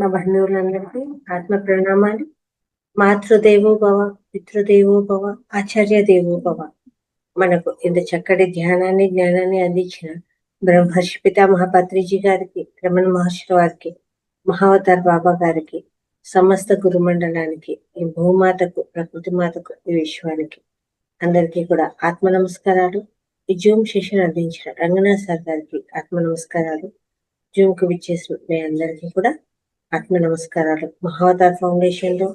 మా బంధువులందరికీ ఆత్మ ప్రణామాలు. మాతృదేవో భవ, పితృదేవో భవ, ఆచార్య దేవో భవ. మనకు ఇంత చక్కటి ధ్యానాన్ని, జ్ఞానాన్ని అందించిన బ్రహ్మర్షి పితామహ పత్రిజీ గారికి, రమణ మహర్షి వారికి, మహావతార్ బాబా గారికి, సమస్త గురుమండలానికి, ఈ భూమాతకు, ప్రకృతి మాతకు, ఈ విశ్వానికి అందరికీ కూడా ఆత్మ నమస్కారాలు. ఈ జూమ్ సెషన్ అందించిన రంగనాథ్ సార్ గారికి ఆత్మ నమస్కారాలు. జూమ్ కు విచ్చేసిన మీ అందరికీ కూడా ఆత్మ నమస్కారాలు. మహావతార్ ఫౌండేషన్ లో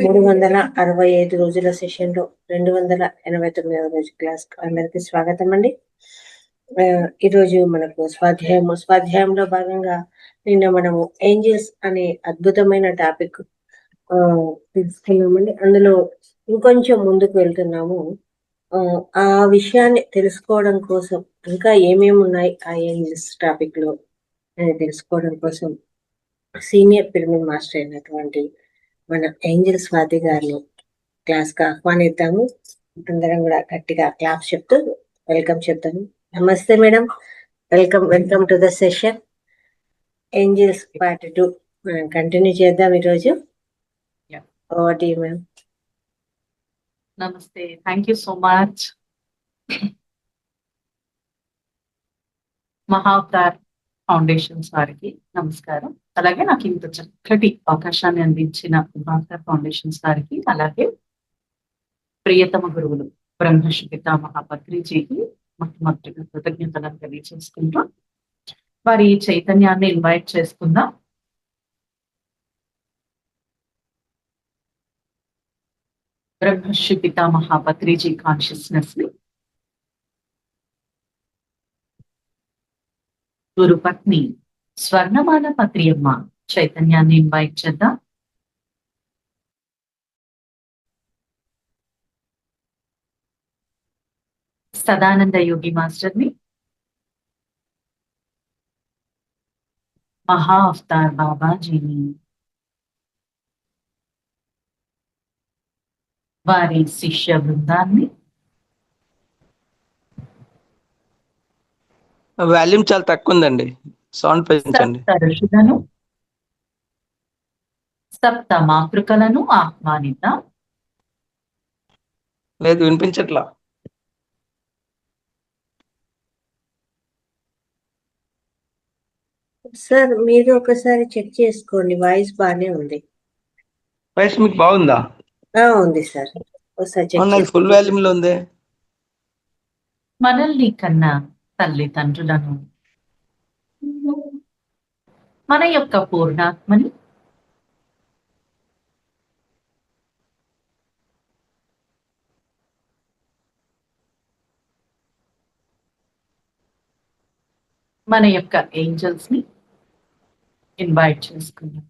365 రోజుల సెషన్ లో 289వ రోజు క్లాస్ అందరికీ స్వాగతం అండి. ఈరోజు మనకు స్వాధ్యాయంలో భాగంగా నిన్న మనము ఏంజల్స్ అనే అద్భుతమైన టాపిక్ తెలుసుకున్నామండి. అందులో ఇంకొంచెం ముందుకు వెళ్తున్నాము. ఆ విషయాన్ని తెలుసుకోవడం కోసం ఇంకా ఏమేమి ఉన్నాయి ఆ ఏంజల్స్ టాపిక్ లో అని తెలుసుకోవడం కోసం సీనియర్ పిరమిడ్ మాస్టర్ అయినటువంటి మన ఏంజల్ స్వాతి గారిని క్లాస్ కి ఆహ్వానిద్దాము. అందరం కూడా గట్టిగా క్లాస్ చెప్తూ వెల్కమ్ చెప్తాము. నమస్తే madam, welcome to the session. Angels part 2 మనం కంటిన్యూ చేద్దాం ఈరోజు. Over to you madam. నమస్తే, thank you so much. Mahavatar foundations వారికి నమస్కారం. అలాగే నాకు ఇంత చక్కటి అవకాశాన్ని అందించిన మహావతార్ ఫౌండేషన్స్ వారికి, అలాగే ప్రియతమ గురువులు బ్రహ్మర్షి పితామహ పత్రిజీకి మొట్టమొదటిగా కృతజ్ఞతలను తెలియజేసుకుంటూ వారి చైతన్యాన్ని ఇన్వైట్ చేసుకుందాం. బ్రహ్మర్షి పితామహ పత్రిజీ కాన్షియస్నెస్ ని గురుపత్ని స్వర్ణమాల పత్రియమ్మ చైతన్యాన్ని ఇన్వైట్ చేద్దాం. సదానంద యోగి మాస్టర్ ని, మహా అవతార్ బాబాజీని, వారి శిష్య బృందాన్ని, వాల్యూమ్ చాలా తక్కువ ఉందండి, సౌండ్ పెంచండి. సప్త ఋషులను, సప్త మాతృకలను ఆహ్వానిద్దాం. లేదు, వినిపించట్లా. సార్ మీరు ఒకసారి చెక్ చేసుకోండి, వాయిస్ బాగానే ఉంది. వాయిస్ మీకు బాగుందా? ఉంది సార్, ఒకసారి చెక్ నాకు ఫుల్ చేసుకోండి. వాల్యూమ్ లో ఉంది. మనల్ని కన్నా తల్లిదండ్రులను, మన యొక్క పూర్ణాత్మని, మన యొక్క ఏంజల్స్ ని ఇన్వైట్ చేసుకున్నాం.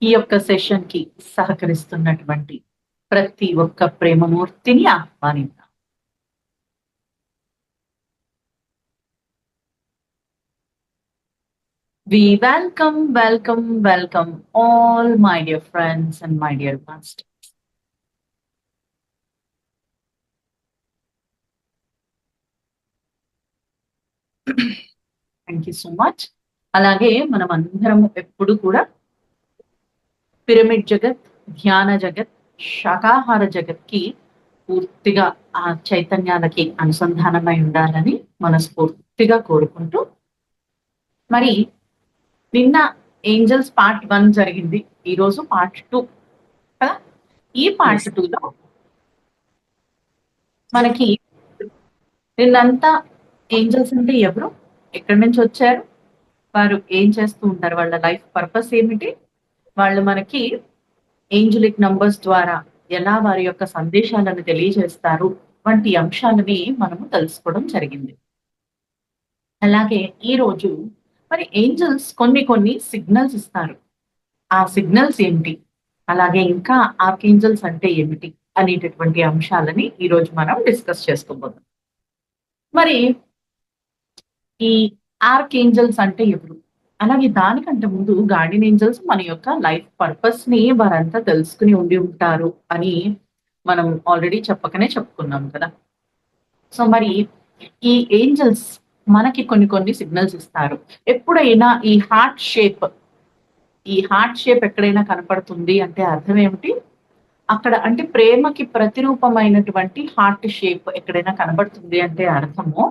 ఈ యొక్క సెషన్ కి సహకరిస్తున్నటువంటి ప్రతి ఒక్క ప్రేమమూర్తిని ఆహ్వానిద్దాం. We welcome all my dear friends and my dear masters. Thank you so much. అలాగే మనం అందరము ఎప్పుడు కూడా పిరమిడ్ జగత్, ధ్యాన జగత్, శాకాహార జగత్ కి పూర్తిగా ఆ చైతన్యాలకి అనుసంధానమై ఉండాలని మనస్ఫూర్తిగా కోరుకుంటూ, మరి నిన్న ఏంజల్స్ పార్ట్ 1 జరిగింది, ఈరోజు పార్ట్ 2 కదా. ఈ పార్ట్ 2లో మనకి నిన్నంతా ఏంజల్స్ అంటే ఎవరు, ఎక్కడి నుంచి వచ్చారు, వారు ఏం చేస్తూ ఉంటారు, వాళ్ళ లైఫ్ పర్పస్ ఏమిటి, వాళ్ళు మనకి ఏంజలిక్ నంబర్స్ ద్వారా ఎలా వారి యొక్క సందేశాలను తెలియజేస్తారు వంటి అంశాలని మనము తెలుసుకోవడం జరిగింది. అలాగే ఈ రోజు మరి ఏంజల్స్ కొన్ని సిగ్నల్స్ ఇస్తారు. ఆ సిగ్నల్స్ ఏంటి, అలాగే ఇంకా ఆర్కేంజల్స్ అంటే ఏమిటి అనేటటువంటి అంశాలని ఈ రోజు మనం డిస్కస్ చేసుకోబోతున్నాం. మరి ఈ ఆర్కేంజల్స్ అంటే ఎవరు, అలాగే దానికంటే ముందు గార్డియన్ ఏంజల్స్ మన యొక్క లైఫ్ పర్పస్ ని వారంతా తెలుసుకుని ఉండి ఉంటారు అని మనం ఆల్రెడీ చెప్పకనే చెప్పుకున్నాం కదా. సో మరి ఈ ఏంజల్స్ మనకి కొన్ని సిగ్నల్స్ ఇస్తారు. ఎప్పుడైనా ఈ హార్ట్ షేప్ ఈ హార్ట్ షేప్ ఎక్కడైనా కనపడుతుంది అంటే అర్థం ఏమిటి? అక్కడ అంటే ప్రేమకి ప్రతిరూపమైనటువంటి హార్ట్ షేప్ ఎక్కడైనా కనబడుతుంది అంటే అర్థము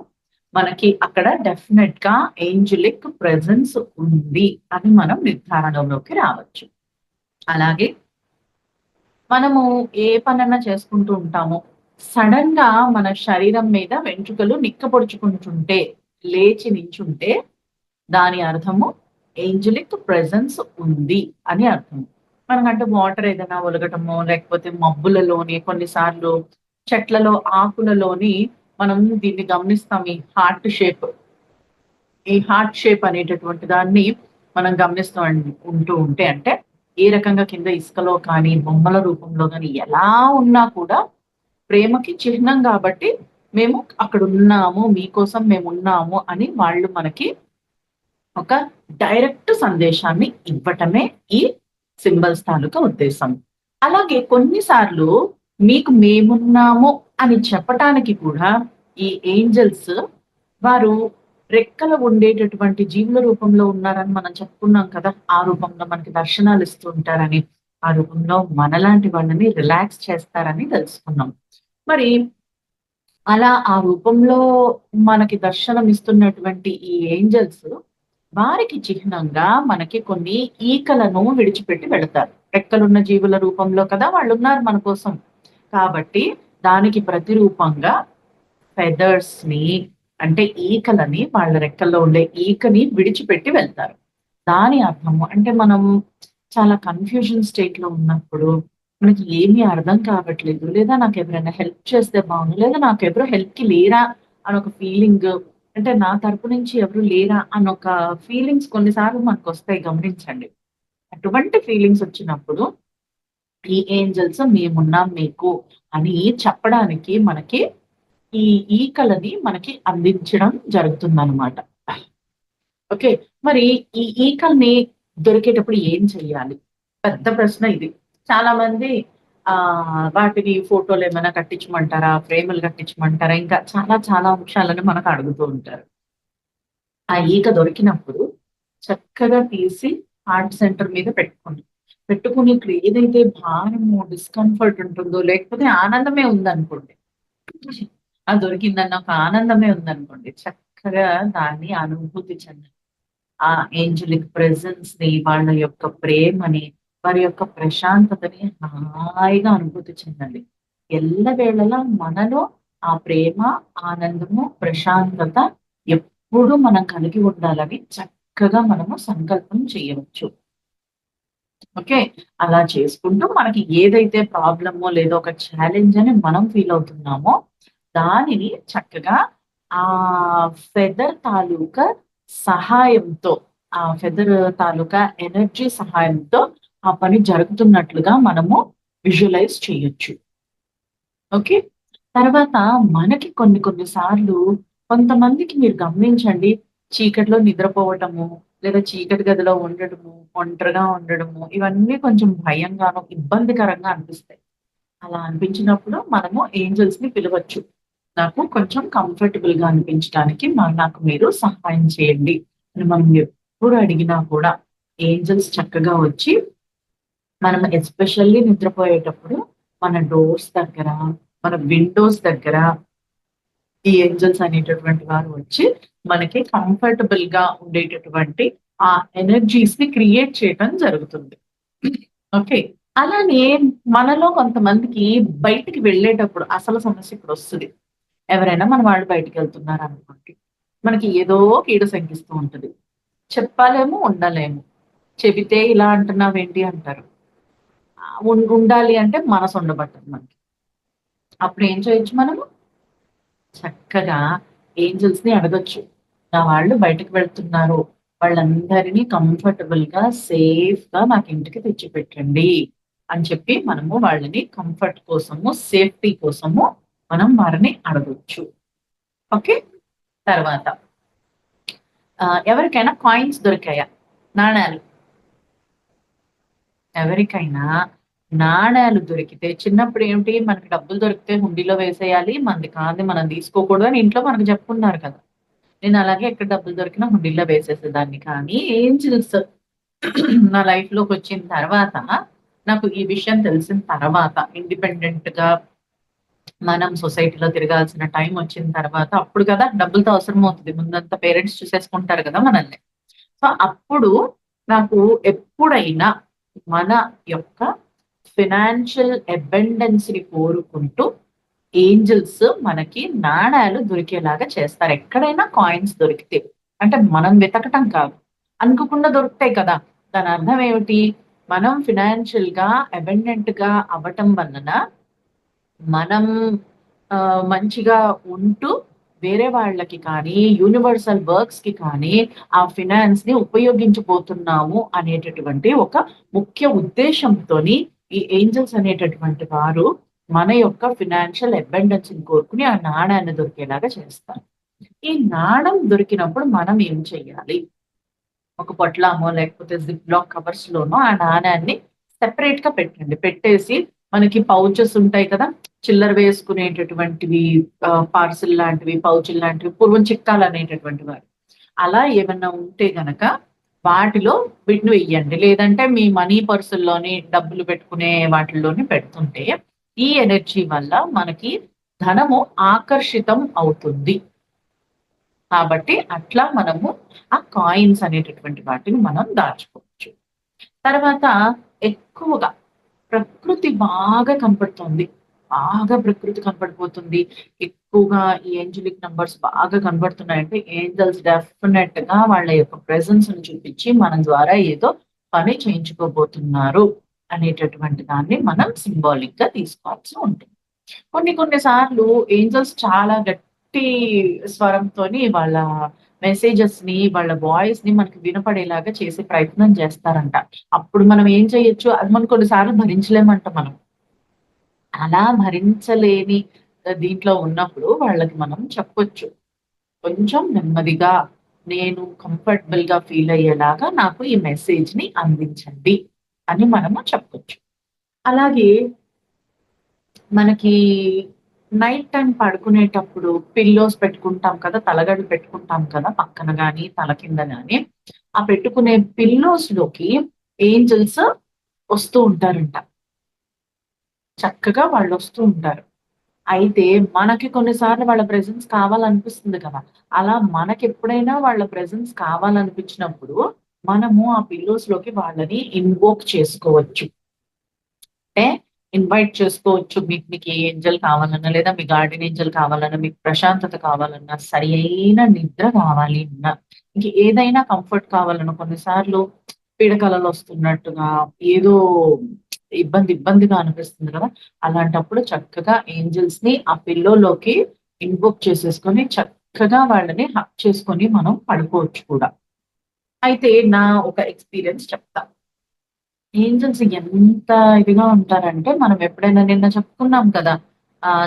మనకి అక్కడ డెఫినెట్ గా ఏంజలిక్ ప్రెజెన్స్ ఉంది అని మనం నిర్ధారణలోకి రావచ్చు. అలాగే మనము ఏ పనన్నా చేసుకుంటూ ఉంటాము, సడన్ గా మన శరీరం మీద వెంట్రుకలు నిక్కపొడుచుకుంటుంటే, లేచి నించుంటే దాని అర్థము ఏంజలిక్ ప్రెజెన్స్ ఉంది అని అర్థం. మనకంటే వాటర్ ఏదైనా ఒలగటమో లేకపోతే మబ్బులలోని కొన్నిసార్లు చెట్లలో ఆకులలోని మనం దీన్ని గమనిస్తాం. ఈ హార్ట్ షేప్ అనేటటువంటి దాన్ని మనం గమనిస్తూ ఉంటూ ఉంటే అంటే ఏ రకంగా కింద ఇసుకలో కానీ బొమ్మల రూపంలో కానీ ఎలా ఉన్నా కూడా ప్రేమకి చిహ్నం కాబట్టి మేము అక్కడ ఉన్నాము, మీకోసం మేము ఉన్నాము అని వాళ్ళు మనకి ఒక డైరెక్ట్ సందేశాన్ని ఇవ్వటమే ఈ సింబల్స్ తాలూకా ఉద్దేశం. అలాగే కొన్నిసార్లు మీకు మేమున్నాము అని చెప్పటానికి కూడా ఈ ఏంజల్స్ వారు రెక్కలు ఉండేటటువంటి జీవుల రూపంలో ఉన్నారని మనం చెప్పుకున్నాం కదా. ఆ రూపంలో మనకి దర్శనాలు ఇస్తూ ఉంటారని, ఆ రూపంలో మనలాంటి వాళ్ళని రిలాక్స్ చేస్తారని తెలుసుకున్నాం. మరి అలా ఆ రూపంలో మనకి దర్శనం ఇస్తున్నటువంటి ఈ ఏంజల్స్ వారికి చిహ్నంగా మనకి కొన్ని ఈకలను విడిచిపెట్టి వెళతారు. రెక్కలున్న జీవుల రూపంలో కదా వాళ్ళు ఉన్నారు మన కోసం. కాబట్టి దానికి ప్రతిరూపంగా ఫెదర్స్ ని అంటే ఈకలని, వాళ్ళ రెక్కల్లో ఉండే ఈకని విడిచిపెట్టి వెళ్తారు. దాని అర్థము అంటే మనం చాలా కన్ఫ్యూజన్ స్టేట్ లో ఉన్నప్పుడు మనకి ఏమీ అర్థం కావట్లేదు, లేదా నాకు ఎవరైనా హెల్ప్ చేస్తే బాగుండు, లేదా నాకు ఎవరు హెల్ప్ కి లేరా అని ఒక ఫీలింగ్, అంటే నా తరపు నుంచి ఎవరు లేరా అని ఒక ఫీలింగ్స్ కొన్నిసార్లు మనకు వస్తాయి, గమనించండి. అటువంటి ఫీలింగ్స్ వచ్చినప్పుడు ఈ ఏంజల్స్ మేమున్నాం మీకు అని చెప్పడానికి మనకి ఈ ఈకలని మనకి అందించడం జరుగుతుందన్నమాట. ఓకే, మరి ఈ ఈకల్ని దొరికేటప్పుడు ఏం చెయ్యాలి? పెద్ద ప్రశ్న ఇది. చాలా మంది వాటిని ఫోటోలు ఏమైనా కట్టించమంటారా, ఫ్రేములు కట్టించమంటారా, ఇంకా చాలా చాలా అంశాలను మనకు అడుగుతూ ఉంటారు. ఆ ఈక దొరికినప్పుడు చక్కగా తీసి హార్ట్ సెంటర్ మీద పెట్టుకుని ఇక్కడ ఏదైతే భారము డిస్కంఫర్ట్ ఉంటుందో, లేకపోతే ఆనందమే ఉందనుకోండి, అది దొరికిందన్న ఒక ఆనందమే ఉందనుకోండి, చక్కగా దాన్ని అనుభూతి చెందండి. ఆ ఏంజలిక్ ప్రెజెన్స్ ని, వాళ్ళ యొక్క ప్రేమని, వారి యొక్క ప్రశాంతతని హాయిగా అనుభూతి చెందండి. ఎల్లవేళలా మనలో ఆ ప్రేమ, ఆనందము, ప్రశాంతత ఎప్పుడు మనం కలిగి ఉండాలని చక్కగా మనము సంకల్పం చేయవచ్చు. ఓకే, అలా చేసుకుంటూ మనకి ఏదైతే ప్రాబ్లమో లేదో ఒక ఛాలెంజ్ అని మనం ఫీల్ అవుతున్నామో దానిని చక్కగా ఆ ఫెదర్ తాలూకా సహాయంతో, ఆ ఫెదర్ తాలూకా ఎనర్జీ సహాయంతో ఆ పని జరుగుతున్నట్లుగా మనము విజువలైజ్ చేయొచ్చు. ఓకే, తర్వాత మనకి కొన్ని సార్లు కొంతమందికి మీరు గమనించండి, చీకటిలో నిద్రపోవటము, లేదా చీకటి గదిలో ఉండడము, ఒంటరిగా ఉండడము, ఇవన్నీ కొంచెం భయంగాను ఇబ్బందికరంగా అనిపిస్తాయి. అలా అనిపించినప్పుడు మనము ఏంజల్స్ ని పిలవచ్చు. నాకు కొంచెం కంఫర్టబుల్ గా అనిపించడానికి నాకు మీరు సహాయం చేయండి అని మనం ఎప్పుడు అడిగినా కూడా ఏంజల్స్ చక్కగా వచ్చి మనం ఎస్పెషల్లీ నిద్రపోయేటప్పుడు మన డోర్స్ దగ్గర, మన విండోస్ దగ్గర ఈ ఏంజల్స్ అనేటటువంటి వారు వచ్చి మనకి కంఫర్టబుల్ గా ఉండేటటువంటి ఆ ఎనర్జీస్ ని క్రియేట్ చేయడం జరుగుతుంది. ఓకే, అలానే మనలో కొంతమందికి బయటికి వెళ్ళేటప్పుడు అసలు సమస్య ఇప్పుడు వస్తుంది. ఎవరైనా మన వాళ్ళు బయటికి వెళ్తున్నారు అనుకోండి, మనకి ఏదో కీడు శంకిస్తూ ఉంటుంది. చెప్పాలేమో, ఉండలేము. చెబితే ఇలా అంటున్నావేంటి అంటారు. ఉండాలి అంటే మనసు ఉండబట్టదు మనకి. అప్పుడు ఏం చేయొచ్చు మనము? చక్కగా ఏంజల్స్ ని అడగొచ్చు. నా వాళ్ళు బయటకు వెళ్తున్నారు, వాళ్ళందరినీ కంఫర్టబుల్ గా సేఫ్ గా నాకు ఇంటికి తెచ్చిపెట్టండి అని చెప్పి మనము వాళ్ళని కంఫర్ట్ కోసము, సేఫ్టీ కోసము మనం వారిని అడగొచ్చు. ఓకే, తర్వాత ఎవరికైనా కాయిన్స్ దొరికాయా? నాణ్యాలు. ఎవరికైనా నాణ్యాలు దొరికితే, చిన్నప్పుడు ఏమిటి మనకి డబ్బులు దొరికితే హుండీలో వేసేయాలి, మనది కాదు మనం తీసుకోకూడదు అని ఇంట్లో మనకు చెప్పుకున్నారు కదా. నేను అలాగే ఎక్కడ డబ్బులు దొరికినా హుండీలో వేసేసేదాన్ని. కానీ ఏంజల్స్ నా లైఫ్ లోకి వచ్చిన తర్వాత నాకు ఈ విషయం తెలిసిన తర్వాత ఇండిపెండెంట్ గా మనం సొసైటీలో తిరగాల్సిన టైం వచ్చిన తర్వాత అప్పుడు కదా డబ్బులతో అవసరం అవుతుంది. ముందంతా పేరెంట్స్ చూసేసుకుంటారు కదా మనల్ని. సో అప్పుడు నాకు ఎప్పుడైనా మన యొక్క ఫినాన్షియల్ అబెండెన్స్ ని కోరుకుంటూ ఏంజల్స్ మనకి నాణాలు దొరికేలాగా చేస్తారు. ఎక్కడైనా కాయిన్స్ దొరికితే, అంటే మనం వెతకటం కాదు, అనుకోకుండా దొరుకుతాయి కదా. దాని అర్థం ఏమిటి? మనం ఫినాన్షియల్ గా అబెండెంట్ గా అవ్వటం వలన మనం మంచిగా ఉంటూ వేరే వాళ్ళకి కానీ యూనివర్సల్ వర్క్స్ కి కానీ ఆ ఫినాన్స్ ని ఉపయోగించబోతున్నాము అనేటటువంటి ఒక ముఖ్య ఉద్దేశంతోని ఈ ఏంజల్స్ అనేటటువంటి వారు మన యొక్క ఫినాన్షియల్ అబెండెన్స్ ని కోరుకుని ఆ నాణాన్ని దొరికేలాగా చేస్తారు. ఈ నాణం దొరికినప్పుడు మనం ఏం చెయ్యాలి? ఒక పొట్లామో లేకపోతే జిప్ లాక్ కవర్స్ లోనో ఆ నాణాన్ని సెపరేట్ గా పెట్టండి. పెట్టేసి మనకి పౌచెస్ ఉంటాయి కదా, చిల్లర వేసుకునేటటువంటివి, పార్సిల్ లాంటివి, పౌచులు లాంటివి, పూర్వం చిక్కాలు అనేటటువంటి వారు అలా ఏమన్నా ఉంటే గనక వాటిలో వీటిని వెయ్యండి. లేదంటే మీ మనీ పర్సుల్లోని డబ్బులు పెట్టుకునే వాటిల్లోని పెడుతుంటే ఈ ఎనర్జీ వల్ల మనకి ధనము ఆకర్షితం అవుతుంది. కాబట్టి అట్లా మనము ఆ కాయిన్స్ అనేటటువంటి వాటిని మనం దాచుకోవచ్చు. తర్వాత ఎక్కువగా ప్రకృతి బాగా కనపడుతుంది, బాగా ప్రకృతి కనపడిపోతుంది, ఎక్కువగా ఈ ఏంజలిక్ నంబర్స్ బాగా కనబడుతున్నాయంటే ఏంజల్స్ డెఫినెట్ గా వాళ్ళ యొక్క ప్రెసెన్స్ ని చూపించి మన ద్వారా ఏదో పని చేయించుకోబోతున్నారు అనేటటువంటి దాన్ని మనం సింబాలిక్ గా తీసుకోవాల్సి ఉంటుంది. కొన్ని సార్లు ఏంజల్స్ చాలా గట్టి స్వరంతోని వాళ్ళ మెసేజెస్ ని, వాళ్ళ వాయిస్ ని మనకి వినపడేలాగా చేసే ప్రయత్నం చేస్తారంట. అప్పుడు మనం ఏం చేయొచ్చు? అది మనం కొన్నిసార్లు భరించలేమంట మనం. అలా భరించలేని దీంట్లో ఉన్నప్పుడు వాళ్ళకి మనం చెప్పొచ్చు, కొంచెం నెమ్మదిగా నేను కంఫర్టబుల్ గా ఫీల్ అయ్యేలాగా నాకు ఈ మెసేజ్ ని అందించండి అని మనము చెప్పొచ్చు. అలాగే మనకి నైట్ టైం పడుకునేటప్పుడు పిల్లోస్ పెట్టుకుంటాం కదా, తలగడలు పెట్టుకుంటాం కదా పక్కన గాని తల కింద గాని. ఆ పెట్టుకునే పిల్లోస్ లోకి ఏంజల్స్ వస్తూ ఉంటారంట. చక్కగా వాళ్ళు వస్తూ ఉంటారు. అయితే మనకి కొన్నిసార్లు వాళ్ళ ప్రెజెన్స్ కావాలనిపిస్తుంది కదా. అలా మనకి ఎప్పుడైనా వాళ్ళ ప్రెజెన్స్ కావాలనిపించినప్పుడు మనము ఆ పిల్లోస్ లోకి వాళ్ళని ఇన్వోక్ చేసుకోవచ్చు. అంటే ఇన్వైట్ చేసుకోవచ్చు. మీకు ఏ ఏంజల్ కావాలన్నా, లేదా మీ గార్డెన్ ఏంజల్ కావాలన్నా, మీకు ప్రశాంతత కావాలన్నా, సరి అయిన నిద్ర కావాలి అన్నా, ఇంక ఏదైనా కంఫర్ట్ కావాలన్నా, కొన్నిసార్లు పీడకలలు వస్తున్నట్టుగా ఏదో ఇబ్బందిగా అనిపిస్తుంది కదా. అలాంటప్పుడు చక్కగా ఏంజల్స్ ని ఆ పిల్లోలోకి ఇన్వోక్ చేసేసుకొని చక్కగా వాళ్ళని హక్ చేసుకొని మనం పడుకోవచ్చు కూడా. అయితే నా ఒక ఎక్స్పీరియన్స్ చెప్తా. ఏంజల్స్ ఎంత ఇదిగా ఉంటారంటే, మనం ఎప్పుడైనా నిన్న చెప్పుకున్నాం కదా,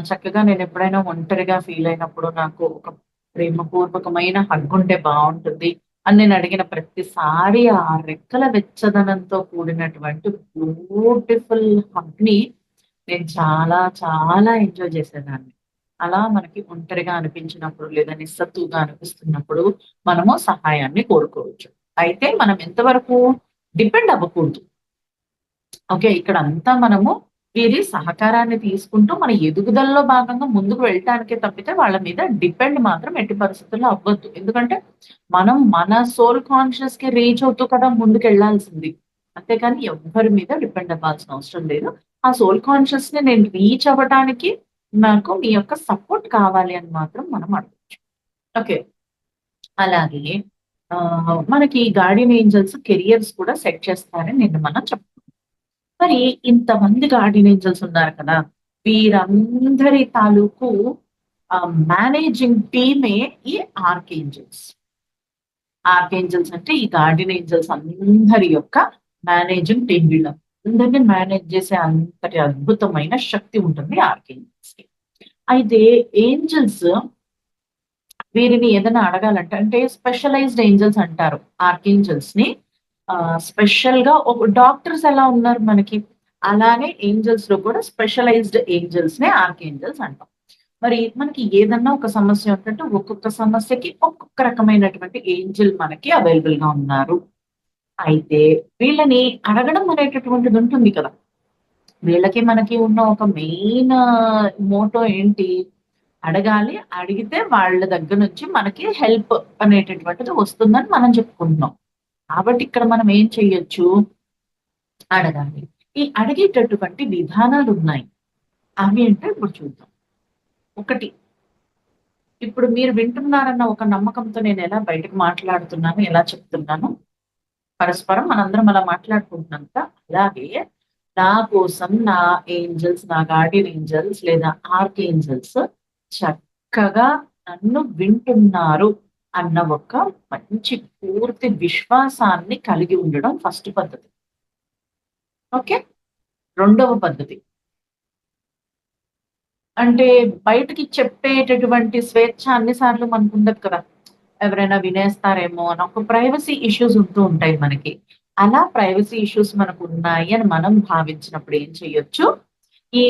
చక్కగా నేను ఎప్పుడైనా ఒంటరిగా ఫీల్ అయినప్పుడు నాకు ఒక ప్రేమపూర్వకమైన హగ్ ఉంటే బాగుంటుంది అని నేను అడిగిన ప్రతిసారి ఆ రెక్కల వెచ్చదనంతో కూడినటువంటి బ్యూటిఫుల్ హగ్ ని నేను చాలా చాలా ఎంజాయ్ చేసేదాన్ని. అలా మనకి ఒంటరిగా అనిపించినప్పుడు లేదా నిస్సత్తుగా అనిపిస్తున్నప్పుడు మనము సహాయాన్ని కోరుకోవచ్చు. అయితే మనం ఎంతవరకు డిపెండ్ అవ్వకూడదు. ఓకే, ఇక్కడ అంతా మనము వీరి సహకారాన్ని తీసుకుంటూ మన ఎదుగుదలలో భాగంగా ముందుకు వెళ్ళటానికే తప్పితే వాళ్ళ మీద డిపెండ్ మాత్రం ఎట్టి పరిస్థితుల్లో అవ్వద్దు. ఎందుకంటే మనం మన సోల్ కాన్షియస్ కి రీచ్ అవుతూ కదా ముందుకు వెళ్లాల్సింది. అంతేకాని ఎవ్వరి మీద డిపెండ్ అవ్వాల్సిన అవసరం లేదు. ఆ సోల్ కాన్షియస్ ని నేను రీచ్ అవ్వడానికి నాకు మీ యొక్క సపోర్ట్ కావాలి అని మాత్రం మనం అడగచ్చు. ఓకే, అలాగే మనకి గార్డియన్ ఏంజల్స్ కెరియర్స్ కూడా సెట్ చేస్తారని నేను మనం చెప్పుకున్నాం. మరి ఇంతమంది గార్డియన్ ఏంజల్స్ ఉన్నారు కదా, వీరందరి తాలూకు మేనేజింగ్ టీమే ఈ ఆర్కేంజల్స్. ఆర్కేంజల్స్ అంటే ఈ గార్డియన్ ఏంజల్స్ అందరి యొక్క మేనేజింగ్ టీమ్. వీళ్ళందరినీ మేనేజ్ చేసే అంతటి అద్భుతమైన శక్తి ఉంటుంది ఆర్కేంజల్స్ కి. అయితే ఏంజల్స్ వీరిని ఏదైనా అడగాలంటే, అంటే స్పెషలైజ్డ్ ఏంజల్స్ అంటారు ఆర్కేంజల్స్ ని. స్పెషల్ గా ఒక డాక్టర్స్ ఎలా ఉన్నారు మనకి, అలానే ఏంజల్స్ లో కూడా స్పెషలైజ్డ్ ఏంజల్స్ నే ఆర్కేంజల్స్ అంటాం. మరి మనకి ఏదన్నా ఒక సమస్య ఉంటుంటే ఒక్కొక్క సమస్యకి ఒక్కొక్క రకమైనటువంటి ఏంజల్ మనకి అవైలబుల్ గా ఉన్నారు. అయితే వీళ్ళని అడగడం అనేటటువంటిది ఉంటుంది కదా. వీళ్ళకి మనకి ఉన్న ఒక మెయిన్ మోటో ఏంటి? అడగాలి. అడిగితే వాళ్ళ దగ్గర నుంచి మనకి హెల్ప్ అనేటటువంటిది వస్తుందని మనం చెప్పుకుంటున్నాం. కాబట్టి ఇక్కడ మనం ఏం చెయ్యొచ్చు? అడగాలి. ఈ అడిగేటటువంటి విధానాలున్నాయి. అవి ఏంటో ఇప్పుడు చూద్దాం. ఒకటి, ఇప్పుడు మీరు వింటున్నారన్న ఒక నమ్మకంతో నేను ఎలా బయటకు మాట్లాడుతున్నాను, ఎలా చెప్తున్నాను, పరస్పరం మనందరం అలా మాట్లాడుకుంటున్నాం కదా. అలాగే నా కోసం నా ఏంజెల్స్, నా గార్డియన్ ఏంజెల్స్ లేదా ఆర్క్ ఏంజెల్స్ చక్కగా నన్ను వింటున్నారు అన్న ఒక మంచి పూర్తి విశ్వాసాన్ని కలిగి ఉండడం ఫస్ట్ పద్ధతి. ఓకే. రెండవ పద్ధతి అంటే బయటకి చెప్పేటటువంటి స్వేచ్ఛ అన్ని సార్లు మనకు ఉండదు కదా. ఎవరైనా వినేస్తారేమో అని ఒక ప్రైవసీ ఇష్యూస్ ఉంటూ ఉంటాయి మనకి. అలా ప్రైవసీ ఇష్యూస్ మనకు ఉన్నాయి అని మనం భావించినప్పుడు ఏం చేయొచ్చు? ఈ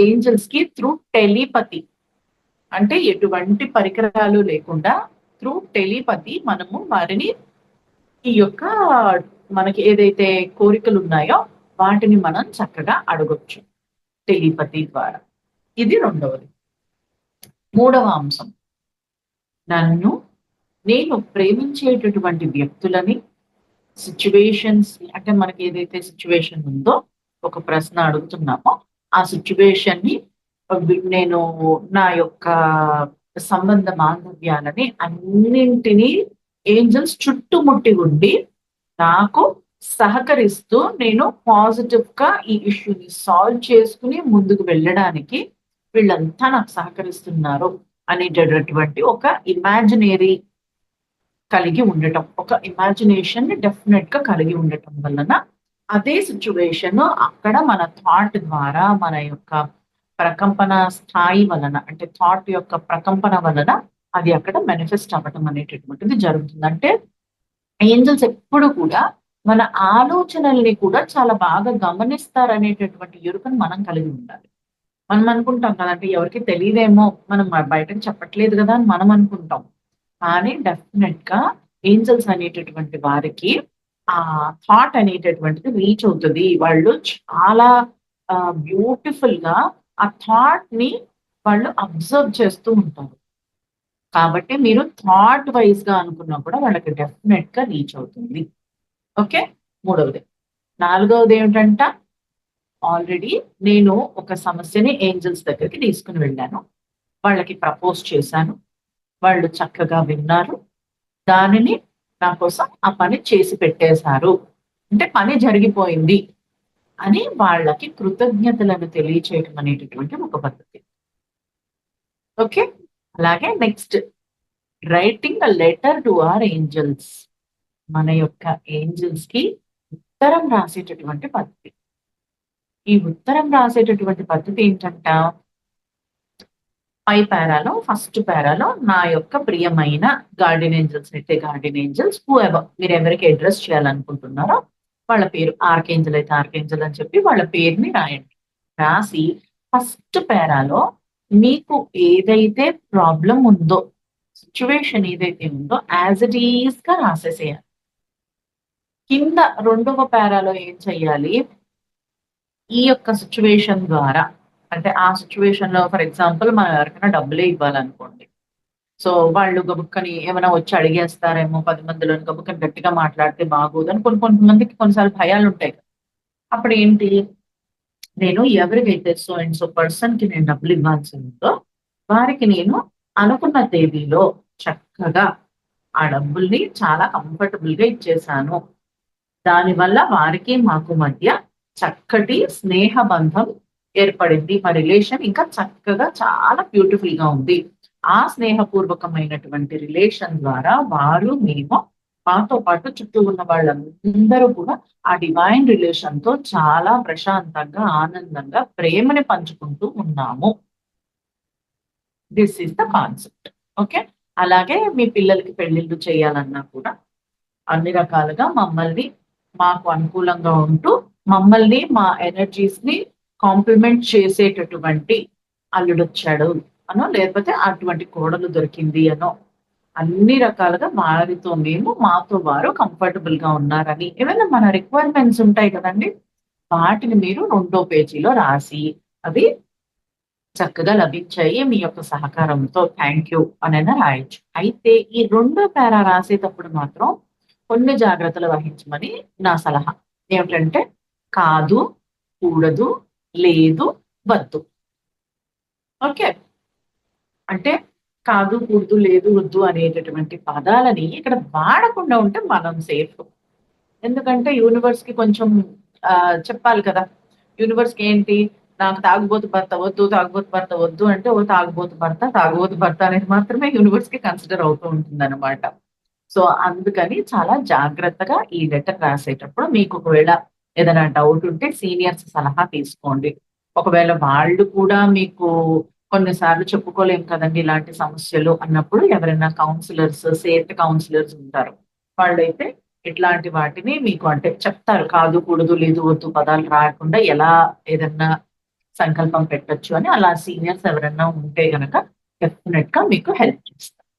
ఏంజెల్స్ కి త్రూ టెలిపతి, అంటే ఎటువంటి పరికరాలు లేకుండా త్రూ టెలిపతి మనము వారిని ఈ యొక్క మనకి ఏదైతే కోరికలు ఉన్నాయో వాటిని మనం చక్కగా అడగొచ్చు టెలిపతి ద్వారా. ఇది రెండవది. మూడవ అంశం, నేను ప్రేమించేటటువంటి వ్యక్తులని, సిచ్యువేషన్స్, అంటే మనకి ఏదైతే సిచ్యువేషన్ ఉందో ఒక ప్రశ్న అడుగుతున్నామో ఆ సిచ్యువేషన్ ని నేను నా యొక్క సంబంధ బాంధవ్యాలని అన్నింటినీ ఏంజల్స్ చుట్టుముట్టి ఉండి నాకు సహకరిస్తూ నేను పాజిటివ్ గా ఈ ఇష్యూని సాల్వ్ చేసుకుని ముందుకు వెళ్ళడానికి వీళ్ళంతా నాకు సహకరిస్తున్నారు అనేటటువంటి ఒక ఇమాజినరీ కలిగి ఉండటం, ఒక ఇమాజినేషన్ ని డెఫినెట్ గా కలిగి ఉండటం వలన అదే సిచ్యువేషన్ అక్కడ మన థాట్ ద్వారా, మన యొక్క ప్రకంపన స్థాయి వలన, అంటే థాట్ యొక్క ప్రకంపన వలన అది అక్కడ మేనిఫెస్ట్ అవ్వటం అనేటటువంటిది జరుగుతుంది. అంటే ఏంజల్స్ ఎప్పుడు కూడా మన ఆలోచనల్ని కూడా చాలా బాగా గమనిస్తారనేటటువంటి ఎరుకను మనం కలిగి ఉండాలి. మనం అనుకుంటాం కదా, అంటే ఎవరికి తెలియదేమో, మనం బయటకు చెప్పట్లేదు కదా అని మనం అనుకుంటాం. కానీ డెఫినెట్ గా ఏంజల్స్ అనేటటువంటి వారికి ఆ థాట్ అనేటటువంటిది రీచ్ అవుతుంది. వాళ్ళు చాలా బ్యూటిఫుల్ గా ఆ థాట్ ని వాళ్ళు అబ్జర్వ్ చేస్తూ ఉంటారు. కాబట్టి మీరు థాట్ వైజ్ గా అనుకున్నా కూడా వాళ్ళకి డెఫినెట్ గా రీచ్ అవుతుంది. ఓకే. మూడవది. నాలుగవది ఏమిటంట? ఆల్రెడీ నేను ఒక సమస్యని ఏంజల్స్ దగ్గరికి తీసుకుని వెళ్ళాను. వాళ్ళకి ప్రపోజ్ చేశాను. వాళ్ళు చక్కగా విన్నారు. దానిని నా కోసం ఆ పని చేసి పెట్టేశారు. అంటే పని జరిగిపోయింది అని వాళ్ళకి కృతజ్ఞతలను తెలియచేయటం అనేటటువంటి ఒక పద్ధతి. ఓకే. అలాగే next, writing a letter to our angels. మన యొక్క ఏంజల్స్ కి ఉత్తరం రాసేటటువంటి పద్ధతి. ఈ ఉత్తరం రాసేటటువంటి పద్ధతి ఏంటంట? పై పారాలో, ఫస్ట్ పారాలో నా యొక్క ప్రియమైన గార్డియన్ ఏంజల్స్ అయితే గార్డియన్ ఏంజల్స్, మీరు ఎవరికి అడ్రస్ చేయాలనుకుంటున్నారో వాళ్ళ పేరు, ఆర్కేంజల్ అయితే ఆర్కేంజల్ అని చెప్పి వాళ్ళ పేరుని రాయండి. రాసి ఫస్ట్ పారాలో మీకు ఏదైతే ప్రాబ్లం ఉందో, సిచ్యువేషన్ ఏదైతే ఉందో యాజ్ ఇట్ ఈస్ గా రాసేసేయాలి. కింద రెండవ పారాలో ఏం చెయ్యాలి? ఈ యొక్క సిచ్యువేషన్ ద్వారా, అంటే ఆ సిచ్యువేషన్ లో ఫర్ ఎగ్జాంపుల్ మనం ఎవరికైనా డబ్బులే ఇవ్వాలనుకోండి. సో వాళ్ళు గబుక్కని ఏమైనా వచ్చి అడిగేస్తారేమో, 10 మందిలో గబుక్కని గట్టిగా మాట్లాడితే బాగోదు అని కొంతమందికి కొన్నిసార్లు భయాలు ఉంటాయి. అప్పుడు ఏంటి? నేను ఎవరికైతే సో అండ్ సో పర్సన్ కి నేను డబ్బులు ఇవ్వాల్సి ఉందో వారికి నేను అనుకున్న తేదీలో చక్కగా ఆ డబ్బుల్ని చాలా కంఫర్టబుల్ గా ఇచ్చేసాను. దానివల్ల వారికి మాకు మధ్య చక్కటి స్నేహ బంధం ఏర్పడింది. మా రిలేషన్ ఇంకా చక్కగా చాలా బ్యూటిఫుల్ గా ఉంది. ఆ స్నేహపూర్వకమైనటువంటి రిలేషన్ ద్వారా వారు, మేము, మాతో పాటు చుట్టూ ఉన్న వాళ్ళందరూ కూడా ఆ డివైన్ రిలేషన్ తో చాలా ప్రశాంతంగా, ఆనందంగా ప్రేమని పంచుకుంటూ ఉన్నాము. This is the concept. Okay. అలాగే మీ పిల్లలకి పెళ్లిళ్ళు చేయాలన్నా కూడా అన్ని రకాలుగా మమ్మల్ని, మాకు అనుకూలంగా ఉంటూ మమ్మల్ని, మా ఎనర్జీస్ ని కాంప్లిమెంట్ చేసేటటువంటి అల్లుడొచ్చాడు అనో, లేకపోతే అటువంటి కోడలు దొరికింది అనో, అన్ని రకాలుగా వారితో మేము మాతో వారు కంఫర్టబుల్ గా ఉన్నారని ఏమైనా మన రిక్వైర్మెంట్స్ ఉంటాయి కదండి, వాటిని మీరు 2వ పేజీలో రాసి అవి చక్కగా లభించాయి మీ యొక్క సహకారంతో థ్యాంక్ యూ అనైనా రాయొచ్చు. అయితే ఈ 2వ పేరా రాసేటప్పుడు మాత్రం కొన్ని జాగ్రత్తలు వహించమని నా సలహా. ఏమిటంటే కాదు, కూడదు, లేదు, వద్దు. ఓకే. అంటే కాదు, కూడదు, లేదు, వద్దు అనేటటువంటి పదాలని ఇక్కడ వాడకుండా ఉంటే మనం సేఫ్. ఎందుకంటే యూనివర్స్ కి కొంచెం చెప్పాలి కదా. యూనివర్స్ కి ఏంటి, నాకు తాగుబోతు భర్త వద్దు, తాగుబోతు భర్త వద్దు అంటే ఓ తాగుబోతు భర్త అనేది మాత్రమే యూనివర్స్ కి కన్సిడర్ అవుతూ ఉంటుంది అనమాట. సో అందుకని చాలా జాగ్రత్తగా ఈ లెటర్ రాసేటప్పుడు మీకు ఒకవేళ ఏదైనా డౌట్ ఉంటే సీనియర్స్ సలహా తీసుకోండి. ఒకవేళ వాళ్ళు కూడా మీకు కొన్నిసార్లు చెప్పుకోలేం కదండి ఇలాంటి సమస్యలు అన్నప్పుడు ఎవరైనా కౌన్సిలర్స్, సేఫ్ కౌన్సిలర్స్ ఉంటారు. వాళ్ళైతే ఇట్లాంటి వాటిని మీకు అంటే చెప్తారు. కాదు, కూడదు, లేదు, వద్దు పదాలు రాకుండా ఎలా ఏదన్నా సంకల్పం పెట్టొచ్చు అని. అలా సీనియర్స్ ఎవరైనా ఉంటే గనక డెఫినెట్ గా మీకు హెల్ప్ చేస్తారు.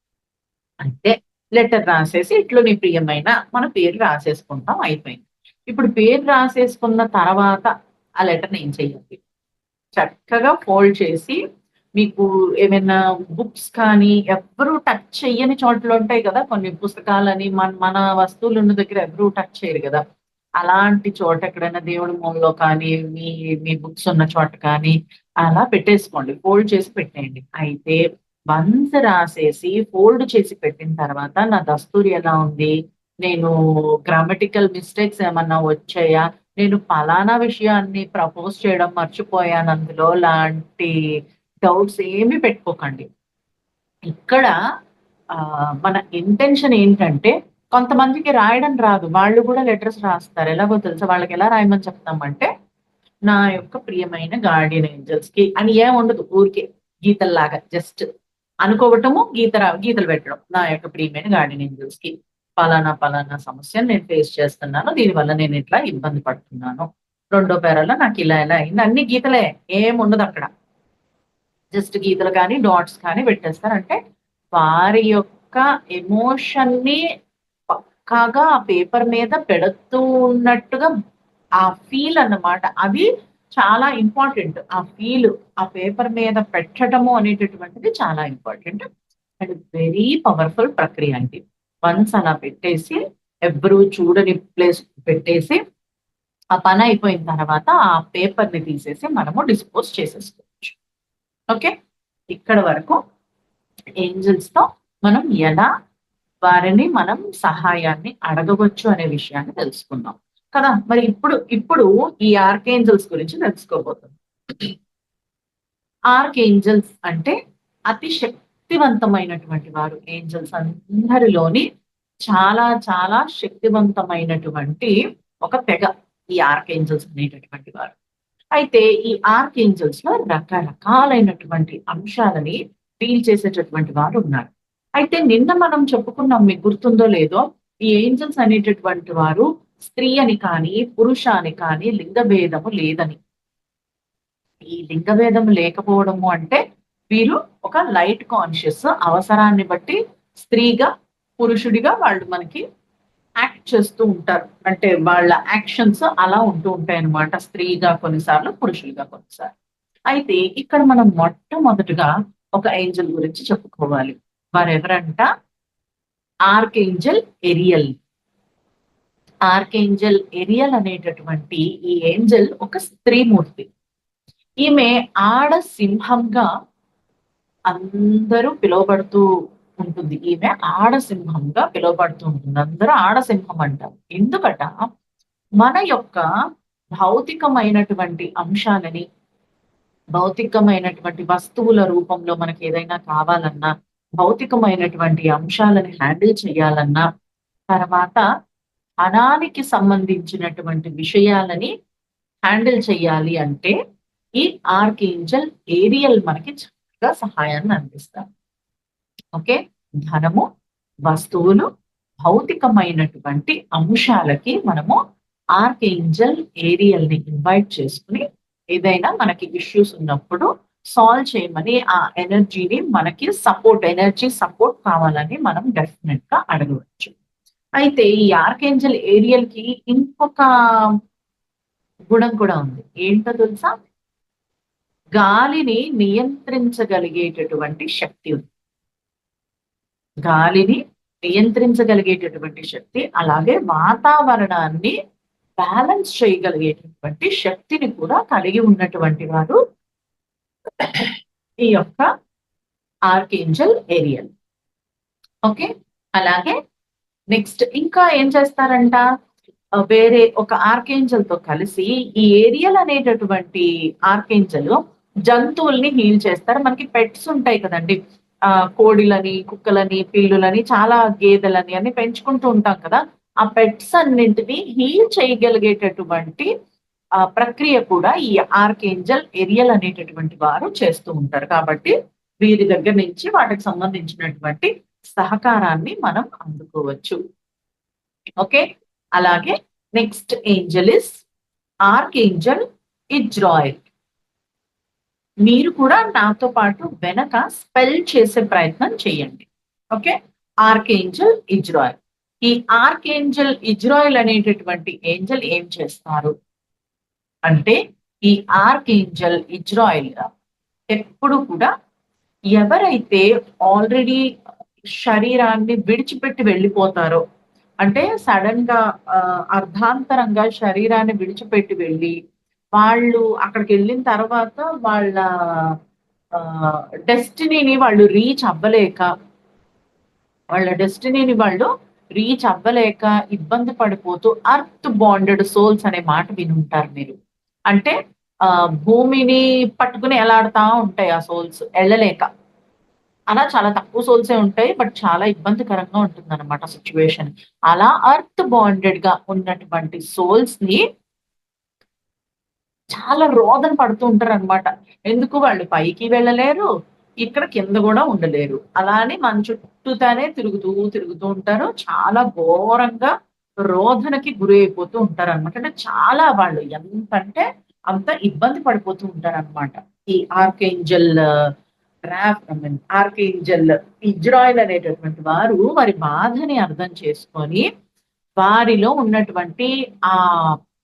అంటే లెటర్ రాసేసి ఇట్లు నీ ప్రియమైన మన పేరు రాసేసుకుంటాం, అయిపోయింది. ఇప్పుడు పేరు రాసేసుకున్న తర్వాత ఆ లెటర్ని ఏం చెయ్యాలి? చక్కగా ఫోల్డ్ చేసి మీకు ఏమైనా బుక్స్ కానీ ఎవ్వరూ టచ్ చెయ్యని చోట్ల ఉంటాయి కదా కొన్ని పుస్తకాలని, మన వస్తువులు ఉన్న దగ్గర ఎవరూ టచ్ చేయరు కదా. అలాంటి చోట ఎక్కడైనా దేవుడి మూలలో కానీ మీ బుక్స్ ఉన్న చోట కానీ అలా పెట్టేసుకోండి. ఫోల్డ్ చేసి పెట్టేయండి. అయితే వన్స్ రాసేసి ఫోల్డ్ చేసి పెట్టిన తర్వాత నా దస్తూరి ఎలా ఉంది, నేను గ్రామటికల్ మిస్టేక్స్ ఏమన్నా వచ్చాయా, నేను పలానా విషయాన్ని ప్రపోజ్ చేయడం మర్చిపోయాను అందులో లాంటి డౌట్స్ ఏమీ పెట్టుకోకండి. ఇక్కడ మన ఇంటెన్షన్ ఏంటంటే కొంతమందికి రాయడం రాదు, వాళ్ళు కూడా లెటర్స్ రాస్తారు. ఎలాగో తెలుసా, వాళ్ళకి ఎలా రాయమని చెప్తామంటే నా యొక్క ప్రియమైన గార్డియన్ ఏంజల్స్ కి అని ఏం ఉండదు, ఊరికే గీతల్లాగా జస్ట్ అనుకోవటము, గీతలు పెట్టడం. నా యొక్క ప్రియమైన గార్డియన్ ఏంజల్స్ కి పలానా పలానా సమస్యను నేను ఫేస్ చేస్తున్నాను, దీనివల్ల నేను ఇట్లా ఇబ్బంది పడుతున్నాను, 2వ పేరాలో నాకు ఇలా ఎలా అయింది, అన్ని గీతలే, ఏం ఉండదు అక్కడ. జస్ట్ గీతలు కానీ డాట్స్ కానీ పెట్టేస్తారు. అంటే వారి యొక్క ఎమోషన్ ని పక్కాగా ఆ పేపర్ మీద పెడుతూ ఉన్నట్టుగా ఆ ఫీల్ అన్నమాట. అది చాలా ఇంపార్టెంట్. ఆ ఫీల్ ఆ పేపర్ మీద పెట్టడము అనేటటువంటిది చాలా ఇంపార్టెంట్ అండ్ వెరీ పవర్ఫుల్ ప్రక్రియ అండి. వన్స్ అలా పెట్టేసి ఎవ్వరూ చూడని ప్లేస్ పెట్టేసి ఆ పని అయిపోయిన తర్వాత ఆ పేపర్ ని తీసేసి మనము డిస్పోజ్ చేసేసుకోవచ్చు. ఓకే. ఇక్కడ వరకు ఏంజల్స్ తో మనం ఎలా వారిని మనం సహాయాన్ని అడగవచ్చు అనే విషయాన్ని తెలుసుకుందాం కదా. మరి ఇప్పుడు ఈ ఆర్కేంజల్స్ గురించి తెలుసుకోబోతున్నాం. ఆర్కేంజల్స్ అంటే అతి శక్తివంతమైనటువంటి వారు. ఏంజల్స్ అందరిలోని చాలా చాలా శక్తివంతమైనటువంటి ఒక తెగ ఈ ఆర్కేంజల్స్ అనేటటువంటి వారు. అయితే ఈ ఆర్కేంజల్స్ లో రకరకాలైనటువంటి అంశాలని డీల్ చేసేటటువంటి వారు ఉన్నారు. అయితే నిన్న మనం చెప్పుకున్నాం, మీకు గుర్తుందో లేదో, ఈ ఏంజల్స్ అనేటటువంటి వారు స్త్రీ అని కానీ పురుష అని కానీ లింగ భేదము లేదని. ఈ లింగ భేదం లేకపోవడము అంటే వీరు ఒక లైట్ కాన్షియస్, అవసరాన్ని బట్టి స్త్రీగా పురుషుడిగా వాళ్ళు మనకి యాక్ట్ చేస్తూ ఉంటారు. అంటే వాళ్ళ యాక్షన్స్ అలా ఉంటూ ఉంటాయి అన్నమాట. స్త్రీగా కొన్నిసార్లు, పురుషులుగా కొన్నిసార్లు. అయితే ఇక్కడ మనం మొట్టమొదటిగా ఒక ఏంజల్ గురించి చెప్పుకోవాలి. వారెవరంట? Archangel Ariel. ఆర్కేంజల్ ఎరియల్ అనేటటువంటి ఈ ఏంజల్ ఒక స్త్రీమూర్తి. ఈమె ఆడ సింహంగా అందరూ పిలువబడుతూ ఉంటుంది. ఈమె ఆడసింహంగా పిలువబడుతూ ఉంటుంది. అందరూ ఆడసింహం అంటారు. ఎందుకట మన యొక్క భౌతికమైనటువంటి అంశాలని, భౌతికమైనటువంటి వస్తువుల రూపంలో మనకి ఏదైనా కావాలన్నా, భౌతికమైనటువంటి అంశాలని హ్యాండిల్ చేయాలన్నా, తర్వాత ధనానికి సంబంధించినటువంటి విషయాలని హ్యాండిల్ చేయాలి అంటే ఈ ఆర్కేంజల్ ఏరియల్ మనకి చక్కగా సహాయాన్ని అందిస్తారు. ఓకే. ధనము, వస్తువులు, భౌతికమైనటువంటి అంశాలకి మనము ఆర్కేంజల్ ఏరియల్ ని ఇన్వైట్ చేసుకుని ఏదైనా మనకి ఇష్యూస్ ఉన్నప్పుడు సాల్వ్ చేయమని, ఆ ఎనర్జీని మనకి ఎనర్జీ సపోర్ట్ కావాలని మనం డెఫినెట్ గా అడగవచ్చు. అయితే ఈ ఆర్కేంజల్ ఏరియల్ కి ఇంకొక గుణం కూడా ఉంది. ఏంటో తెలుసా? గాలిని నియంత్రించగలిగేటటువంటి శక్తి ఉంది. గాలిని నియంత్రించగలిగేటటువంటి శక్తి, అలాగే వాతావరణాన్ని బ్యాలెన్స్ చేయగలిగేటటువంటి శక్తిని కూడా కలిగి ఉన్నటువంటి వారు ఈ యొక్క ఆర్కేంజల్ ఏరియల్. ఓకే, అలాగే నెక్స్ట్ ఇంకా ఏం చేస్తారంట, వేరే ఒక ఆర్కేంజల్ తో కలిసి ఈ ఏరియల్ అనేటటువంటి ఆర్కేంజల్ జంతువుల్ని హీల్ చేస్తారు. మనకి పెట్స్ ఉంటాయి కదండి, కోడిలని, కుక్కలని, పిల్లులని, చాలా గేదెలని అని పెంచుకుంటూ ఉంటాం కదా. ఆ పెట్స్ అన్నింటినీ హీల్ చేయగలిగేటటువంటి ప్రక్రియ కూడా ఈ ఆర్కేంజల్ ఏరియల్ అనేటటువంటి వారు చేస్తూ ఉంటారు. కాబట్టి వీరి దగ్గర నుంచి వాటికి సంబంధించినటువంటి సహకారాన్ని మనం అందుకోవచ్చు. ఓకే, అలాగే next angel is archangel Israel. మీరు కూడా నాతో పాటు వెనక స్పెల్ చేసే ప్రయత్నం చేయండి. Okay, archangel Israel. ఈ ఆర్కేంజల్ ఇజ్రాయెల్ అనేటటువంటి ఏంజల్ ఏం చేస్తారు అంటే, ఈ ఆర్కేంజల్ ఇజ్రాయెల్ ఎప్పుడు కూడా ఎవరైతే ఆల్రెడీ శరీరాన్ని విడిచిపెట్టి వెళ్ళిపోతారో, అంటే సడన్ గా అర్ధాంతరంగా శరీరాన్ని విడిచిపెట్టి వెళ్ళి వాళ్ళు అక్కడికి వెళ్ళిన తర్వాత వాళ్ళ డెస్టినీని వాళ్ళు రీచ్ అవ్వలేక ఇబ్బంది పడిపోతూ అర్త్ బాండెడ్ సోల్స్ అనే మాట విని ఉంటారు మీరు. అంటే భూమిని పట్టుకుని ఎలాడుతా ఉంటాయి ఆ సోల్స్, వెళ్ళలేక. అలా చాలా తక్కువ సోల్సే ఉంటాయి, బట్ చాలా ఇబ్బందికరంగా ఉంటుంది అనమాట సిచ్యువేషన్. అలా అర్త్ బాండెడ్ గా ఉన్నటువంటి సోల్స్ ని చాలా రోదన పడుతూ ఉంటారు అనమాట. ఎందుకు? వాళ్ళు పైకి వెళ్ళలేరు, ఇక్కడ కింద కూడా ఉండలేరు. అలానే మన చుట్టూతానే తిరుగుతూ ఉంటారు. చాలా ఘోరంగా రోదనకి గురి అయిపోతూ ఉంటారు అనమాట. అంటే చాలా వాళ్ళు ఎంతంటే అంత ఇబ్బంది పడిపోతూ ఉంటారు అనమాట. ఈ ఆర్కేంజల్ ఆర్కేంజల్ ఇజ్రాయెల్ అనేటటువంటి వారు వారి బాధని అర్థం చేసుకొని వారిలో ఉన్నటువంటి ఆ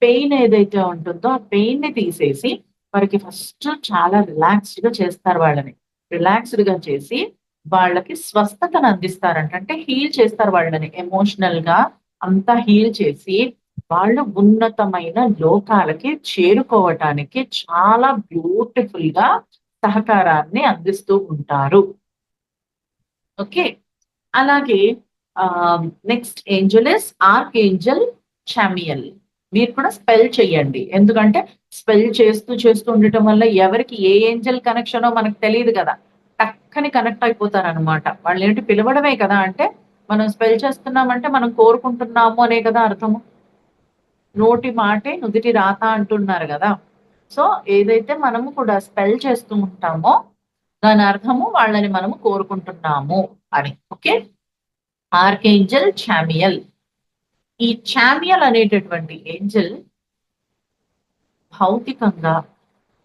పెయిన్ ఏదైతే ఉంటుందో ఆ పెయిన్ ని తీసేసి వారికి ఫస్ట్ చాలా రిలాక్స్డ్ గా చేస్తారు. వాళ్ళని రిలాక్స్డ్ గా చేసి వాళ్ళకి స్వస్థతను అందిస్తారంట. అంటే హీల్ చేస్తారు వాళ్ళని, ఎమోషనల్ గా అంతా హీల్ చేసి వాళ్ళు ఉన్నతమైన లోకాలకి చేరుకోవటానికి చాలా బ్యూటిఫుల్ గా సహకారాన్ని అందిస్తూ ఉంటారు. ఓకే, అలాగే నెక్స్ట్ ఏంజల్ ఇస్ ఆర్కేంజల్ చామియల్. మీరు కూడా స్పెల్ చేయండి, ఎందుకంటే స్పెల్ చేస్తూ ఉండటం వల్ల ఎవరికి ఏ ఏంజల్ కనెక్షనో మనకు తెలియదు కదా, టక్కని కనెక్ట్ అయిపోతారు అనమాట. వాళ్ళు ఏంటి పిలవడమే కదా, అంటే మనం స్పెల్ చేస్తున్నామంటే మనం కోరుకుంటున్నాము అనే కదా అర్థము. నోటి మాటే నుదిటి రాత అంటున్నారు కదా. సో ఏదైతే మనము కూడా స్పెల్ చేస్తూ ఉంటామో దాని అర్థము వాళ్ళని మనము కోరుకుంటున్నాము అని. Okay, archangel Chamuel. ఈ చామియల్ అనేటటువంటి ఏంజల్ భౌతికంగా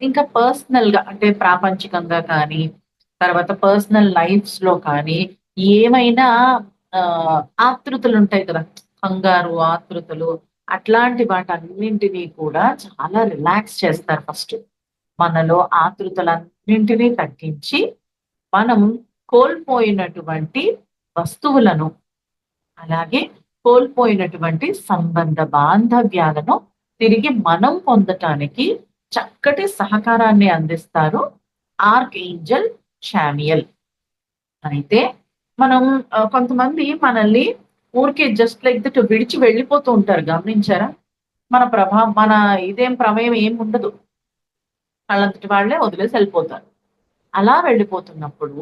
ఇంకా పర్సనల్ గా, అంటే ప్రాపంచికంగా కానీ తర్వాత పర్సనల్ లైఫ్స్ లో కానీ ఏమైనా ఆతృతలు ఉంటాయి కదా, కంగారు ఆతృతలు, అట్లాంటి వాటన్నింటినీ కూడా చాలా రిలాక్స్ చేస్తారు. ఫస్ట్ మనలో ఆతృతలన్నింటినీ తగ్గించి మనం కోల్పోయినటువంటి వస్తువులను, అలాగే కోల్పోయినటువంటి సంబంధ బాంధవ్యాలను తిరిగి మనం పొందటానికి చక్కటి సహకారాన్ని అందిస్తారు ఆర్కేంజల్ చామియల్. అయితే మనం కొంతమంది మనల్ని ఊరికే జస్ట్ లైక్ దట్ విడిచి వెళ్ళిపోతూ ఉంటారు, గమనించారా? మన ఇదేం ప్రమేయం ఏం ఉండదు, వాళ్ళంతటి వాళ్ళే వదిలేసి వెళ్ళిపోతారు. అలా వెళ్ళిపోతున్నప్పుడు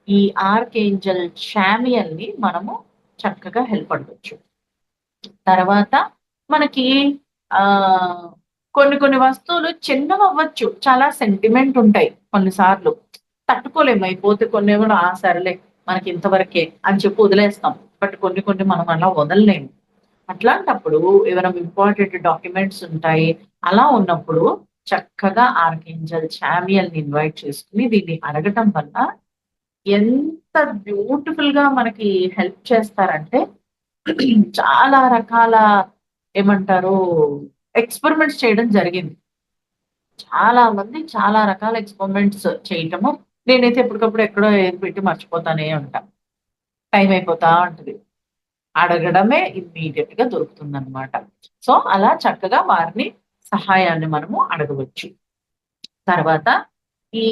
ఈ ఆర్కేంజల్ చామియల్ ని మనము చక్కగా హెల్ప్ అడగచ్చు. తర్వాత మనకి కొన్ని వస్తువులు చిన్నవి అవ్వచ్చు, చాలా సెంటిమెంట్ ఉంటాయి, కొన్నిసార్లు తట్టుకోలేము అయిపోతే కొన్ని కూడా సరేలే మనకి ఇంతవరకే అని చెప్పి వదిలేస్తాం. బట్ కొన్ని మనం అలా వదలలేము. అట్లాంటప్పుడు ఏమైనా ఇంపార్టెంట్ డాక్యుమెంట్స్ ఉంటాయి, అలా ఉన్నప్పుడు చక్కగా ఆర్కేంజల్ చామియల్ ని ఇన్వైట్ చేసుకుని దీన్ని అడగటం వల్ల ఎంత బ్యూటిఫుల్ గా మనకి హెల్ప్ చేస్తారంటే చాలా రకాల ఏమంటారు ఎక్స్పెరిమెంట్స్ చేయడం జరిగింది. చాలా మంది చాలా రకాల ఎక్స్పెరిమెంట్స్ చేయటము నేనైతే ఎప్పటికప్పుడు ఎక్కడో ఏది పెట్టి మర్చిపోతానే ఉంటా. టైం అయిపోతా ఉంటది. అడగడమే ఇమ్మీడియట్ గా దొరుకుతుంది అనమాట. సో అలా చక్కగా వారిని సహాయాన్ని మనము అడగవచ్చు. తర్వాత ఈ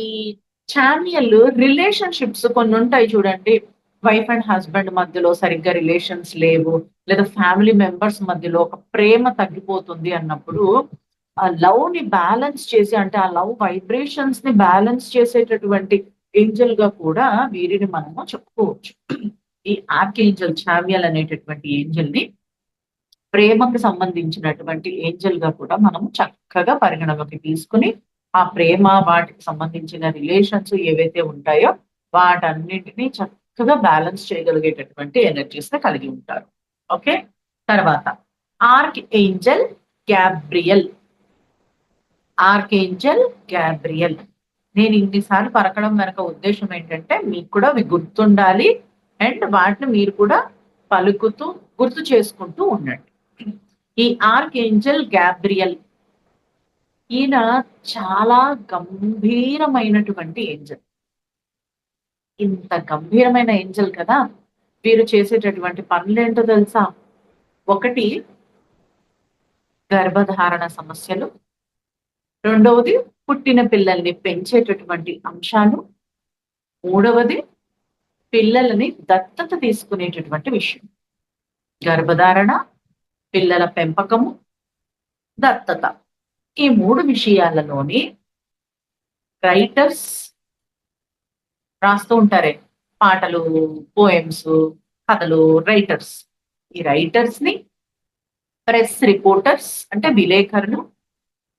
చానియల్ రిలేషన్షిప్స్ కొన్ని ఉంటాయి చూడండి. వైఫ్ అండ్ హస్బెండ్ మధ్యలో సరిగ్గా రిలేషన్స్ లేవు, లేదా ఫ్యామిలీ మెంబర్స్ మధ్యలో ఒక ప్రేమ తగ్గిపోతుంది అన్నప్పుడు ఆ లవ్ ని బ్యాలెన్స్ చేసి, అంటే ఆ లవ్ వైబ్రేషన్స్ ని బ్యాలెన్స్ చేసేటటువంటి ఏంజల్ గా కూడా వీరిని మనము చెప్పుకోవచ్చు. ఈ ఆర్కేంజల్ చామియల్ అనేటటువంటి ఏంజల్ ని ప్రేమకు సంబంధించినటువంటి ఏంజల్ గా కూడా మనము చక్కగా పరిగణలోకి తీసుకుని ఆ ప్రేమ వాటికి సంబంధించిన రిలేషన్స్ ఏవైతే ఉంటాయో వాటన్నింటినీ చక్కగా బ్యాలెన్స్ చేయగలిగేటటువంటి ఎనర్జీస్ కలిగి ఉంటారు. ఓకే, తర్వాత arc Angel Gabriel. Archangel Gabriel నేను ఇన్నిసార్లు పరకడం వెనక ఉద్దేశం ఏంటంటే మీకు కూడా అవి గుర్తుండాలి అండ్ వాటిని మీరు కూడా పలుకుతూ గుర్తు చేసుకుంటూ ఉండండి. ఈ ఆర్కేంజల్ గ్యాబ్రియల్ ఈయన చాలా గంభీరమైనటువంటి ఏంజల్. ఇంత గంభీరమైన ఏంజల్ కదా, వీరు చేసేటటువంటి పనులేంటో తెలుసా? ఒకటి గర్భధారణ సమస్యలు, రెండవది పుట్టిన పిల్లల్ని పెంచేటటువంటి అంశాలు, మూడవది పిల్లలని దత్తత తీసుకునేటటువంటి విషయం. గర్భధారణ, పిల్లల పెంపకము, దత్తత, ఈ మూడు విషయాలలోని రైటర్స్ రాస్తూ ఉంటారే పాటలు, పోయమ్స్, కథలు, రైటర్స్. ఈ రైటర్స్ ని ప్రెస్ రిపోర్టర్స్ అంటే విలేకరులు,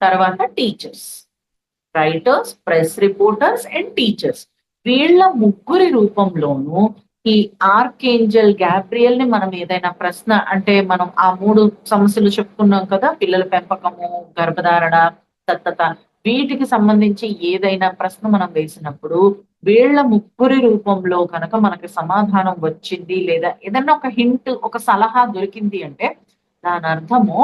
తర్వాత teachers. Writers, press reporters and teachers, వీళ్ళ ముగ్గురి రూపంలోనూ ఈ ఆర్కేంజల్ గ్యాబ్రియల్ ని మనం ఏదైనా ప్రశ్న, అంటే మనం ఆ మూడు సమస్యలు చెప్పుకున్నాం కదా, పిల్లల పెంపకము, గర్భధారణ, దత్తత, వీటికి సంబంధించి ఏదైనా ప్రశ్న మనం వేసినప్పుడు వీళ్ళ ముగ్గురి రూపంలో కనుక మనకి సమాధానం వచ్చింది, లేదా ఏదైనా ఒక హింట్, ఒక సలహా దొరికింది అంటే దాని అర్థము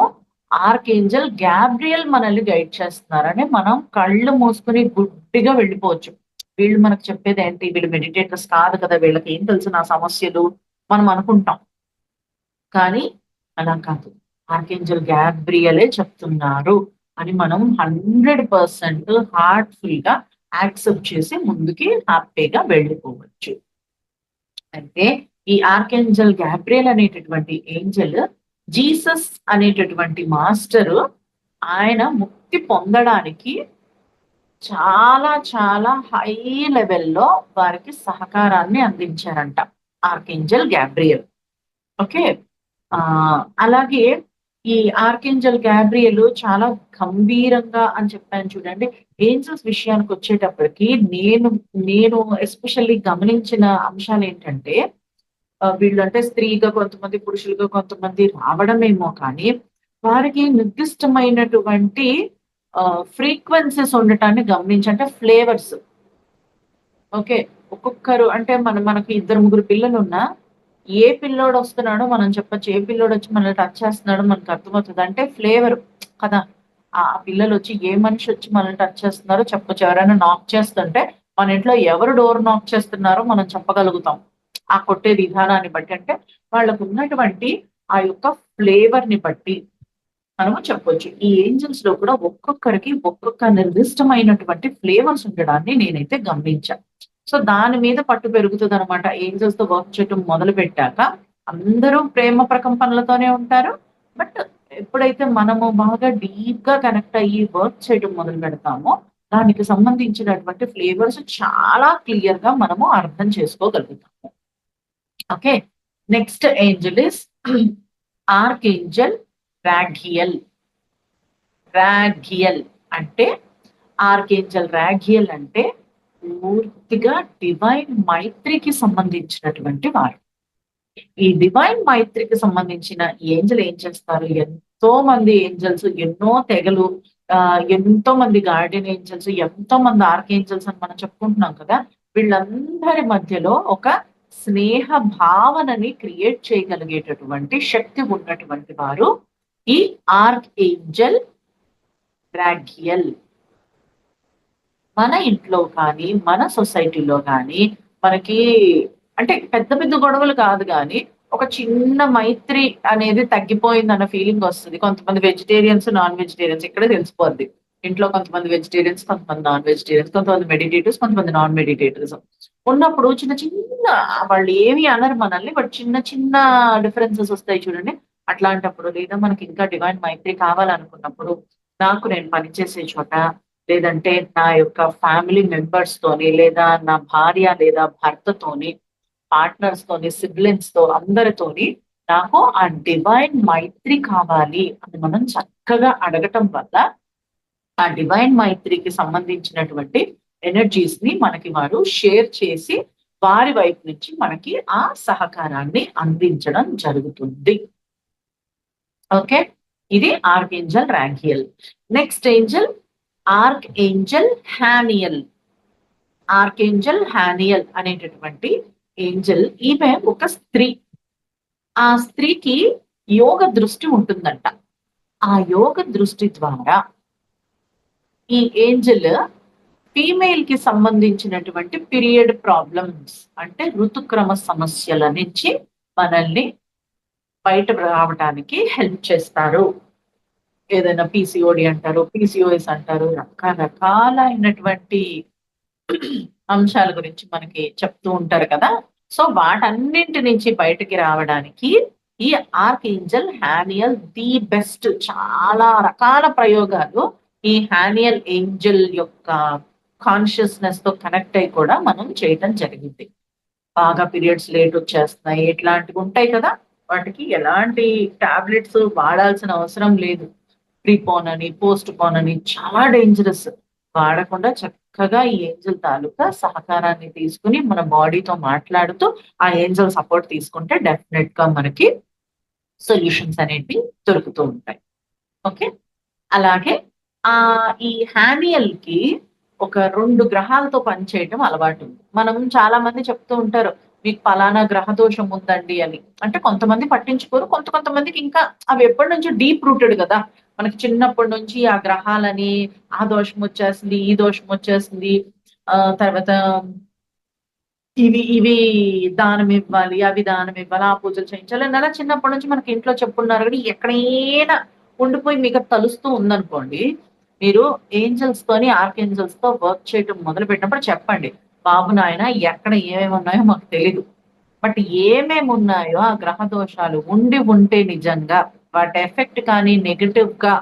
ఆర్కేంజల్ గ్యాబ్రియల్ మనల్ని గైడ్ చేస్తున్నారని మనం కళ్ళు మూసుకుని గుడ్డిగా వెళ్ళిపోవచ్చు. వీళ్ళు మనకు చెప్పేది ఏంటి, వీళ్ళు మెడిటేటర్స్ కాదు కదా, వీళ్ళకి ఏం తెలుసు నా సమస్యలు మనం అనుకుంటాం. కానీ అలా కాదు, ఆర్కేంజల్ గ్యాబ్రియలే చెప్తున్నారు అని మనం 100% హార్ట్ఫుల్ గా యాక్సెప్ట్ చేసి ముందుకి హ్యాపీగా వెళ్ళిపోవచ్చు. అయితే ఈ ఆర్కేంజల్ గ్యాబ్రియల్ అనేటటువంటి ఏంజల్ జీసస్ అనేటటువంటి మాస్టరు ఆయన ముక్తి పొందడానికి చాలా చాలా హై లెవెల్లో వారికి సహకారాన్ని అందించారంట ఆర్కేంజల్ గ్యాబ్రియల్. ఓకే, అలాగే ఈ ఆర్కేంజల్ గ్యాబ్రియల్ చాలా గంభీరంగా అని చెప్పాను చూడండి. ఏంజల్స్ విషయానికి వచ్చేటప్పటికి నేను ఎస్పెషల్లీ గమనించిన అంశాలు ఏంటంటే, వీళ్ళు అంటే స్త్రీగా కొంతమంది, పురుషులుగా కొంతమంది రావడమేమో కానీ వారికి నిర్దిష్టమైనటువంటి ఫ్రీక్వెన్సీస్ ఉండటాన్ని గమనించి, అంటే ఫ్లేవర్స్. ఓకే, ఒక్కొక్కరు అంటే మనకి 2-3 పిల్లలు ఉన్నా ఏ పిల్లోడు వస్తున్నాడో మనం చెప్పచ్చు, ఏ పిల్లోడు వచ్చి మనల్ని టచ్ చేస్తున్నాడో మనకు అర్థమవుతుంది. అంటే ఫ్లేవర్ కదా, ఆ పిల్లలు వచ్చి ఏ మనిషి వచ్చి మనల్ని టచ్ చేస్తున్నారో చెప్పచ్చు. ఎవరైనా నాక్ చేస్తుంటే మన ఇంట్లో ఎవరు డోర్ నాక్ చేస్తున్నారో మనం చెప్పగలుగుతాం ఆ కొట్టే విధానాన్ని బట్టి. అంటే వాళ్ళకు ఉన్నటువంటి ఆ యొక్క ఫ్లేవర్ ని బట్టి మనము చెప్పొచ్చు. ఈ ఏంజల్స్ లో కూడా ఒక్కొక్కరికి ఒక్కొక్క నిర్దిష్టమైనటువంటి ఫ్లేవర్స్ ఉండడాన్ని నేనైతే గమనించాను. సో దాని మీద పట్టు పెరుగుతుంది అనమాట. ఏంజల్స్ తో వర్క్ చేయడం మొదలు పెట్టాక అందరూ ప్రేమ ప్రకంపనలతోనే ఉంటారు. బట్ ఎప్పుడైతే మనము బాగా డీప్ గా కనెక్ట్ అయ్యి వర్క్ చేయడం మొదలు పెడతామో దానికి సంబంధించినటువంటి ఫ్లేవర్స్ చాలా క్లియర్ గా మనము అర్థం చేసుకోగలుగుతాము. Okay, next angel is archangel Raguel. Raguel అంటే ఆర్కేంజల్ రాఘియల్ అంటే పూర్తిగా డివైన్ మైత్రికి సంబంధించినటువంటి వారు. ఈ డివైన్ మైత్రికి సంబంధించిన ఏంజల్ ఏం చేస్తారు, ఎంతో మంది ఏంజల్స్, ఎన్నో తెగలు, ఎంతో మంది గార్డియన్ ఏంజల్స్, ఎంతో మంది ఆర్క్ ఏంజల్స్ అని మనం చెప్పుకుంటున్నాం కదా. వీళ్ళందరి మధ్యలో ఒక స్నేహ భావనని క్రియేట్ చేయగలిగేటటువంటి శక్తి ఉన్నటువంటి వారు ఈ ఆర్క్ ఏంజల్ రాగియల్. మన ఇంట్లో కానీ మన సొసైటీలో కానీ మనకి అంటే పెద్ద పెద్ద గొడవలు కాదు కానీ ఒక చిన్న మైత్రి అనేది తగ్గిపోయింది అన్న ఫీలింగ్ వస్తుంది. కొంతమంది వెజిటేరియన్స్, నాన్ వెజిటేరియన్స్ ఇక్కడే తెలిసిపోద్ది. ఇంట్లో కొంతమంది వెజిటేరియన్స్, కొంతమంది నాన్ వెజిటేరియన్స్, కొంతమంది మెడిటేటివ్స్, కొంతమంది నాన్ మెడిటేటివ్స్ ఉన్నప్పుడు చిన్న చిన్న వాళ్ళు ఏమి అనరు మనల్ని, బట్ చిన్న చిన్న డిఫరెన్సెస్ వస్తాయి చూడండి. అట్లాంటప్పుడు లేదా మనకి ఇంకా డివైన్ మైత్రి కావాలనుకున్నప్పుడు నాకు నేను పనిచేసే చోట, లేదంటే నా యొక్క ఫ్యామిలీ మెంబర్స్ తోని, లేదా నా భార్య లేదా భర్తతోని, పార్ట్నర్స్ తోని, సిబ్లింగ్స్ తో అందరితోని నాకు ఆ డివైన్ మైత్రి కావాలి అని మనం చక్కగా అడగటం వల్ల ఆ డివైన్ మైత్రికి సంబంధించినటువంటి ఎనర్జీస్ ని మనకి వారు షేర్ చేసి వారి వైపు నుంచి మనకి ఆ సహకారాన్ని అందించడం జరుగుతుంది. ఓకే, ఇది archangel Raguel. Next angel archangel Haniel. Archangel Haniel అనేటటువంటి ఏంజల్, ఈమె ఒక స్త్రీ. ఆ స్త్రీకి యోగ దృష్టి ఉంటుందంట. ఆ యోగ దృష్టి ద్వారా ఈ ఏంజల్ ఫీమేల్ కి సంబంధించినటువంటి పీరియడ్ ప్రాబ్లమ్స్ అంటే ఋతుక్రమ సమస్యల నుంచి మనల్ని బయట రావడానికి హెల్ప్ చేస్తారు. ఏదైనా పీసీఓడి అంటారు, పీసీఓఎస్ అంటారు, రకరకాలైనటువంటి అంశాల గురించి మనకి చెప్తూ ఉంటారు కదా. సో వాటన్నింటి నుంచి బయటకి రావడానికి ఈ ఆర్క్ ఏంజల్ హానియల్ ది బెస్ట్. చాలా రకాల ప్రయోగాలు ఈ హానియల్ ఏంజల్ యొక్క కాన్షియస్నెస్ తో కనెక్ట్ అయి కూడా మనం చేయటం జరిగింది. బాగా పీరియడ్స్ లేట్ వచ్చేస్తున్నాయి, ఇట్లాంటివి ఉంటాయి కదా, వాటికి ఎలాంటి టాబ్లెట్స్ వాడాల్సిన అవసరం లేదు. ప్రీపోన్ అని, పోస్ట్ పోన్ అని చాలా డేంజరస్. వాడకుండా చక్కగా ఈ ఏంజల్ తాలూకా సహకారాన్ని తీసుకుని మన బాడీతో మాట్లాడుతూ ఆ ఏంజల్ సపోర్ట్ తీసుకుంటే డెఫినెట్ గా మనకి సొల్యూషన్స్ అనేవి దొరుకుతూ ఉంటాయి. ఓకే, అలాగే ఈ హానియల్ కి ఒక 2 గ్రహాలతో పనిచేయటం అలవాటు ఉంది. మనం చాలా మంది చెప్తూ ఉంటారు మీకు పలానా గ్రహ దోషం ఉందండి అని. అంటే కొంతమంది పట్టించుకోరు, కొంతమందికి ఇంకా అవి ఎప్పటి నుంచో డీప్ రూటెడ్ కదా. మనకి చిన్నప్పటి నుంచి ఆ గ్రహాలని ఆ దోషం వచ్చేస్తుంది, ఈ దోషం వచ్చేస్తుంది, తర్వాత ఇవి దానం ఇవ్వాలి, అవి దానం ఇవ్వాలి, ఆ పూజలు చేయించాలి అలా చిన్నప్పటి నుంచి మనకి ఇంట్లో చెప్పున్నారు. కానీ ఎక్కడైనా ఉండిపోయి మీకు తలుస్తూ ఉందనుకోండి, మీరు ఏంజల్స్ తోని ఆర్క్ ఏంజల్స్ తో వర్క్ చేయటం మొదలు పెట్టినప్పుడు చెప్పండి, బాబు నాయన ఎక్కడ ఏమేమి ఉన్నాయో మాకు తెలీదు, బట్ ఏమేమి ఉన్నాయో ఆ గ్రహ దోషాలు ఉంటే నిజంగా వాటి ఎఫెక్ట్ కానీ నెగటివ్ గా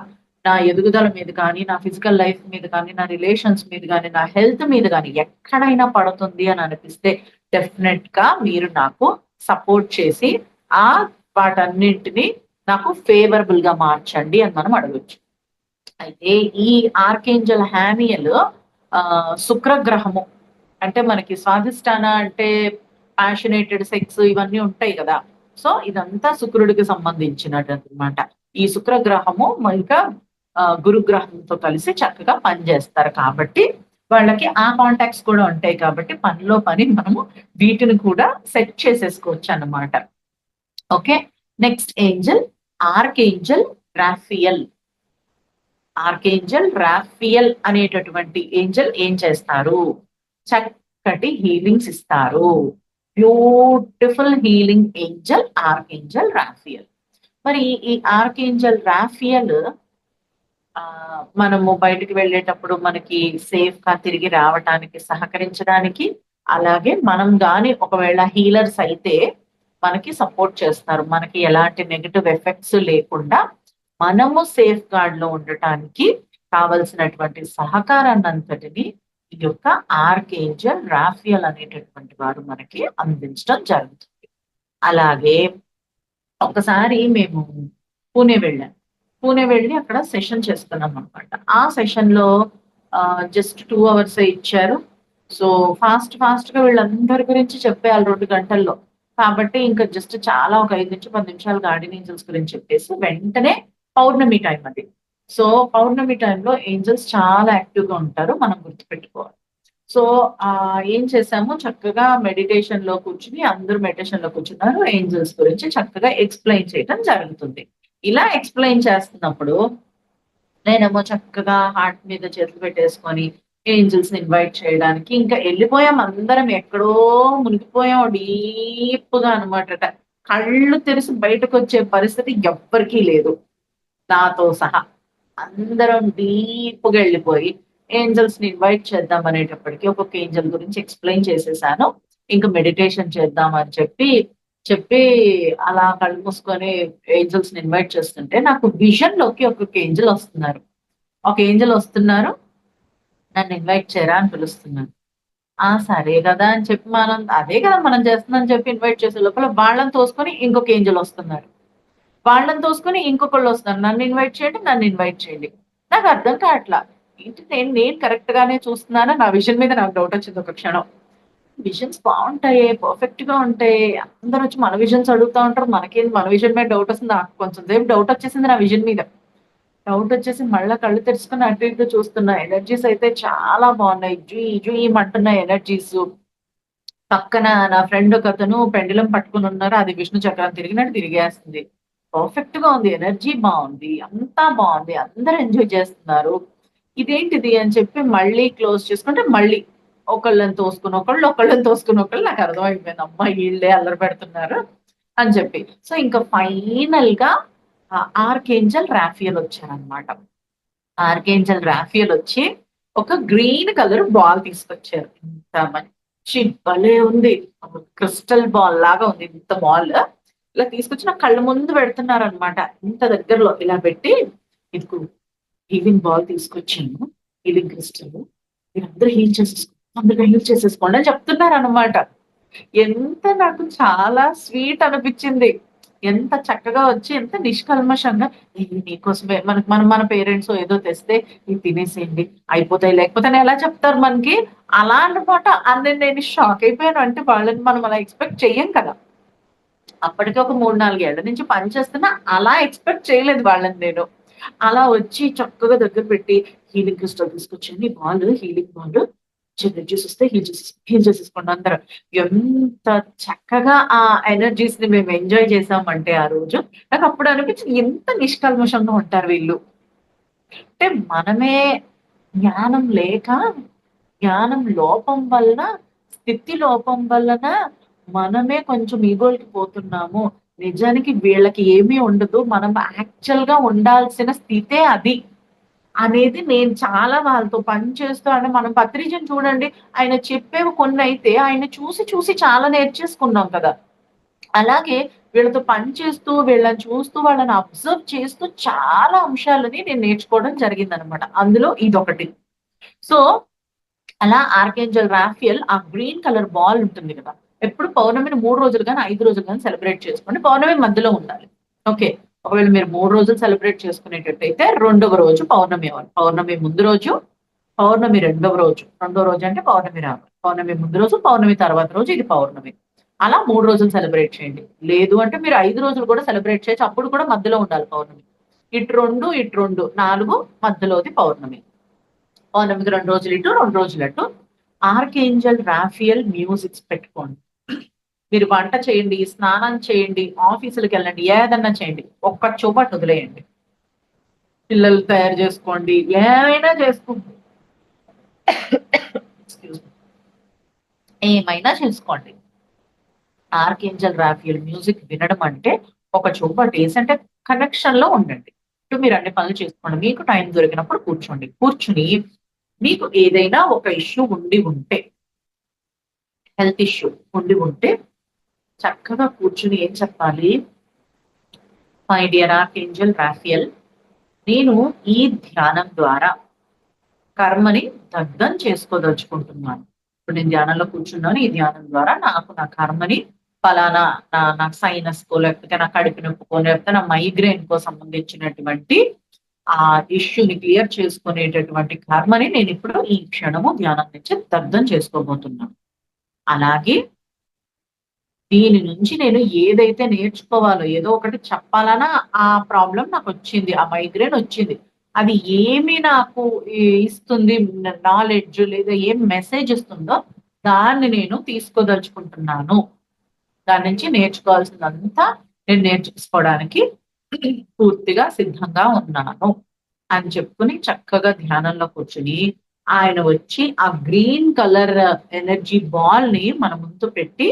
నా ఎదుగుదల మీద కానీ, నా ఫిజికల్ లైఫ్ మీద కానీ, నా రిలేషన్స్ మీద కానీ, నా హెల్త్ మీద కానీ ఎక్కడైనా పడుతుంది అని అనిపిస్తే డెఫినెట్ గా మీరు నాకు సపోర్ట్ చేసి ఆ వాటన్నింటిని నాకు ఫేవరబుల్ గా మార్చండి అని మనం అడగొచ్చు. అయితే ఈ ఆర్కేంజల్ హానియల్ శుక్రగ్రహము అంటే మనకి స్వాధిష్టాన అంటే ప్యాషనేటెడ్ సెక్స్ ఇవన్నీ ఉంటాయి కదా. సో ఇదంతా శుక్రుడికి సంబంధించినట్టు అనమాట. ఈ శుక్రగ్రహము ఇంకా గురుగ్రహంతో కలిసి చక్కగా పనిచేస్తారు కాబట్టి వాళ్ళకి ఆ కాంటాక్ట్స్ కూడా ఉంటాయి కాబట్టి పనిలో పని మనము వీటిని కూడా సెట్ చేసేసుకోవచ్చు అన్నమాట. Okay, next angel archangel Raphael. Archangel Raphael అనేటటువంటి ఏంజల్ ఏం చేస్తారు? చక్కటి హీలింగ్స్ ఇస్తారు. Beautiful healing angel archangel Raphael. మరి ఈ ఆర్కేంజల్ రాఫియల్ మనము బయటికి వెళ్ళేటప్పుడు మనకి సేఫ్ గా తిరిగి రావటానికి సహకరించడానికి, అలాగే మనం గాని ఒకవేళ హీలర్స్ అయితే మనకి సపోర్ట్ చేస్తారు. మనకి ఎలాంటి నెగటివ్ ఎఫెక్ట్స్ లేకుండా మనము సేఫ్ గార్డ్ లో ఉండటానికి కావలసినటువంటి సహకారాన్ని అంతటిని ఈ యొక్క ఆర్కేంజల్ రాఫియల్ అనేటటువంటి వారు మనకి అందించడం జరుగుతుంది. అలాగే ఒకసారి మేము పూణే వెళ్ళి అక్కడ సెషన్ చేస్తున్నాం అనమాట. ఆ సెషన్ లో జస్ట్ 2 hours ఇచ్చారు. సో ఫాస్ట్ గా వీళ్ళందరి గురించి చెప్పేయాలి 2 గంటల్లో. కాబట్టి ఇంకా జస్ట్ చాలా ఒక 5 నుంచి 10 నిమిషాలు గార్డెన్ ఏంజల్స్ గురించి చెప్పేసి వెంటనే పౌర్ణమి టైం అది. సో పౌర్ణమి టైంలో ఏంజల్స్ చాలా యాక్టివ్ గా ఉంటారు, మనం గుర్తుపెట్టుకోవాలి. సో ఏం చేసాము, చక్కగా మెడిటేషన్ లో కూర్చుని అందరూ మెడిటేషన్ లో కూర్చున్నారు, ఏంజల్స్ గురించి చక్కగా ఎక్స్ప్లెయిన్ చేయడం జరుగుతుంది. ఇలా ఎక్స్ప్లెయిన్ చేస్తున్నప్పుడు నేనేమో చక్కగా హార్ట్ మీద చేతులు పెట్టేసుకొని ఏంజల్స్ ని ఇన్వైట్ చేయడానికి ఇంకా వెళ్ళిపోయాం, అందరం ఎక్కడో మునిగిపోయాం డీప్ గా అనమాట. కళ్ళు తెరిసి బయటకు వచ్చే పరిస్థితి ఎవ్వరికీ లేదు, నాతో సహా. అందరం డీప్ గా వెళ్ళిపోయి ఏంజల్స్ ని ఇన్వైట్ చేద్దాం అనేటప్పటికి ఒక్కొక్క ఏంజల్ గురించి ఎక్స్ప్లెయిన్ చేసేసాను. ఇంకా మెడిటేషన్ చేద్దాం అని చెప్పి చెప్పి అలా కళ్ళు మూసుకొని ఏంజల్స్ ని ఇన్వైట్ చేస్తుంటే నాకు విజన్ లోకి ఒక్కొక్క ఏంజల్ వస్తున్నారు. ఒక ఏంజల్ వస్తున్నారు, నన్ను ఇన్వైట్ చేయరా అని పిలుస్తున్నారు. సరే కదా అని చెప్పి మనం అదే కదా మనం చేస్తుందని చెప్పి ఇన్వైట్ చేసే లోపల వాళ్ళని తోసుకొని ఇంకొక ఏంజల్ వస్తున్నారు, వాళ్ళని తోసుకొని ఇంకొకళ్ళు వస్తున్నారు, నన్ను ఇన్వైట్ చేయండి, నన్ను ఇన్వైట్ చేయండి. నాకు అర్థం కావట్లా, ఏంటి నేను కరెక్ట్ గానే చూస్తున్నానా, నా విజన్ మీద నాకు డౌట్ వచ్చింది ఒక క్షణం. విజన్స్ బాగుంటాయి, పర్ఫెక్ట్ గా ఉంటాయి, అందరూ వచ్చి మన విజన్స్ అడుగుతా ఉంటారు, మనకేంది మన విజన్ మీద డౌట్ వస్తుంది. నాకు కొంచెం సేపు డౌట్ వచ్చేసింది నా విజన్ మీద. డౌట్ వచ్చేసి మళ్ళా కళ్ళు తెరుచుకుని అటు ఇటు చూస్తున్నా, ఎనర్జీస్ అయితే చాలా బాగున్నాయి, జుయి జుయి అంటున్నాయి ఎనర్జీస్. పక్కన నా ఫ్రెండ్ ఒక అతను పెండులం పట్టుకుని ఉన్నారు, అది విష్ణు చక్రం తిరిగినట్టు తిరిగేస్తుంది. పర్ఫెక్ట్ గా ఉంది, ఎనర్జీ బాగుంది, అంతా బాగుంది, అందరూ ఎంజాయ్ చేస్తున్నారు. ఇదేంటిది అని చెప్పి మళ్ళీ క్లోజ్ చేసుకుంటే మళ్ళీ ఒకళ్ళని తోసుకుని ఒకళ్ళు, ఒకళ్ళని తోసుకుని ఒకళ్ళు. నాకు అర్థమైపోయింది, అమ్మాయి వీళ్ళే అల్లరి పెడుతున్నారు అని చెప్పి. సో ఇంకా ఫైనల్ గా ఆర్కేంజల్ రాఫియల్ వచ్చారనమాట. ఆర్కేంజల్ రాఫియల్ వచ్చి ఒక గ్రీన్ కలర్ బాల్ తీసుకొచ్చారు. ఇంత మంచి భలే ఉంది, క్రిస్టల్ బాల్ లాగా ఉంది, ఇంత బాల్ ఇలా తీసుకొచ్చి నా కళ్ళ ముందు పెడుతున్నారు అనమాట. ఇంత దగ్గరలో ఇలా పెట్టి, ఇదిగో హీలింగ్ బాల్ తీసుకొచ్చాను, హీలింగ్ క్రిస్టల్, మీరందరూ హీల్ చేసేసుకోండి, అందరూ హీల్ చేసేసుకోండి అని చెప్తున్నారు అనమాట. ఎంత నాకు చాలా స్వీట్ అనిపించింది, ఎంత చక్కగా వచ్చి ఎంత నిష్కల్మషంగా, ఇది నీకోసమే, మన పేరెంట్స్ ఏదో తెస్తే ఇది తినేసేయండి అయిపోతాయి, లేకపోతే ఎలా చెప్తారు మనకి, అలా అన్నమాట. నేను షాక్ అయిపోయాను. అంటే వాళ్ళని మనం అలా ఎక్స్పెక్ట్ చెయ్యం కదా, అప్పటికే ఒక 3-4 ఏళ్ల నుంచి పని చేస్తున్నా, అలా ఎక్స్పెక్ట్ చేయలేదు వాళ్ళని నేను. అలా వచ్చి చక్కగా దగ్గర పెట్టి హీలింగ్ క్రిస్టల్ తీసుకొచ్చింది, బాల్ హీలింగ్ బాల్, ఎనర్జీస్ వస్తే హీల్ చేసేసుకోండి అందరూ. ఎంత చక్కగా ఆ ఎనర్జీస్ ని మేము ఎంజాయ్ చేసామంటే ఆ రోజు నాకు అప్పుడు అనిపించింది, ఎంత నిష్కల్మషంగా ఉంటారు వీళ్ళు. అంటే మనమే జ్ఞానం లేక, జ్ఞానం లోపం వలన, స్థితి లోపం వలన మనమే కొంచెం ఈగోలకి పోతున్నాము. నిజానికి వీళ్ళకి ఏమీ ఉండదు, మనం యాక్చువల్ గా ఉండాల్సిన స్థితే అది అనేది నేను చాలా వాళ్ళతో పని చేస్తూ, అంటే మనం పత్రిజన్ చూడండి, ఆయన చెప్పేవి కొన్ని అయితే ఆయన చూసి చూసి చాలా నేర్చేసుకున్నాం కదా. అలాగే వీళ్ళతో పని చేస్తూ, వీళ్ళని చూస్తూ, వాళ్ళని అబ్జర్వ్ చేస్తూ చాలా అంశాలని నేను నేర్చుకోవడం జరిగిందనమాట. అందులో ఇదొకటి. సో అలా ఆర్కేంజల్ రాఫియల్ ఆ గ్రీన్ కలర్ బాల్ ఉంటుంది కదా, ఎప్పుడు పౌర్ణమిని 3 రోజులు కానీ 5 రోజులు కానీ సెలబ్రేట్ చేసుకోండి. పౌర్ణమి మధ్యలో ఉండాలి. ఓకే, ఒకవేళ మీరు 3 రోజులు సెలబ్రేట్ చేసుకునేటట్టయితే రెండవ రోజు పౌర్ణమి అవ్వాలి. పౌర్ణమి ముందు రోజు, పౌర్ణమి రెండో రోజు అంటే పౌర్ణమి రావాలి. పౌర్ణమి ముందు రోజు, పౌర్ణమి తర్వాత రోజు ఇది పౌర్ణమి. అలా 3 రోజులు సెలబ్రేట్ చేయండి. లేదు అంటే మీరు 5 రోజులు కూడా సెలబ్రేట్ చేయొచ్చు, అప్పుడు కూడా మధ్యలో ఉండాలి పౌర్ణమి. ఇటు 2 4 మధ్యలోది పౌర్ణమి. పౌర్ణమికి 2 రోజులు ఇటు 2 రోజులు అటు. ఆర్కేంజల్ రాఫియల్ మ్యూజిక్స్ పెట్టుకోండి. మీరు వంట చేయండి, స్నానం చేయండి, ఆఫీసులకు వెళ్ళండి, ఏదన్నా చేయండి, ఒక్క చోపటి వదిలేయండి. పిల్లలు తయారు చేసుకోండి, ఏమైనా చేసుకోండి, ఏమైనా చేసుకోండి. ఆర్కేంజల్ రాఫియల్ మ్యూజిక్ వినడం అంటే ఒక చోపటి వేసి, అంటే కనెక్షన్ లో ఉండండి. ఇటు మీరు అన్ని పనులు చేసుకోండి, మీకు టైం దొరికినప్పుడు కూర్చుని మీకు ఏదైనా ఒక ఇష్యూ ఉంటే, హెల్త్ ఇష్యూ ఉంటే చక్కగా కూర్చుని ఏం చెప్పాలి, మై డియర్ ఆర్కేంజల్ రాఫియల్, నేను ఈ ధ్యానం ద్వారా కర్మని దగ్ధం చేసుకోదలుచుకుంటున్నాను. ఇప్పుడు నేను ధ్యానంలో కూర్చున్నాను, ఈ ధ్యానం ద్వారా నాకు నా కర్మని ఫలానా నా సైనస్ కో, లేకపోతే నా కడుపు నొప్పుకో, లేకపోతే నా మైగ్రేన్ కో సంబంధించినటువంటి ఆ ఇష్యూని క్లియర్ చేసుకునేటటువంటి కర్మని నేను ఇప్పుడు ఈ క్షణము ధ్యానం నుంచి దగ్ధం చేసుకోబోతున్నాను. అలాగే దీని నుంచి నేను ఏదైతే నేర్చుకోవాలో, ఏదో ఒకటి చెప్పాలన్నా ఆ ప్రాబ్లం నాకు వచ్చింది, ఆ మైగ్రేన్ వచ్చింది, అది ఏమి నాకు ఇస్తుంది, నాలెడ్జ్ లేదా ఏం మెసేజ్ ఇస్తుందో దాన్ని నేను తీసుకోదలుచుకుంటున్నాను. దాని నుంచి నేర్చుకోవాల్సిందంతా నేను నేర్చుకోవడానికి పూర్తిగా సిద్ధంగా ఉన్నాను అని చెప్పుకుని చక్కగా ధ్యానంలో కూర్చుని ఆయన వచ్చి ఆ గ్రీన్ కలర్ ఎనర్జీ బాల్ ని మన ముందు పెట్టి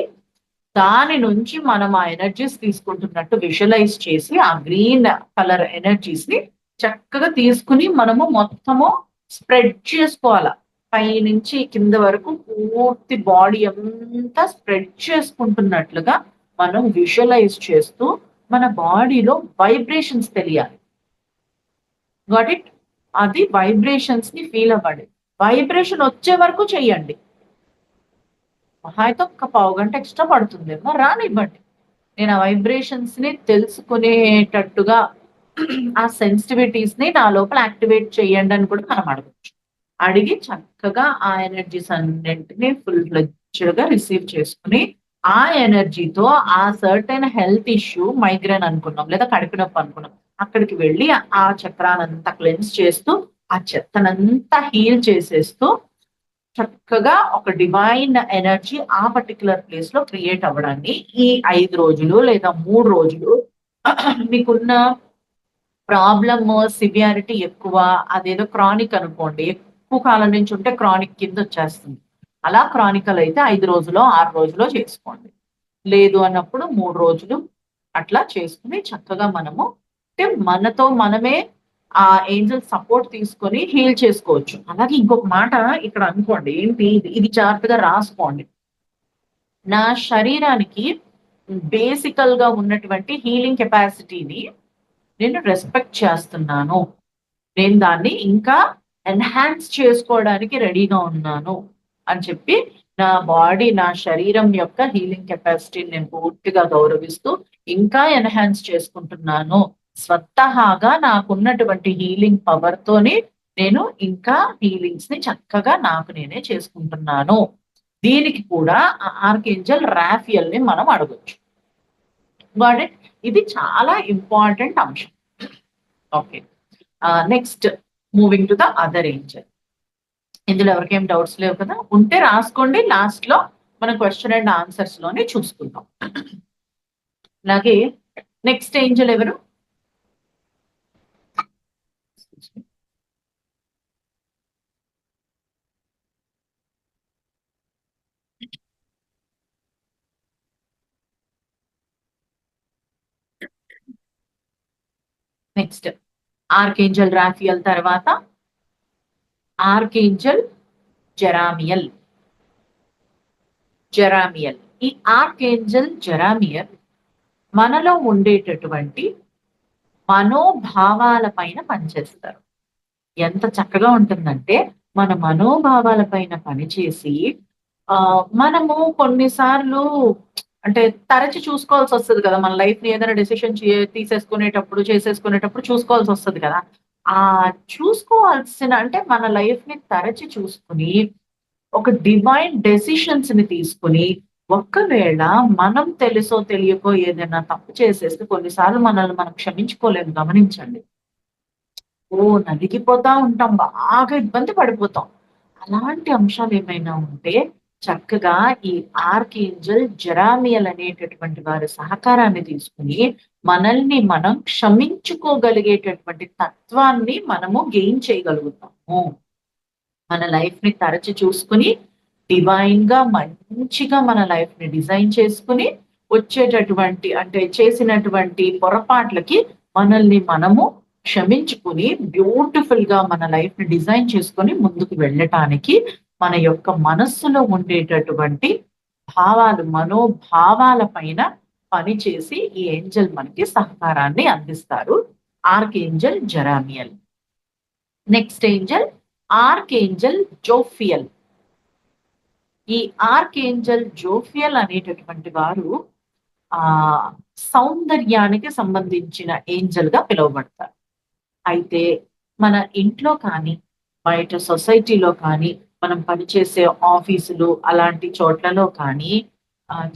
దాని నుంచి మనం ఆ ఎనర్జీస్ తీసుకుంటున్నట్టు విజువలైజ్ చేసి ఆ గ్రీన్ కలర్ ఎనర్జీస్ ని చక్కగా తీసుకుని మనము మొత్తము స్ప్రెడ్ చేసుకోవాలా. పై నుంచి కింద వరకు పూర్తి బాడీ అంతా స్ప్రెడ్ చేసుకుంటున్నట్లుగా మనం విజువలైజ్ చేస్తూ మన బాడీలో వైబ్రేషన్స్ తెలియాలి. Got it? అది వైబ్రేషన్స్ ని ఫీల్ అవ్వండి. వైబ్రేషన్ వచ్చే వరకు చెయ్యండి. మహా అయితే ఒక్క పావు గంట ఎక్స్ట్రా పడుతుందేమో, రానివ్వండి. నేను ఆ వైబ్రేషన్స్ ని తెలుసుకునేటట్టుగా ఆ సెన్సిటివిటీస్ ని నా లోపల యాక్టివేట్ చేయండి అని కూడా మనం అడగచ్చు. అడిగి చక్కగా ఆ ఎనర్జీస్ అన్నింటినీ ఫుల్ ఫ్లెడ్జ్డ్ గా రిసీవ్ చేసుకుని ఆ ఎనర్జీతో ఆ సర్టెన్ హెల్త్ ఇష్యూ, మైగ్రేన్ అనుకున్నాం లేదా కడుపు నొప్పి అనుకున్నాం, అక్కడికి వెళ్ళి ఆ చక్రానంతా క్లెన్స్ చేస్తూ ఆ చెత్తనంతా హీల్ చేసేస్తూ చక్కగా ఒక డివైన్ ఎనర్జీ ఆ పర్టికులర్ ప్లేస్ లో క్రియేట్ అవ్వడాన్ని ఈ 5 రోజులు లేదా 3 రోజులు మీకున్న ప్రాబ్లమ్ సివియారిటీ ఎక్కువ, అదేదో క్రానిక్ అనుకోండి, ఎక్కువ కాలం నుంచి ఉంటే క్రానిక్ కింద వచ్చేస్తుంది. అలా క్రానికల్ అయితే 5 రోజులో 6 రోజులో చేసుకోండి. లేదు అన్నప్పుడు 3 రోజులు అట్లా చేసుకుని చక్కగా మనము అంటే మనతో మనమే ఆ ఏంజల్ సపోర్ట్ తీసుకొని హీల్ చేసుకోవచ్చు. అలాగే ఇంకొక మాట ఇక్కడ అనుకోండి, ఏంటి ఇది జాగ్రత్తగా రాసుకోండి. నా శరీరానికి బేసికల్ గా ఉన్నటువంటి హీలింగ్ కెపాసిటీని నేను రెస్పెక్ట్ చేస్తున్నాను. నేను దాన్ని ఇంకా ఎన్హాన్స్ చేసుకోవడానికి రెడీగా ఉన్నాను అని చెప్పి నా బాడీ, నా శరీరం యొక్క హీలింగ్ కెపాసిటీని నేను పూర్తిగా గౌరవిస్తూ ఇంకా ఎన్హాన్స్ చేసుకుంటున్నాను. స్వతహాగా నాకున్నటువంటి హీలింగ్ పవర్ తోని నేను ఇంకా హీలింగ్స్ ని చక్కగా నాకు నేనే చేసుకుంటున్నాను. దీనికి కూడా ఆర్కేంజల్ రాఫియల్ ని మనం అడగొచ్చు. Got it? ఇది చాలా ఇంపార్టెంట్ అంశం. Okay, next moving to the other Angel. ఇందులో ఎవరికేం డౌట్స్ లేవు కదా? ఉంటే రాసుకోండి, లాస్ట్ లో మన క్వశ్చన్ అండ్ ఆన్సర్స్ లోనే చూసుకుందాం. అలాగే నెక్స్ట్ ఏంజల్ ఎవరు? నెక్స్ట్ ఆర్కేంజల్ రాఫియల్ తర్వాత ఆర్కేంజల్ జెరామియల్. జెరామియల్, ఈ ఆర్కేంజల్ జెరామియల్ మనలో ఉండేటటువంటి మనోభావాల పైన పనిచేస్తారు. ఎంత చక్కగా ఉంటుందంటే మన మనోభావాల పైన పనిచేసి మనము కొన్నిసార్లు అంటే తరచి చూసుకోవాల్సి వస్తుంది కదా, మన లైఫ్ ని ఏదైనా డెసిషన్ చేసేసుకునేటప్పుడు చూసుకోవాల్సి వస్తుంది కదా. ఆ చూసుకోవాల్సిన అంటే మన లైఫ్ ని తరచి చూసుకుని ఒక డివైన్ డెసిషన్స్ ని తీసుకుని ఒక్కవేళ మనం తెలుసో తెలియకో ఏదైనా తప్పు చేసేస్తే కొన్నిసార్లు మనల్ని మనం క్షమించుకోలేము. గమనించండి. నలిగిపోతా ఉంటాం, బాగా ఇబ్బంది పడిపోతాం. అలాంటి అంశాలు ఏమైనా ఉంటే చక్కగా ఈ ఆర్కేంజల్ జెరామియల్ అనేటటువంటి వారి సహకారాన్ని తీసుకుని మనల్ని మనం క్షమించుకోగలిగేటటువంటి తత్వాన్ని మనము గెయిన్ చేయగలుగుతాము. మన లైఫ్ ని తరచి చూసుకుని డివైన్ గా మంచిగా మన లైఫ్ ని డిజైన్ చేసుకుని వచ్చేటటువంటి అంటే చేసినటువంటి పొరపాట్లకి మనల్ని మనము క్షమించుకుని బ్యూటిఫుల్ గా మన లైఫ్ ని డిజైన్ చేసుకొని ముందుకు వెళ్ళటానికి మన యొక్క మనస్సులో ఉండేటటువంటి భావాలు, మనోభావాల పైన పనిచేసి ఈ ఏంజల్ మనకి సహకారాన్ని అందిస్తారు. Archangel Jeremiel. Next angel archangel Jophiel. ఈ ఆర్కేంజల్ జోఫియల్ అనేటటువంటి వారు సౌందర్యానికి సంబంధించిన ఏంజల్ గా పిలువబడతారు. అయితే మన ఇంట్లో కానీ బయట సొసైటీలో కానీ మనం పనిచేసే ఆఫీసులు అలాంటి చోట్లలో కానీ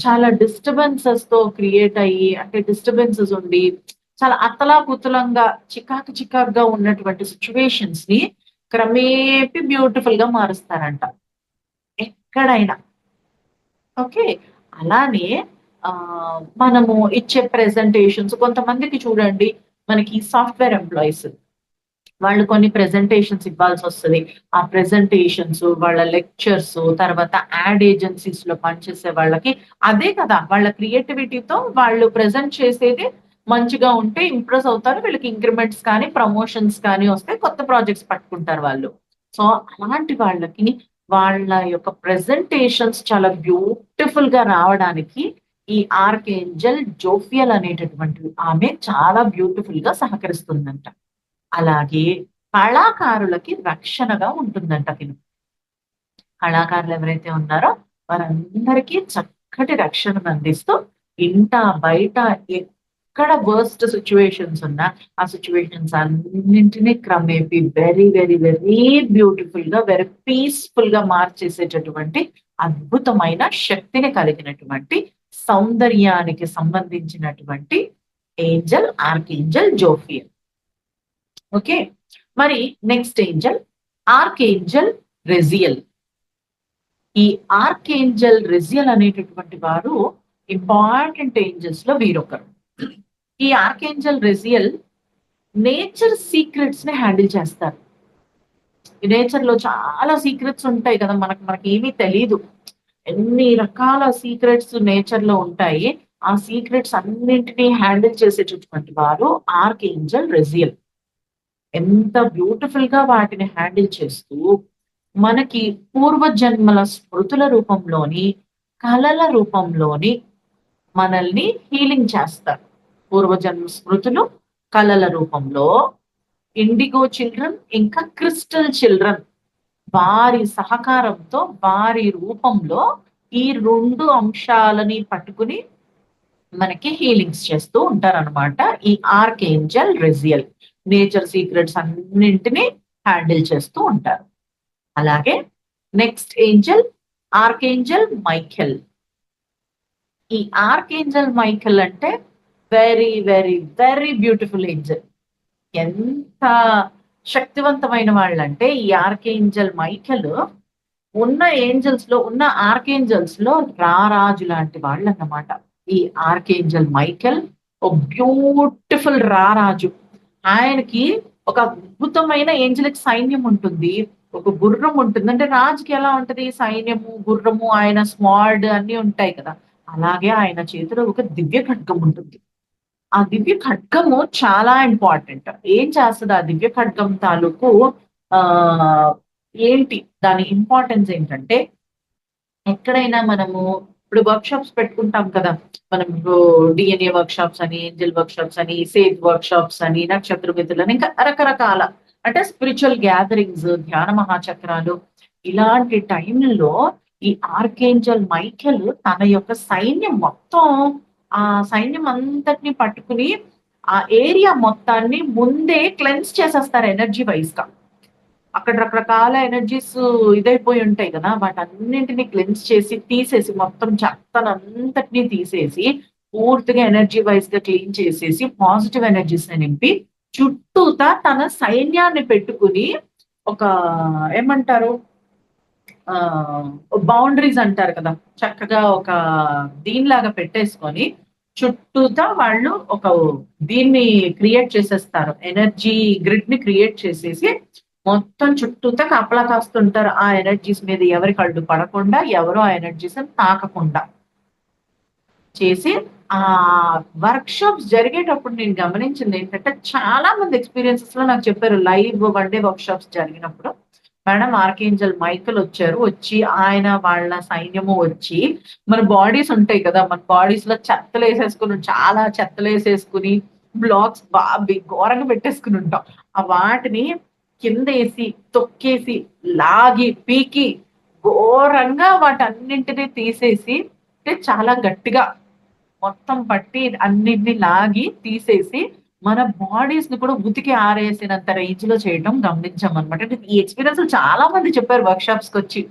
చాలా డిస్టర్బెన్సెస్ తో క్రియేట్ అయ్యి అంటే డిస్టర్బెన్సెస్ ఉండి చాలా అతలాకుతలంగా చికాకుగా ఉన్నటువంటి సిచ్యువేషన్స్ ని క్రమేపీ బ్యూటిఫుల్ గా మారుస్తారంట ఎక్కడైనా. ఓకే. అలానే మనము ఇచ్చే ప్రెజెంటేషన్స్ కొంతమందికి చూడండి, మనకి సాఫ్ట్‌వేర్ ఎంప్లాయీస్ వాళ్ళు కొన్ని ప్రెజెంటేషన్స్ ఇవ్వాల్సొస్తది. ఆ ప్రెజెంటేషన్స్, వాళ్ళ లెక్చర్స్, తర్వాత యాడ్ ఏజెన్సీస్ లో పనిచేసే వాళ్ళకి అదే కదా! వాళ్ళ క్రియేటివిటీతో వాళ్ళు ప్రెజెంట్ చేసేది మంచిగా ఉంటే ఇంప్రెస్ అవుతారు. వీళ్ళకి ఇంక్రిమెంట్స్ కానీ, ప్రమోషన్స్ కానీ వస్తే కొత్త ప్రాజెక్ట్స్ పట్టుకుంటారు వాళ్ళు. సో, అలాంటి వాళ్ళకి వాళ్ళ యొక్క ప్రెజెంటేషన్స్ చాలా బ్యూటిఫుల్ గా రావడానికి ఈ ఆర్కేంజెల్ జోఫియల్ అనేటటువంటి ఆమె చాలా బ్యూటిఫుల్ గా సహకరిస్తుందంట. అలాగే కళాకారులకి రక్షణగా ఉంటుందంట తిను. కళాకారులు ఎవరైతే ఉన్నారో వారందరికీ చక్కటి రక్షణను అందిస్తూ ఇంట, బయట ఎక్కడ వర్స్ట్ సిచ్యువేషన్స్ ఉన్నా ఆ సిచ్యువేషన్స్ అన్నింటినీ క్రమేపీ వెరీ వెరీ వెరీ బ్యూటిఫుల్ గా, వెరీ పీస్ఫుల్ గా మార్చేసేటటువంటి అద్భుతమైన శక్తిని కలిగినటువంటి సౌందర్యానికి సంబంధించినటువంటి ఏంజల్ ఆర్కేంజల్ జోఫియల్. ఓకే. మరి నెక్స్ట్ ఏంజల్ ఆర్కేంజల్ రెజియల్. ఈ ఆర్కేంజల్ రెజియల్ అనేటటువంటి వారు ఇంపార్టెంట్ ఏంజల్స్ లో వీరొకరు. ఈ ఆర్కేంజల్ రెజియల్ నేచర్ సీక్రెట్స్ ని హ్యాండిల్ చేస్తారు. ఈ నేచర్ లో చాలా సీక్రెట్స్ ఉంటాయి కదా, మనకి ఏమీ తెలీదు. ఎన్ని రకాల సీక్రెట్స్ నేచర్ లో ఉంటాయి. ఆ సీక్రెట్స్ అన్నింటినీ హ్యాండిల్ చేసేటటువంటి వారు ఆర్కేంజల్ రెజియల్. ఎంత బ్యూటిఫుల్ గా వాటిని హ్యాండిల్ చేస్తూ మనకి పూర్వజన్మల స్మృతుల రూపంలోని, కళల రూపంలోని మనల్ని హీలింగ్ చేస్తారు. పూర్వజన్మ స్మృతులు కళల రూపంలో ఇండిగో చిల్డ్రన్, ఇంకా క్రిస్టల్ చిల్డ్రన్ వారి సహకారంతో వారి రూపంలో ఈ 2 అంశాలని పట్టుకుని మనకి హీలింగ్స్ చేస్తూ ఉంటారన్నమాట ఈ ఆర్కేంజల్ రెజియల్. నేచర్ సీక్రెట్స్ అన్నింటినీ హ్యాండిల్ చేస్తూ ఉంటారు. అలాగే నెక్స్ట్ ఏంజల్ ఆర్కేంజల్ మైఖేల్. ఈ ఆర్కేంజల్ మైఖేల్ అంటే very very very beautiful Angel. ఎంత శక్తివంతమైన వాళ్ళంటే ఈ ఆర్కేంజల్ మైఖేల్ ఉన్న ఏంజల్స్ లో, ఉన్న ఆర్కేంజల్స్ లో రారాజు లాంటి వాళ్ళు అన్నమాట. ఈ ఆర్కేంజల్ మైఖేల్ ఓ బ్యూటిఫుల్ రారాజు. ఆయనకి ఒక అద్భుతమైన ఏంజలిక్ సైన్యం ఉంటుంది, ఒక గుర్రం ఉంటుంది. అంటే రాజుకి ఎలా ఉంటది, సైన్యము, గుర్రము, ఆయన స్వార్డ్ అన్ని ఉంటాయి కదా, అలాగే ఆయన చేతిలో ఒక దివ్య ఖడ్గం ఉంటుంది. ఆ దివ్య ఖడ్గము చాలా ఇంపార్టెంట్. ఏం చేస్తుంది ఆ దివ్య ఖడ్గం తాలూకు ఆ ఏంటి దాని ఇంపార్టెన్స్ ఏంటంటే, ఎక్కడైనా మనము ఇప్పుడు వర్క్ షాప్స్ పెట్టుకుంటాం కదా, మనం డిఎన్ఏ వర్క్ షాప్స్ అని, ఏంజల్ వర్క్ షాప్స్ అని, సేజ్ వర్క్ షాప్స్ అని, నక్షత్ర మిత్రులని, ఇంకా రకరకాల అంటే స్పిరిచువల్ గ్యాదరింగ్స్, ధ్యాన మహాచక్రాలు, ఇలాంటి టైంలో ఈ ఆర్కేంజల్ మైఖేల్ తన యొక్క సైన్యం మొత్తం, ఆ సైన్యం అంతటిని పట్టుకుని ఆ ఏరియా మొత్తాన్ని ముందే క్లెన్స్ చేసేస్తారు ఎనర్జీ వైజ్ గా. అక్కడ రకరకాల ఎనర్జీస్ ఇదైపోయి ఉంటాయి కదా, వాటన్నింటినీ క్లెన్స్ చేసి తీసేసి, మొత్తం చెత్తనంతటినీ తీసేసి పూర్తిగా ఎనర్జీ వైజ్ గా క్లీన్ చేసేసి పాజిటివ్ ఎనర్జీస్ ని నింపి చుట్టూతా తన సైన్యాన్ని పెట్టుకుని ఒక ఏమంటారు బౌండరీస్ అంటారు కదా, చక్కగా ఒక దీనిలాగా పెట్టేసుకొని చుట్టూతా వాళ్ళు ఒక దీన్ని క్రియేట్ చేసేస్తారు, ఎనర్జీ గ్రిడ్ ని క్రియేట్ చేసేసి మొత్తం చుట్టూతా కాపలా కాస్తుంటారు. ఆ ఎనర్జీస్ మీద ఎవరి కళ్ళు పడకుండా, ఎవరు ఆ ఎనర్జీస్ తాకకుండా చేసి ఆ వర్క్ షాప్స్ జరిగేటప్పుడు నేను గమనించింది ఏంటంటే, చాలా మంది ఎక్స్పీరియన్సెస్ లో నాకు చెప్పారు, లైవ్ 1 డే వర్క్ షాప్స్ జరిగినప్పుడు, మేడం ఆర్కేంజల్ మైఖేల్ వచ్చారు, వచ్చి ఆయన వాళ్ళ సైన్యము వచ్చి మన బాడీస్ ఉంటాయి కదా, మన బాడీస్ లో చెత్తలు వేసేసుకుని, చాలా చెత్తలు వేసేసుకుని, బ్లాక్స్ బాగా ఘోరంగా పెట్టేసుకుని ఉంటాం. ఆ వాటిని కింద వేసి తొక్కేసి లాగి పీకి ఘోరంగా వాటన్నింటినీ తీసేసి, అంటే చాలా గట్టిగా మొత్తం పట్టి అన్నిటిని లాగి తీసేసి మన బాడీస్ ని కూడా ఉతికి ఆరేసినంత రేంజ్ లో చేయడం గమనించాం అనమాట. అంటే ఈ ఎక్స్పీరియన్స్ చాలా మంది చెప్పారు వర్క్ షాప్స్ కి వచ్చి.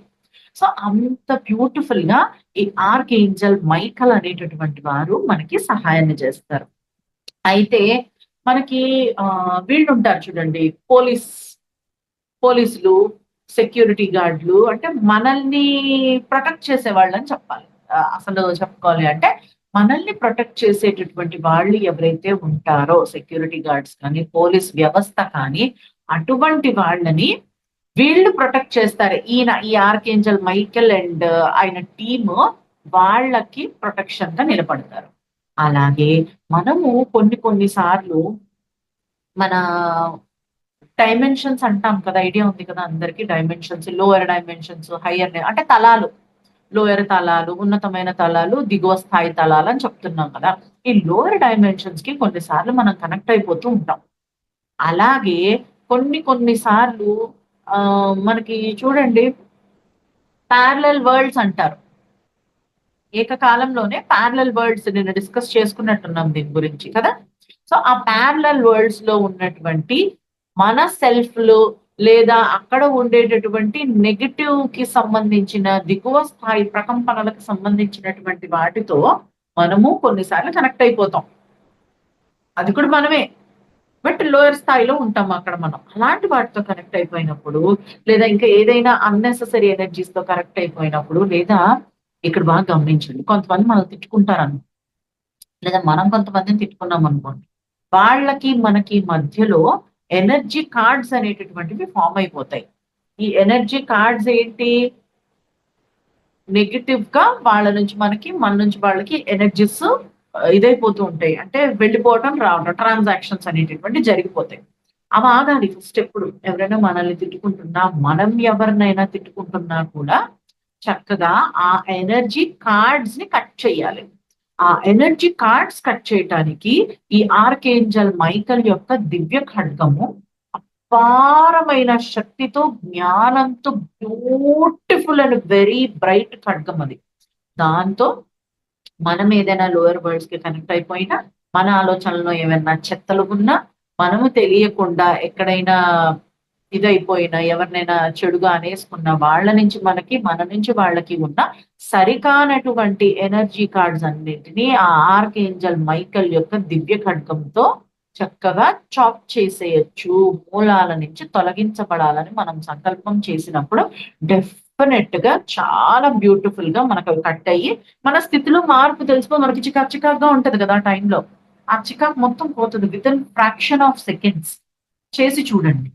సో అంత బ్యూటిఫుల్ గా ఈ ఆర్కేంజల్ మైఖేల్ అనేటటువంటి వారు మనకి సహాయాన్ని చేస్తారు. అయితే మనకి వీళ్ళు ఉంటారు చూడండి, పోలీసులు, సెక్యూరిటీ గార్డులు, అంటే మనల్ని ప్రొటెక్ట్ చేసే వాళ్ళని చెప్పాలి. అసలు చెప్పుకోవాలి అంటే మనల్ని ప్రొటెక్ట్ చేసేటటువంటి వాళ్ళు ఎవరైతే ఉంటారో, సెక్యూరిటీ గార్డ్స్ కానీ, పోలీస్ వ్యవస్థ కానీ, అటువంటి వాళ్ళని వీళ్ళు ప్రొటెక్ట్ చేస్తారు. ఈ ఆర్కేంజల్ మైకెల్ అండ్ ఆయన టీమ్ వాళ్ళకి ప్రొటెక్షన్ గా నిలబడతారు. అలాగే మనము కొన్ని సార్లు మన డైమెన్షన్స్ అంటాం కదా, ఐడియా ఉంది కదా అందరికి. డైమెన్షన్స్, లోయర్ డైమెన్షన్స్, హయ్యర్, అంటే తలాలు, లోయర్ తలాలు, ఉన్నతమైన తలాలు, దిగువ స్థాయి తలాలు అని చెప్తున్నాం కదా. ఈ లోయర్ డైమెన్షన్స్ కి కొన్నిసార్లు మనం కనెక్ట్ అయిపోతూ ఉంటాం. అలాగే కొన్ని సార్లు మనకి చూడండి, ప్యారలల్ వరల్డ్స్ అంటారు. ఏకకాలంలోనే ప్యారలల్ వరల్డ్స్ నేను డిస్కస్ చేసుకున్నట్టున్నాం దీని గురించి కదా. సో ఆ ప్యారలల్ వరల్డ్స్ లో ఉన్నటువంటి మన సెల్ఫ్లు లేదా అక్కడ ఉండేటటువంటి నెగటివ్ కి సంబంధించిన దిగువ స్థాయి ప్రకంపనలకు సంబంధించినటువంటి వాటితో మనము కొన్నిసార్లు కనెక్ట్ అయిపోతాం. అది కూడా మనమే, బట్ లోయర్ స్థాయిలో ఉంటాం అక్కడ మనం. అలాంటి వాటితో కనెక్ట్ అయిపోయినప్పుడు, లేదా ఇంకా ఏదైనా అన్నెసెసరీ ఎనర్జీస్ తో కనెక్ట్ అయిపోయినప్పుడు, లేదా ఇక్కడ బాగా గమనించండి, కొంతమంది మనం తిట్టుకుంటారు, లేదా మనం కొంతమందిని తిట్టుకున్నాం అనుకోండి, వాళ్ళకి మనకి మధ్యలో ఎనర్జీ కార్డ్స్ అనేటటువంటివి ఫామ్ అయిపోతాయి. ఈ ఎనర్జీ కార్డ్స్ ఏంటి, నెగిటివ్ గా వాళ్ళ నుంచి మనకి, మన నుంచి వాళ్ళకి ఎనర్జీస్ ఇదైపోతూ ఉంటాయి. అంటే వెళ్ళిపోవటం, రావటం, ట్రాన్సాక్షన్స్ అనేటటువంటి జరిగిపోతాయి. అవి ఆగాలి ఫస్ట్. ఎప్పుడు ఎవరైనా మనల్ని తిట్టుకుంటున్నా, మనం ఎవరినైనా తిట్టుకుంటున్నా కూడా చక్కగా ఆ ఎనర్జీ కార్డ్స్ ని కట్ చేయాలి. ఆ ఎనర్జీ కార్డ్స్ కట్ చేయటానికి ఈ ఆర్కేంజల్ మైకల్ యొక్క దివ్య ఖడ్గము అపారమైన శక్తితో, జ్ఞానంతో, బ్యూటిఫుల్ అండ్ వెరీ బ్రైట్ ఖడ్గం అది. దాంతో మనం ఏదైనా లోయర్ వరల్డ్స్ కి కనెక్ట్ అయిపోయినా, మన ఆలోచనలో ఏమైనా చెత్తలు ఉన్నా, మనము తెలియకుండా ఎక్కడైనా ఇదైపోయినా, ఎవరినైనా చెడుగా అనేసుకున్న వాళ్ళ నుంచి మనకి, మన నుంచి వాళ్ళకి ఉన్న సరికానటువంటి ఎనర్జీ కార్డ్స్ అన్నింటినీ ఆ ఆర్కేంజల్ మైకల్ యొక్క దివ్య ఖడ్గంతో చక్కగా చాప్ చేసేయచ్చు. మూలాల నుంచి తొలగించబడాలని మనం సంకల్పం చేసినప్పుడు డెఫినెట్ గా చాలా బ్యూటిఫుల్ గా మనకు అవి కట్ అయ్యి మన స్థితిలో మార్పు తెలుసుకో. మనకి చికాగా ఉంటది కదా ఆ టైంలో, ఆ చికాకు మొత్తం పోతుంది with in fraction of seconds. చేసి చూడండి.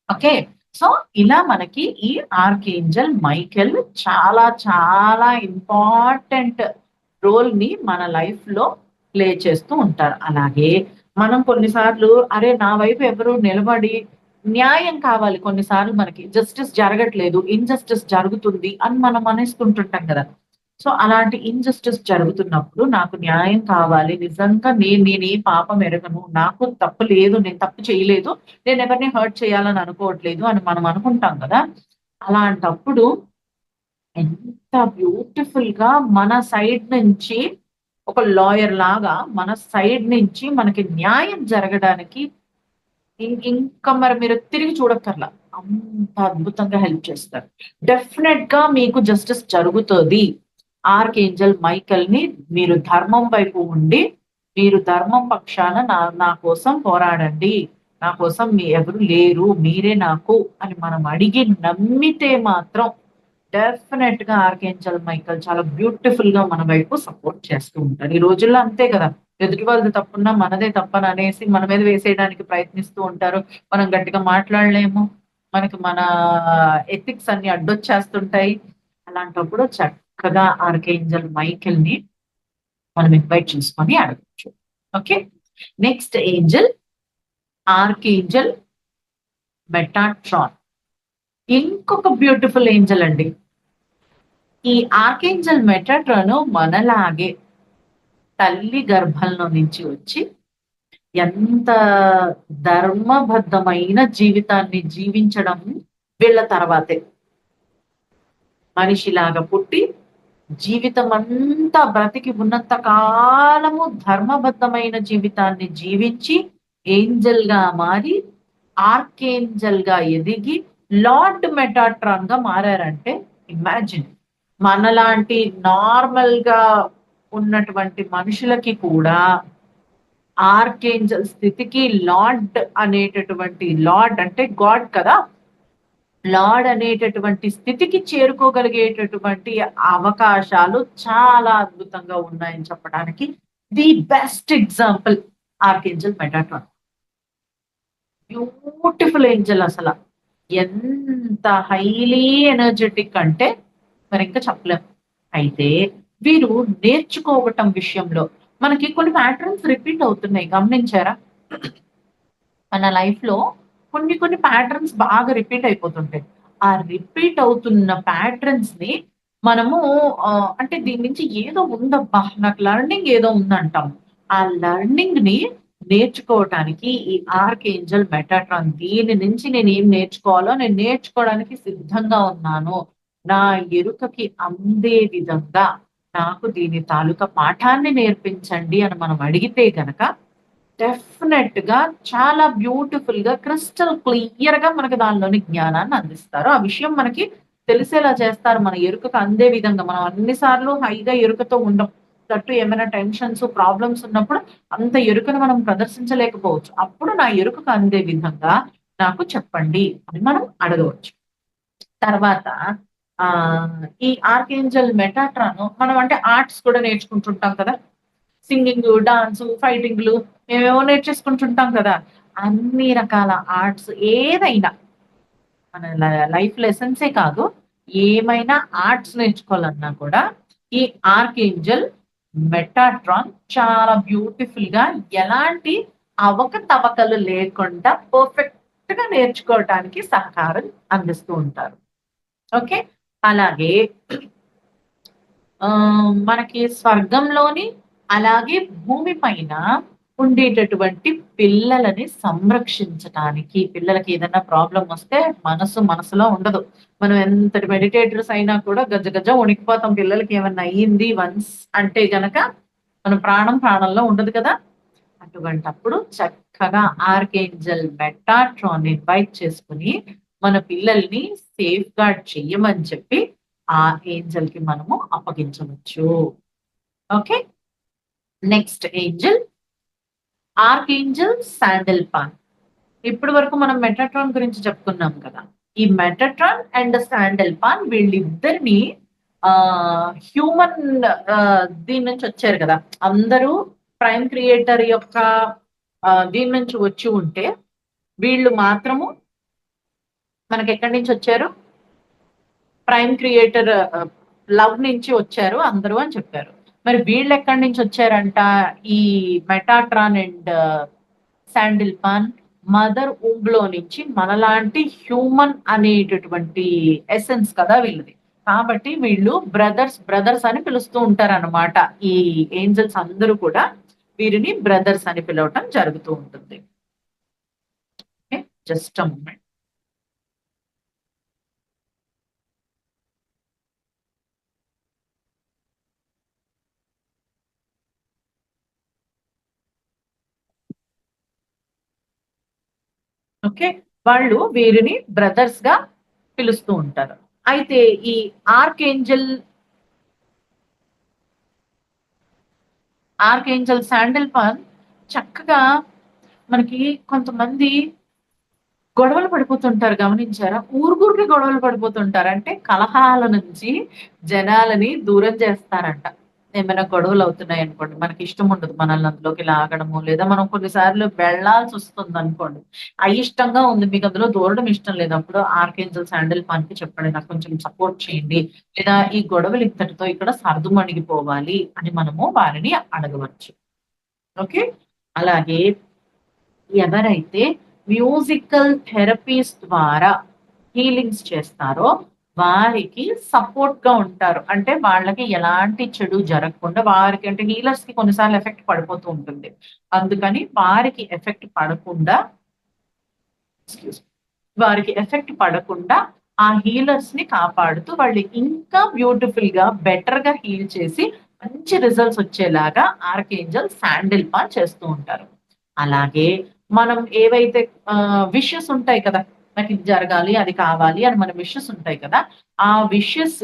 ఓకే, సో ఇలా మనకి ఈ ఆర్కేంజల్ మైకెల్ చాలా చాలా ఇంపార్టెంట్ రోల్ ని మన లైఫ్ లో ప్లే చేస్తూ ఉంటారు. అలాగే మనం కొన్నిసార్లు, అరే నా వైపు ఎవరు నిలబడి, న్యాయం కావాలి, కొన్నిసార్లు మనకి జస్టిస్ జరగట్లేదు, ఇన్జస్టిస్ జరుగుతుంది అని మనం అనేసుకుంటుంటాం కదా. సో అలాంటి ఇన్జస్టిస్ జరుగుతున్నప్పుడు నాకు న్యాయం కావాలి, నిజంగా నేనే పాపం ఎరగను, నాకు తప్పు లేదు, నేను తప్పు చేయలేదు, నేను ఎవరిని హర్ట్ చేయాలని అనుకోవట్లేదు అని మనం అనుకుంటాం కదా. అలాంటప్పుడు ఎంత బ్యూటిఫుల్ గా మన సైడ్ నుంచి, ఒక లాయర్ లాగా మన సైడ్ నుంచి మనకి న్యాయం జరగడానికి ఇంకా మరి మీరు తిరిగి చూడక్కర్లా, అంత అద్భుతంగా హెల్ప్ చేస్తారు. డెఫినెట్ గా మీకు జస్టిస్ జరుగుతుంది. ఆర్కేంజల్ మైకల్ ని మీరు ధర్మం వైపు ఉండి, మీరు ధర్మం పక్షాన నా కోసం పోరాడండి, నా కోసం మీ ఎవరు లేరు, మీరే నాకు అని మనం అడిగి నమ్మితే మాత్రం డెఫినెట్ గా ఆర్కేంజల్ మైకల్ చాలా బ్యూటిఫుల్ గా మన వైపు సపోర్ట్ చేస్తూ ఉంటారు. ఈ రోజుల్లో అంతే కదా, ఎదుటి వాళ్ళది తప్పున్నా మనదే తప్పని అనేసి మన మీద వేసేయడానికి ప్రయత్నిస్తూ ఉంటారు. మనం గట్టిగా మాట్లాడలేము, మనకి మన ఎథిక్స్ అన్ని అడ్డొచ్చేస్తుంటాయి. అలాంటప్పుడు చక్కగా ఆర్కేంజల్ మైకెల్ ని మనం ఇన్వైట్ చేసుకొని అడగచ్చు. Okay, next angel archangel Metatron. ఇంకొక బ్యూటిఫుల్ ఏంజల్ అండి. ఈ ఆర్కేంజల్ మెటాట్రాన్ మనలాగే తల్లి గర్భంలో నుంచి వచ్చి ఎంత ధర్మబద్ధమైన జీవితాన్ని జీవించడం వీళ్ళ తర్వాతే, మనిషిలాగా పుట్టి జీవితం అంతా బ్రతికి ఉన్నంత కాలము ధర్మబద్ధమైన జీవితాన్ని జీవించి ఏంజల్ గా మారి ఆర్కేంజల్ గా ఎదిగి లార్డ్ మెటాట్రాన్ గా మారారంటే ఇమాజిన్. మనలాంటి నార్మల్ గా ఉన్నటువంటి మనుషులకి కూడా ఆర్కేంజల్ స్థితికి లార్డ్ అనేటటువంటి, లార్డ్ అంటే గాడ్ కదా, లార్డ్ అనేటటువంటి స్థితికి చేరుకోగలిగేటటువంటి అవకాశాలు చాలా అద్భుతంగా ఉన్నాయని చెప్పడానికి the best example archangel Metatron. Beautiful Angel, అసలు ఎంత హైలీ ఎనర్జెటిక్ అంటే మరి ఇంకా చెప్పలేం. అయితే వీరు నేర్చుకోవటం విషయంలో మనకి కొన్ని ప్యాటర్న్స్ రిపీట్ అవుతున్నాయి, గమనించారా? మన లైఫ్ లో కొన్ని ప్యాటర్న్స్ బాగా రిపీట్ అయిపోతుంటాయి. ఆ రిపీట్ అవుతున్న ప్యాటర్న్స్ ని మనము అంటే దీని నుంచి ఏదో ఉందబ్బా, నాకు లర్నింగ్ ఏదో ఉందంటాం. ఆ లర్నింగ్ ని నేర్చుకోవటానికి ఈ ఆర్కేంజల్ మెటాట్రాన్, దీని నుంచి నేను ఏం నేర్చుకోవాలో నేను నేర్చుకోవడానికి సిద్ధంగా ఉన్నాను, నా ఎరుకకి అందే విధంగా నాకు దీని తాలూకా పాఠాన్ని నేర్పించండి అని మనం అడిగితే గనక డెఫినెట్ గా చాలా బ్యూటిఫుల్ గా క్రిస్టల్ క్లియర్ గా మనకి దానిలోని జ్ఞానాన్ని అందిస్తారు. ఆ విషయం మనకి తెలిసేలా చేస్తారు, మన ఎరుకకు అందే విధంగా. మనం అన్నిసార్లు హైగా ఎరుకతో ఉండం. తట్టు ఏమైనా టెన్షన్స్, ప్రాబ్లమ్స్ ఉన్నప్పుడు అంత ఎరుకను మనం ప్రదర్శించలేకపోవచ్చు. అప్పుడు నా ఎరుకకు అందే విధంగా నాకు చెప్పండి అని మనం అడగవచ్చు. తర్వాత ఆ ఈ ఆర్కేంజల్ మెటాట్రాన్ మనం అంటే ఆర్ట్స్ కూడా నేర్చుకుంటుంటాం కదా, సింగింగ్, డాన్స్, ఫైటింగ్లు మేమేమో నేర్చేసుకుంటుంటాం కదా. అన్ని రకాల ఆర్ట్స్ ఏదైనా మన లైఫ్ లెసన్సే కాదు, ఏమైనా ఆర్ట్స్ నేర్చుకోవాలన్నా కూడా ఈ ఆర్కేంజల్ మెటాట్రాన్ చాలా బ్యూటిఫుల్ గా ఎలాంటి అవకతవకలు లేకుండా పర్ఫెక్ట్ గా నేర్చుకోవటానికి సహకారం అందిస్తూ ఉంటారు. ఓకే, అలాగే మనకి స్వర్గంలోని అలాగే భూమి పైన ఉండేటటువంటి పిల్లలని సంరక్షించటానికి, పిల్లలకి ఏదైనా ప్రాబ్లం వస్తే మనసులో ఉండదు. మనం ఎంతటి మెడిటేటర్స్ అయినా కూడా గజ గజ వణికిపోతాం. పిల్లలకి ఏమన్నా అయ్యింది వన్స్ అంటే గనక మన ప్రాణంలో ఉండదు కదా. అటువంటప్పుడు చక్కగా ఆర్కేంజల్ మెటాట్రాన్ ఇన్వైట్ చేసుకుని మన పిల్లల్ని సేఫ్ గార్డ్ చెయ్యమని చెప్పి ఆ ఏంజల్ కి మనము అప్పగించవచ్చు. Okay, next angel archangel Sandalphon. ఇప్పటి వరకు మనం మెటాట్రాన్ గురించి చెప్పుకున్నాం కదా. ఈ మెటాట్రాన్ అండ్ శాండిల్ పాన్ వీళ్ళిద్దరిని హ్యూమన్ దీని నుంచి వచ్చారు కదా. అందరూ ప్రైమ్ క్రియేటర్ యొక్క దీని నుంచి వచ్చి ఉంటే వీళ్ళు మాత్రము మనకి ఎక్కడి నుంచి వచ్చారు? ప్రైమ్ క్రియేటర్ లవ్ నుంచి వచ్చారు అందరూ అని చెప్పారు. మరి వీళ్ళు ఎక్కడి నుంచి వచ్చారంట? ఈ Metatron and Sandalphon mother ఊంబ్లో నుంచి మనలాంటి హ్యూమన్ అనేటటువంటి ఎసెన్స్ కదా వీళ్ళది. కాబట్టి వీళ్ళు బ్రదర్స్ అని పిలుస్తూ ఉంటారు అనమాట. ఈ ఏంజల్స్ అందరూ కూడా వీరిని బ్రదర్స్ అని పిలవటం జరుగుతూ ఉంటుంది. Just a moment. ఓకే, వాళ్ళు వీరిని బ్రదర్స్ గా పిలుస్తూ ఉంటారు. అయితే ఈ ఆర్కేంజల్ శాండిల్ పాన్ చక్కగా మనకి కొంతమంది గొడవలు పడిపోతుంటారు, గమనించారా? ఊరికి గొడవలు పడిపోతుంటారు. అంటే కలహాల నుంచి జనాలని దూరం చేస్తారంట. ఏమైనా గొడవలు అవుతున్నాయి అనుకోండి, మనకి ఇష్టం ఉండదు మనల్ని అందులోకి లాగడము, లేదా మనం కొన్నిసార్లు వెళ్లాల్సి వస్తుంది అనుకోండి, అయిష్టంగా ఉంది, మీకు అందులో దూరడం ఇష్టం లేదు, అప్పుడు ఆర్కేంజల్ శాండిల్ పాన్ కి చెప్పండి, నాకు కొంచెం సపోర్ట్ చేయండి, లేదా ఈ గొడవలు ఇంతటితో ఇక్కడ సర్దుమణిగిపోవాలి అని మనము వారిని అడగవచ్చు. ఓకే, అలాగే ఎవరైతే మ్యూజికల్ థెరపీస్ ద్వారా హీలింగ్స్ చేస్తారో వారికి సపోర్ట్ గా ఉంటారు. అంటే వాళ్ళకి ఎలాంటి చెడు జరగకుండా, వారికి అంటే హీలర్స్ కి కొన్నిసార్లు ఎఫెక్ట్ పడిపోతూ ఉంటుంది. అందుకని వారికి ఎఫెక్ట్ పడకుండా ఆ హీలర్స్ ని కాపాడుతూ వాళ్ళు ఇంకా బ్యూటిఫుల్ గా బెటర్ గా హీల్ చేసి మంచి రిజల్ట్స్ వచ్చేలాగా ఆర్కేంజల్ శాండిల్ పాన్ చేస్తూ ఉంటారు. అలాగే మనం ఏవైతే విషెస్ ఉంటాయి కదా, నాకు ఇది జరగాలి, అది కావాలి అని మన విషెస్ ఉంటాయి కదా, ఆ విషెస్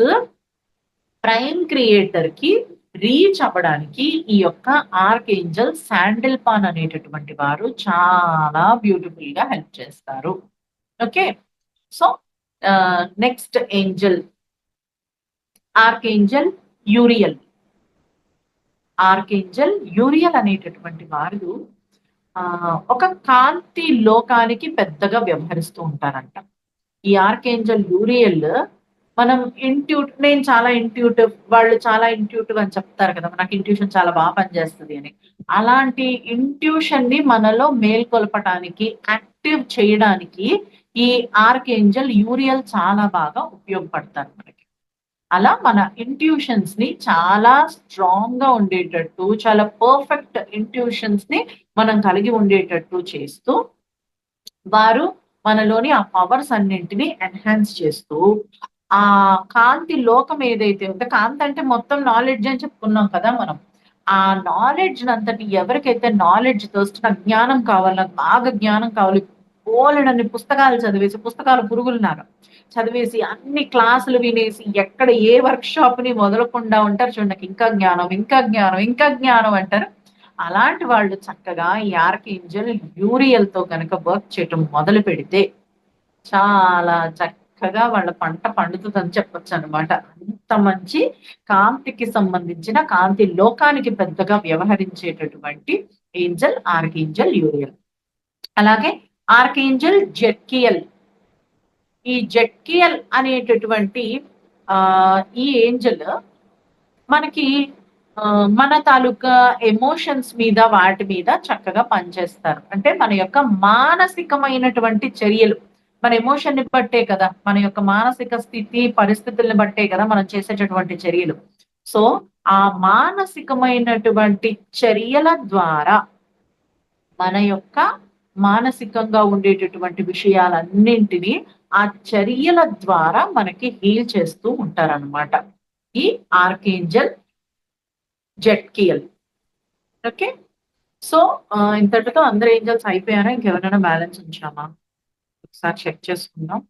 ప్రైమ్ క్రియేటర్ కి రీచ్ అవ్వడానికి ఈ యొక్క ఆర్కేంజల్ శాండిల్ పాన్ అనేటటువంటి వారు చాలా బ్యూటిఫుల్ గా హెల్ప్ చేస్తారు. Okay, so next angel archangel Uriel. Archangel Uriel అనేటటువంటి వారు ఒక కాంతి లోకానికి పెద్దగా వ్యవహరిస్తూ ఉంటారంట. ఈ ఆర్కేంజల్ యూరియల్ మనం నేను చాలా ఇంట్యూటివ్, వాళ్ళు చాలా ఇంట్యూటివ్ అని చెప్తారు కదా, నాకు ఇంట్యూషన్ చాలా బాగా పనిచేస్తుంది అని. అలాంటి ఇంట్యూషన్ ని మనలో మేల్కొల్పటానికి, యాక్టివ్ చేయడానికి ఈ ఆర్కేంజల్ యూరియల్ చాలా బాగా ఉపయోగపడతారు మనకి. అలా మన ఇంట్యూషన్స్ ని చాలా స్ట్రాంగ్ గా ఉండేటట్టు, చాలా పర్ఫెక్ట్ ఇంట్యూషన్స్ ని మనం కలిగి ఉండేటట్టు చేస్తూ, వారు మనలోని ఆ పవర్స్ అన్నింటినీ ఎన్హాన్స్ చేస్తూ, ఆ కాంతి లోకం ఏదైతే ఉందో, కాంతి అంటే మొత్తం నాలెడ్జ్ అని చెప్పుకున్నాం కదా మనం. ఆ నాలెడ్జ్ అంతటి ఎవరికైతే నాలెడ్జ్ థర్స్ట్, నాకు జ్ఞానం కావాలి, నాకు బాగా జ్ఞానం కావాలి, బోలెడన్ని పుస్తకాలు చదివేసి, పుస్తకాలు పురుగులున్నారు చదివేసి, అన్ని క్లాసులు వినేసి, ఎక్కడ ఏ వర్క్ షాప్ ని మొదలకుండా ఉంటారు చూడండి, నాకు ఇంకా జ్ఞానం, ఇంకా జ్ఞానం, ఇంకా జ్ఞానం అంటారు. అలాంటి వాళ్ళు చక్కగా ఈ ఆర్కేంజల్ యూరియల్ తో కనుక వర్క్ చేయటం మొదలు పెడితే చాలా చక్కగా వాళ్ళ పంట పండుతుందని చెప్పొచ్చు అనమాట. అంత మంచి కాంతికి సంబంధించిన, కాంతి లోకానికి పెద్దగా వ్యవహరించేటటువంటి ఏంజల్ ఆర్కేంజల్ యూరియల్. అలాగే ఆర్కేంజల్ జెట్కియల్. ఈ జెట్కియల్ అనేటటువంటి ఈ ఏంజల్ మనకి మన తాలూకా ఎమోషన్స్ మీద, వాటి మీద చక్కగా పనిచేస్తారు. అంటే మన యొక్క మానసికమైనటువంటి చర్యలు, మన ఎమోషన్ ని బట్టే కదా, మన యొక్క మానసిక స్థితి పరిస్థితుల్ని బట్టే కదా మనం చేసేటటువంటి చర్యలు. సో ఆ మానసికమైనటువంటి చర్యల ద్వారా మన యొక్క మానసికంగా ఉండేటటువంటి విషయాలన్నింటినీ ఆ చర్యల ద్వారా మనకి హీల్ చేస్తూ ఉంటారన్నమాట ఈ ఆర్కేంజల్ జెట్కియల్. ఓకే, సో ఇంతటితో అందరు ఏంజల్స్ అయిపోయారా? ఇంకెవరైనా బ్యాలెన్స్ ఉంచామా? ఒకసారి చెక్ చేసుకుందాం.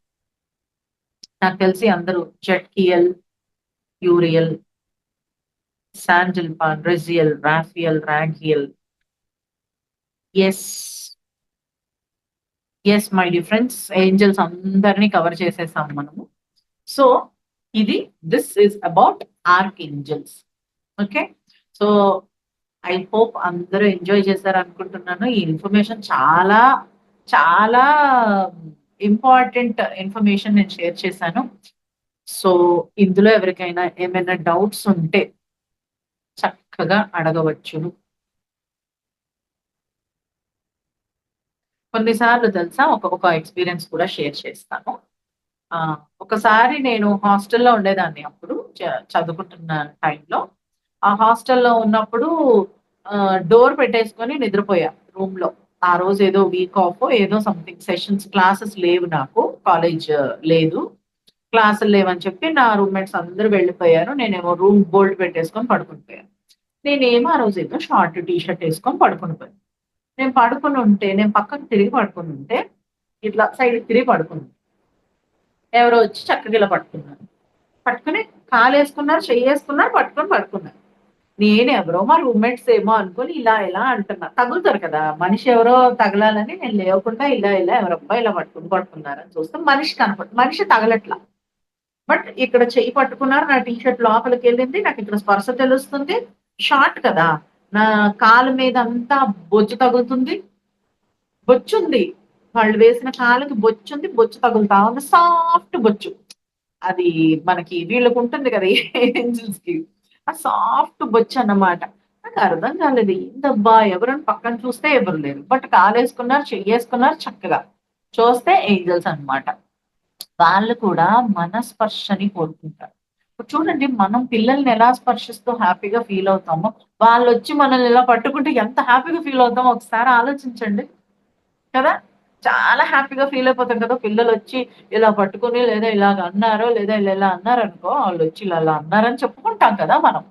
నాకు తెలిసి అందరూ Zadkiel, Uriel, Sandalphon, Raziel, Raphael, Raguel. Yes my dear friends, angels అందరినీ కవర్ చేసేసాం మనము. So this is about archangels. Okay, so I hope అందరూ ఎంజాయ్ చేశారు అనుకుంటున్నాను. ఈ ఇన్ఫర్మేషన్ చాలా చాలా ఇంపార్టెంట్ ఇన్ఫర్మేషన్ నేను షేర్ చేశాను. సో ఇందులో ఎవరికైనా ఏమైనా డౌట్స్ ఉంటే చక్కగా అడగవచ్చును. కొన్నిసార్లు తెలుసా, ఒక ఎక్స్పీరియన్స్ కూడా షేర్ చేస్తాను. ఒకసారి నేను హాస్టల్లో ఉండేదాన్ని, అప్పుడు చదువుకుంటున్న టైంలో. ఆ హాస్టల్లో ఉన్నప్పుడు డోర్ పెట్టేసుకొని నిద్రపోయా రూమ్ లో. ఆ రోజు ఏదో వీక్ ఆఫ్, ఏదో సంథింగ్ సెషన్స్, క్లాసెస్ లేవు, నాకు కాలేజ్ లేదు, క్లాసులు లేవని చెప్పి నా రూమ్మేట్స్ అందరూ వెళ్ళిపోయారు. నేనేమో రూమ్ బోల్డ్ పెట్టేసుకొని పడుకునిపోయాను. నేనేమో ఆ రోజు ఏదో షార్ట్ టీ షర్ట్ వేసుకొని పడుకునిపోయాను. నేను పడుకుని ఉంటే, నేను పక్కకు తిరిగి పడుకుని ఉంటే, ఇట్లా సైడ్ తిరిగి పడుకున్నాను. ఎవరో వచ్చి చక్కగా ఇలా పట్టుకున్నారు, పట్టుకుని కాలు వేసుకున్నారు, చెయ్యి వేసుకున్నారు, పట్టుకొని పడుకున్నారు. నేను ఎవరో మా రూమ్మేట్స్ ఏమో అనుకుని ఇలా ఇలా అంటున్నా, తగులుతారు కదా మనిషి, ఎవరో తగలాలని నేను లేవకుండా ఇలా ఇలా ఎవరబ్బా ఇలా పట్టుకుని పడుకున్నారని చూస్తే మనిషి కనపడు, మనిషి తగలట్లా, బట్ ఇక్కడ చెయ్యి పట్టుకున్నారు, నా టీ షర్ట్ లోపలికి వెళ్ళింది, నాకు ఇక్కడ స్పర్శ తెలుస్తుంది. షార్ట్ కదా, నా కాలు మీద అంతా బొజ్జు తగులుతుంది, బొచ్చుంది, వాళ్ళు వేసిన కాళ్ళకి బొచ్చుంది, బొచ్చు తగులుతా ఉంది, సాఫ్ట్ బొచ్చు. అది మనకి వీళ్ళకు ఉంటుంది కదా ఏంజల్స్ కి, ఆ సాఫ్ట్ బొచ్చు అన్నమాట. నాకు అర్థం కాలేదు, ఏందబ్బా ఎవరైనా పక్కన చూస్తే ఎవరు లేరు, బట్ కాలేసుకున్నారు, చెయ్యేసుకున్నారు, చక్కగా చూస్తే ఏంజల్స్ అన్నమాట. వాళ్ళు కూడా మన స్పర్శని కోరుకుంటారు. ఇప్పుడు చూడండి, మనం పిల్లల్ని ఎలా స్పర్శిస్తూ హ్యాపీగా ఫీల్ అవుతామో, వాళ్ళు వచ్చి మనల్ని ఎలా పట్టుకుంటే ఎంత హ్యాపీగా ఫీల్ అవుతామో ఒకసారి ఆలోచించండి కదా. చాలా హ్యాపీగా ఫీల్ అయిపోతాం కదా, పిల్లలు వచ్చి ఇలా పట్టుకుని, లేదా ఇలాగ అన్నారో, లేదా ఇలా అన్నారు అనుకో, వాళ్ళు వచ్చి ఇలా అన్నారని చెప్పుకుంటాం కదా మనం.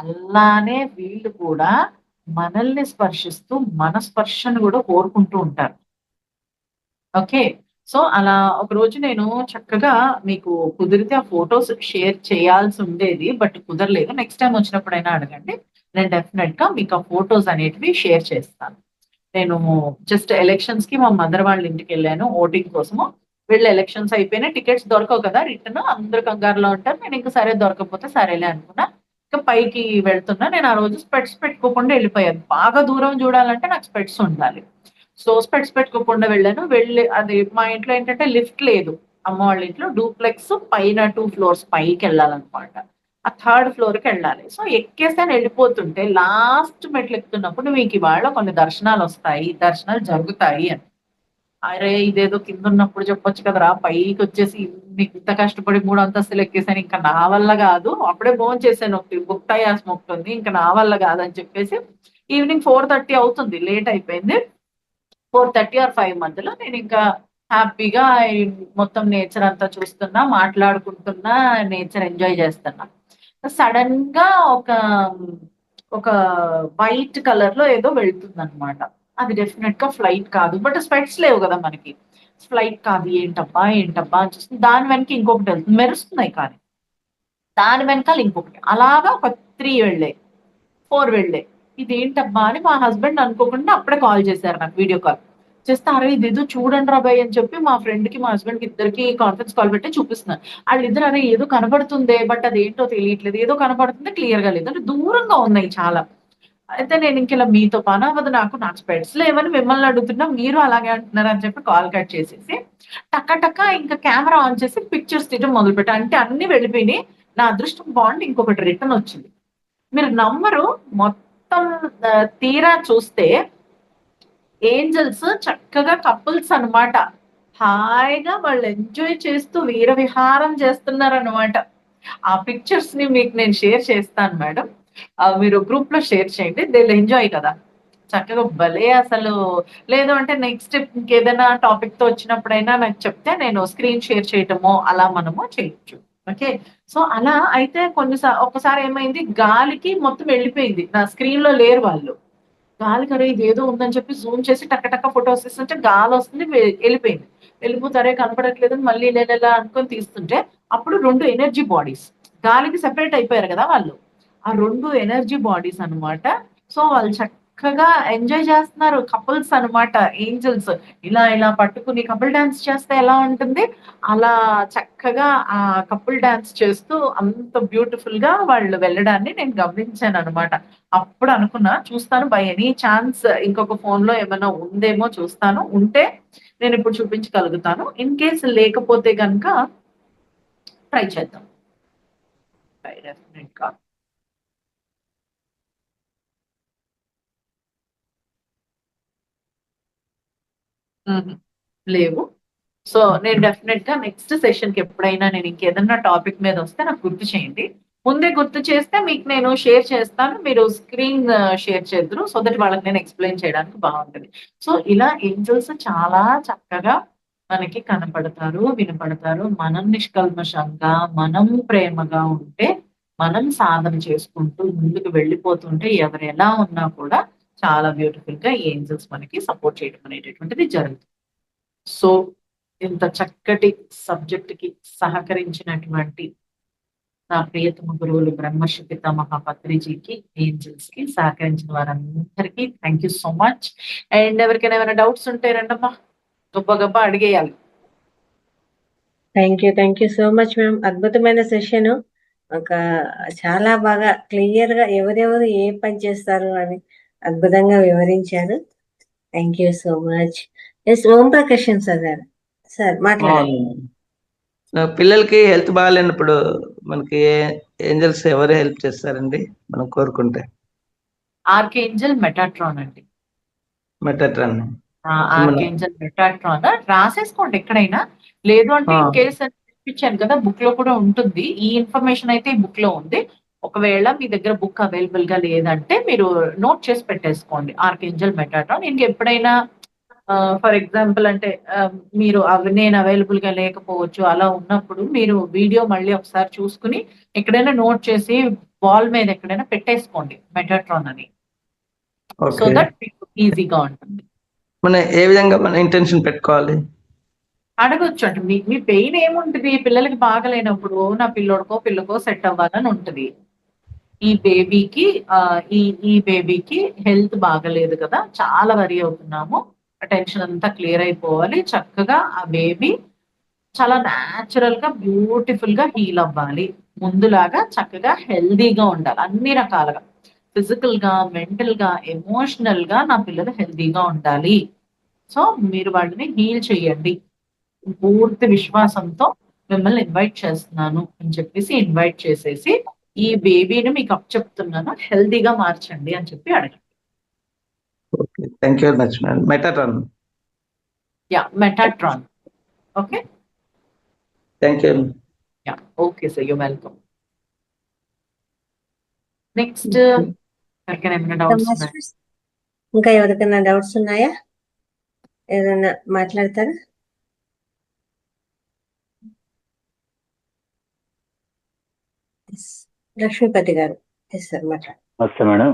అలానే వీళ్ళు కూడా మనల్ని స్పర్శిస్తూ మన స్పర్శను కూడా కోరుకుంటూ ఉంటారు. ఓకే, సో అలా ఒక రోజు నేను చక్కగా మీకు కుదిరితే ఆ ఫోటోస్ షేర్ చేయాల్సి ఉండేది. బట్ కుదరలేదు. నెక్స్ట్ టైమ్ వచ్చినప్పుడైనా అడగండి. నేను డెఫినెట్‌గా మీకు ఆ ఫోటోస్ అనేటివి షేర్ చేస్తాను. నేను జస్ట్ ఎలక్షన్స్‌కి మా మదర్ వాళ్ళ ఇంటికెళ్ళాను ఓటింగ్ కోసము. వీళ్ళ ఎలక్షన్స్ అయిపోయినాయి. టికెట్స్ దొరకవు కదా! రిటర్న్ అందరూ కంగారులో ఉంటారు. నేను ఇంక సరే దొరకకపోతే సరేలే అనుకున్నా. ఇక పైకి వెళ్తున్నా. నేను ఆ రోజు స్పెట్స్ పెట్టుకోకుండా వెళ్ళిపోయాను. బాగా దూరం చూడాలంటే నాకు స్పెట్స్ ఉండాలి. సో స్పెట్స్ పెట్టుకోకుండా వెళ్ళాను. అది మా ఇంట్లో ఏంటంటే లిఫ్ట్ లేదు. అమ్మ వాళ్ళ ఇంట్లో డూప్లెక్స్ పైన 2 ఫ్లోర్స్ పైకెళ్ళాలనమాట. ఆ థర్డ్ ఫ్లోర్‌కెళ్ళాలి. సో ఎక్కేసాను వెళ్ళిపోతుంటే లాస్ట్ మెట్లెక్కుతున్నప్పుడు మీకివాళ కొన్ని దర్శనాలొస్తాయి. దర్శనాలు జరుగుతాయి అని. అరే! ఇదేదో కిందున్నప్పుడు చెప్పొచ్చు కదరా! పైకొచ్చేసి ఇంత కష్టపడి 3 అంతస్తులు ఎక్కేసాను. ఇంక నా వల్ల గాదు. అప్పుడే భోంచేసాను. ఒకటి భుక్తాయాసం ఒకటుంది. ఇంక నా వల్ల గాదని చెప్పేసి ఈవినింగ్ 4:30 అవుతుంది. లేట్ అయిపోయింది. 4:30 ఆర్ 5 మధ్యలో నేనింకా హ్యాపీగా ఈ మొత్తం నేచర్ అంతా చూస్తున్నా, మాట్లాడుకుంటున్నా, నేచర్ ఎంజాయ్ చేస్తున్నా. సడెన్‌గా ఒక వైట్ కలర్‌లో ఏదో వెళ్తుందనమాట. అది డెఫినిట్‌గా ఫ్లైట్ కాదు. బట్ స్పెక్ట్స్ లేవు గదా మనకి. ఫ్లైట్ కాదు ఏంటబ్బా! ఏంటబ్బా! అని చూస్తే దాని వెనక ఇంకొకటెళ్తుంది. మెరుస్తున్నాయి కానీ. దాని వెనకాల ఇంకొకటి. అలాగా ఒక 3 వెళ్ళాయి. 4 వెళ్ళాయి. ఇదేంటబ్బా! అని మా హస్బెండ్ అనుకోకుండా అప్పుడే కాల్ చేశారు నాకు వీడియో కాల్. చేస్తే "అరే! ఇదేదో చూడండిరా బాయ్" అని చెప్పి మా ఫ్రెండ్‌కి, మా హస్బెండ్‌కి ఇద్దరికీ కాన్ఫరెన్స్ కాల్ పెట్టి చూపిస్తున్నారు. ఆళ్ళిద్దరు "అరే! ఏదో కనపడుతుందే బట్ అదేంటో తెలియట్లేదు. ఏదో కనపడుతుంది క్లియర్‌గా లేదు." అంటే దూరంగా ఉన్నాయి చాలా. అయితే నేనింకిలా మీతో పనవ్వదు నాకు. నాకు స్పెట్స్ లేవని మిమ్మల్ని అడుగుతున్నా. మీరు అలాగే అంటున్నారని చెప్పి కాల్ కట్ చేసేసి టక టక ఇంకా కెమెరా ఆన్ చేసి పిక్చర్స్ తీయడం మొదలుపెట్టా. అంటే అన్నీ వెళ్ళిపోయినియి. నా అదృష్టం బావుండి ఇంకొకటి రిటర్న్ వచ్చింది. మీరు నమ్మరు మొత్తం తీరా చూస్తే ఏంజెల్స్ చక్కగా కపుల్స్ అన్నమాట. హాయిగా వాళ్ళు ఎంజాయ్ చేస్తూ వీర విహారం చేస్తున్నారన్నమాట. ఆ పిక్చర్స్‌ని మీకు నేను షేర్ చేస్తాను మేడం. మీరు గ్రూప్‌లో షేర్ చేయండి. దే విల్ ఎంజాయ్ కదా! చక్కగా భలే అసలు లేదు అంటే నెక్స్ట్ ఇంకేదైనా టాపిక్‌తో వచ్చినప్పుడైనా నాకు చెప్తే నేను స్క్రీన్ షేర్ చేయటమో అలా మనము చేయొచ్చు. ఓకే. సో, అలా అయితే ఒక్కసారి ఏమైంది గాలికి మొత్తం వెళ్ళిపోయింది. నా స్క్రీన్‌లో లేరు వాళ్ళు. గాలికి అరే! ఇదేదో ఉందని చెప్పి జూమ్ చేసి టక టక ఫోటోస్ తీస్తుంటే గాలొస్తుంది ఎళ్ళిపోయింది. వెళ్ళిపోతే అరే! కనపడట్లేదని మళ్ళీ ఇలా అనుకోని తీస్తుంటే అప్పుడు 2 ఎనర్జీ బాడీస్. గాలికి సెపరేట్ అయిపోయారు గదా! వాళ్ళు. ఆ 2 ఎనర్జీ బాడీస్ అన్నమాట. సో, వాళ్ళు చక్కగా ఎంజాయ్ చేస్తున్నారు. కపుల్స్ అన్నమాట ఏంజెల్స్. ఇలా పట్టుకుని కపుల్ డాన్స్ చేస్తే ఎలా ఉంటుంది? అలా చక్కగా ఆ కపుల్ డాన్స్ చేస్తూ అంత బ్యూటిఫుల్‌గా వాళ్ళు వెళ్ళడాన్ని నేను గమనించానన్నమాట. అప్పుడు అనుకున్నా చూస్తాను బై ఎనీ ఛాన్స్ ఇంకొక ఫోన్‌లో ఏమైనా ఉందేమో చూస్తాను. ఉంటే నేనిప్పుడు చూపించగలుగుతాను. ఇన్ కేస్ లేకపోతే గనక ట్రై చేద్దాం. డెఫినెట్‌గా. హుహు. లేవు. సో, నేను డెఫినెట్‌గా నెక్స్ట్ సెషన్‌కి ఎప్పుడైనా నేను ఇంకేదన్నా టాపిక్ మీదొస్తే నాకు గుర్తు చేయండి. ముందే గుర్తు చేస్తే మీకు నేను షేర్ చేస్తాను. మీరు స్క్రీన్ షేర్ చేద్దురు. సో దట్ వాళ్ళకి నేను ఎక్స్‌ప్లెయిన్ చేయడానికి బావుంటది. సో, ఇలా ఏంజెల్స్ చాలా చక్కగా మనకి కనపడతారు, వినపడతారు. మనం నిష్కల్మషంగా, మనం ప్రేమగా ఉంటే, మనం సాధన చేసుకుంటూ ముందుకు వెళ్ళిపోతుంటే ఎవరు ఎలా ఉన్నా కూడా చాలా బ్యూటిఫుల్‌గా ఈ ఏంజెల్స్ మనకి సపోర్ట్ చేయడం అనేటటువంటిది జరుగుతుంది. సో, ఇంత చక్కటి సబ్జెక్ట్‌కి సహకరించినటువంటి నా ప్రియతమ గురువులు బ్రహ్మర్షి పితామహ పత్రిజీకి, ఏంజెల్స్‌కి సహకరించిన వారందరికీ thank you so much. And ఎవరికైనా ఏమైనా డౌట్స్ ఉంటే రండమ్మా గబా అడిగేయాలి. Thank you so much ma'am. అద్భుతమైన సెషన్. ఒక చాలా బాగా క్లియర్‌గా ఎవరెవరు ఏ పని చేస్తారు అని అద్భుతంగా వివరించారు. Thank you so much. S Om Prakasam sir గారు. సార్ మాట్లాడండి. పిల్లలకి హెల్త్ బాగాలేనప్పుడు మనకి ఏంజల్స్ ఎవరు హెల్ప్ చేస్తారండి మనం కోరుకుంటే? ఆర్కేంజెల్ మెటాట్రాన్ అండి. మెటాట్రాన్. మన ఆర్కేంజెల్ మెటాట్రాన్ రాసేసుకోండి ఎక్కడైనా. లేదు అంటే ఆ, ఇన్ కేస్ అని చూపించాను కదా! బుక్‌లో కూడా ఉంటుంది. ఈ ఇన్ఫర్మేషన్ అయితే ఈ బుక్‌లో ఉంది. ఒకవేళ మీ దగ్గర బుక్ అవైలబుల్‌గా లేదంటే మీరు నోట్ చేసి పెట్టేసుకోండి. ఆర్కేంజెల్ మెటాట్రాన్. ఇంకెప్పుడైనా ఫర్ ఎగ్జాంపుల్ అంటే మీరు నేను అవైలబుల్‌గా లేకపోవచ్చు. అలా ఉన్నప్పుడు మీరు వీడియో మళ్ళీ ఒకసారి చూసుకొని ఎక్కడైనా నోట్ చేసి వాల్ మీద ఎక్కడైనా పెట్టేసుకోండి మెటాట్రాన్ అని. So okay. దట్ మీకు ఈజీగా ఉంటుంది. మన ఏ విధంగా మన ఇంటెన్షన్ పెట్టుకోవాలి? అడగొచ్చు అండి. మీ పెయిన్ ఏముంటది? పిల్లలకి బాగలేనప్పుడు నా పిల్లోడికో, పిల్లకో సెట్ అవ్వాలని ఉంటది. ఈ బేబీకి ఈ బేబీకి హెల్త్ బాగాలేదు కదా! చాలా వరీ అవుతున్నాము. ఆ టెన్షన్ అంతా క్లియర్ అయిపోవాలి. చక్కగా ఆ బేబీ చాలా న్యాచురల్‌గా, బ్యూటిఫుల్‌గా హీల్ అవ్వాలి. ముందులాగా చక్కగా హెల్తీగా ఉండాలి. అన్ని రకాలుగా. ఫిజికల్‌గా, మెంటల్‌గా, ఎమోషనల్‌గా నా పిల్లలు హెల్తీగా ఉండాలి. సో, మీరు వాళ్ళని హీల్ చేయండి. పూర్తి విశ్వాసంతో మిమ్మల్ని ఇన్వైట్ చేస్తున్నాను అని చెప్పేసి ఇన్వైట్ చేసేసి, ఈ బేబీని మీకు అప్పచెప్తున్నాను. హెల్తీగా మార్చండి అని చెప్పి అడగండి. Okay. Thank you very much madam. Metatron. Yeah! Metatron. Okay. Thank you. Yeah! Okay sir. You welcome. Next ఎవరికైనా ఏమైనా డౌట్స్ ఉన్నాయా? మాస్టర్స్ ఇంకా ఎవరికైనా డౌట్స్ ఉన్నాయా? ఏదైనా మాట్లాడతారా? Yes. లక్ష్మీపతి గారు ఎస్ సార్ మాట్లాడు. నమస్తే మేడం.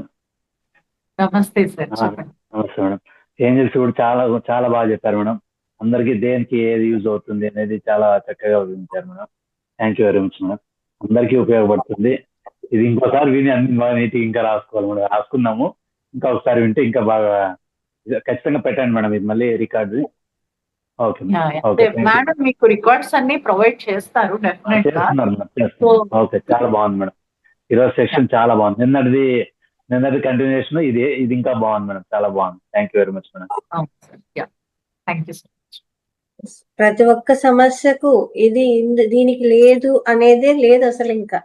నమస్తే సార్. చెప్పండి. నమస్తే మేడం. ఏంజల్స్ కూడా చాలా చాలా బాగా చెప్పారు మేడం. అందరికీ దేనికి ఏది యూజ్ అవుతుంది అనేది చాలా చక్కగా వివరించారు madam. Thank you very much madam. అందరికీ ఉపయోగపడుతుంది. ఇది ఇంకోసారి విని అన్ని బాగా నీట్గా ఇంకా రాసుకోవాలి మేడం. రాసుకున్నాము. ఇంకా ఒకసారి వింటే ఇంకా బాగా ఖచ్చితంగా పెట్టండి మేడం. ఇది మళ్ళీ రికార్డు. Okay okay. మేడం మీకు రికార్డ్స్ అన్ని ప్రొవైడ్ చేస్తారు డెఫినెట్ గా. చేస్తున్నారు మేడం. చేస్తున్నారు. ఓకే, చాలా బాగుంది మేడం. ఈరోజు సెక్షన్ చాలా బాగుంది. నిన్నటి కంటిన్యూషన్ ఇది ఇంకా బాగుంది మేడం. చాలా బాగుంది. Thank you very much madam. Thank you so much. ప్రతి ఒక్క సమస్యకు ఇది దీనికి లేదు అనేదే లేదు అసలు ఇంకా.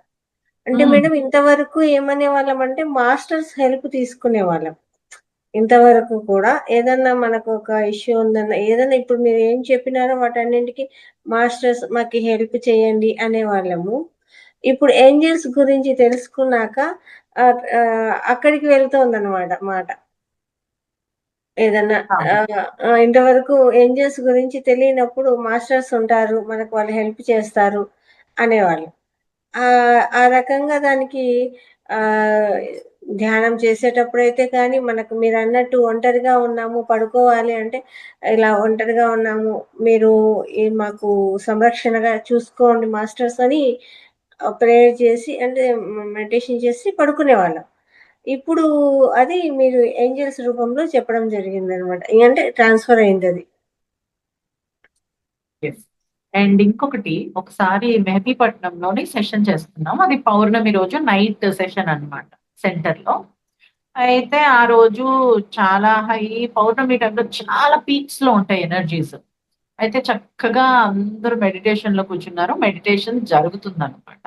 అంటే మేడం ఇంతవరకు ఏమనే వాళ్ళం అంటే మాస్టర్స్ హెల్ప్ తీసుకునే వాళ్ళం. ఇంతవరకు కూడా ఏదన్నా మనకు ఒక ఇష్యూ ఉందన్న ఏదన్నా ఇప్పుడు మీరు ఏం చెప్పినారో వాటన్నింటికి మాస్టర్స్ మాకు హెల్ప్ చేయండి అనేవాళ్ళము. ఇప్పుడు ఏంజల్స్ గురించి తెలుసుకున్నాక అక్కడికి వెళ్తోందన్నమాట మాట. ఏదన్నా ఇంతవరకు ఏంజల్స్ గురించి తెలియనప్పుడు మాస్టర్స్ ఉంటారు, మనకు వాళ్ళు హెల్ప్ చేస్తారు అనేవాళ్ళు. ఆ రకంగా దానికి ధ్యానం చేసేటప్పుడైతే కానీ మనకు మీరు అన్నట్టు ఒంటరిగా ఉన్నాము, పడుకోవాలి అంటే ఇలా ఒంటరిగా ఉన్నాము, మీరు మాకు సంరక్షణగా చూసుకోండి మాస్టర్స్ అని ప్రేయర్ చేసి అంటే మెడిటేషన్ చేసి పడుకునేవాళ్ళం. ఇప్పుడు అది మీరు ఏంజల్స్ రూపంలో చెప్పడం జరిగిందనమాట. అంటే ట్రాన్స్ఫర్ అయింది అది. అండ్ ఇంకొకటి ఒకసారి మెహదీపట్నంలోని సెషన్ చేస్తున్నాం. అది పౌర్ణమి రోజు నైట్ సెషన్ అన్నమాట సెంటర్ లో. అయితే ఆ రోజు చాలా పౌర్ణమి టైంలో చాలా పీక్స్ లో ఉంటాయి ఎనర్జీస్. అయితే చక్కగా అందరూ మెడిటేషన్ లో కూర్చున్నారు. మెడిటేషన్ జరుగుతుంది అనమాట.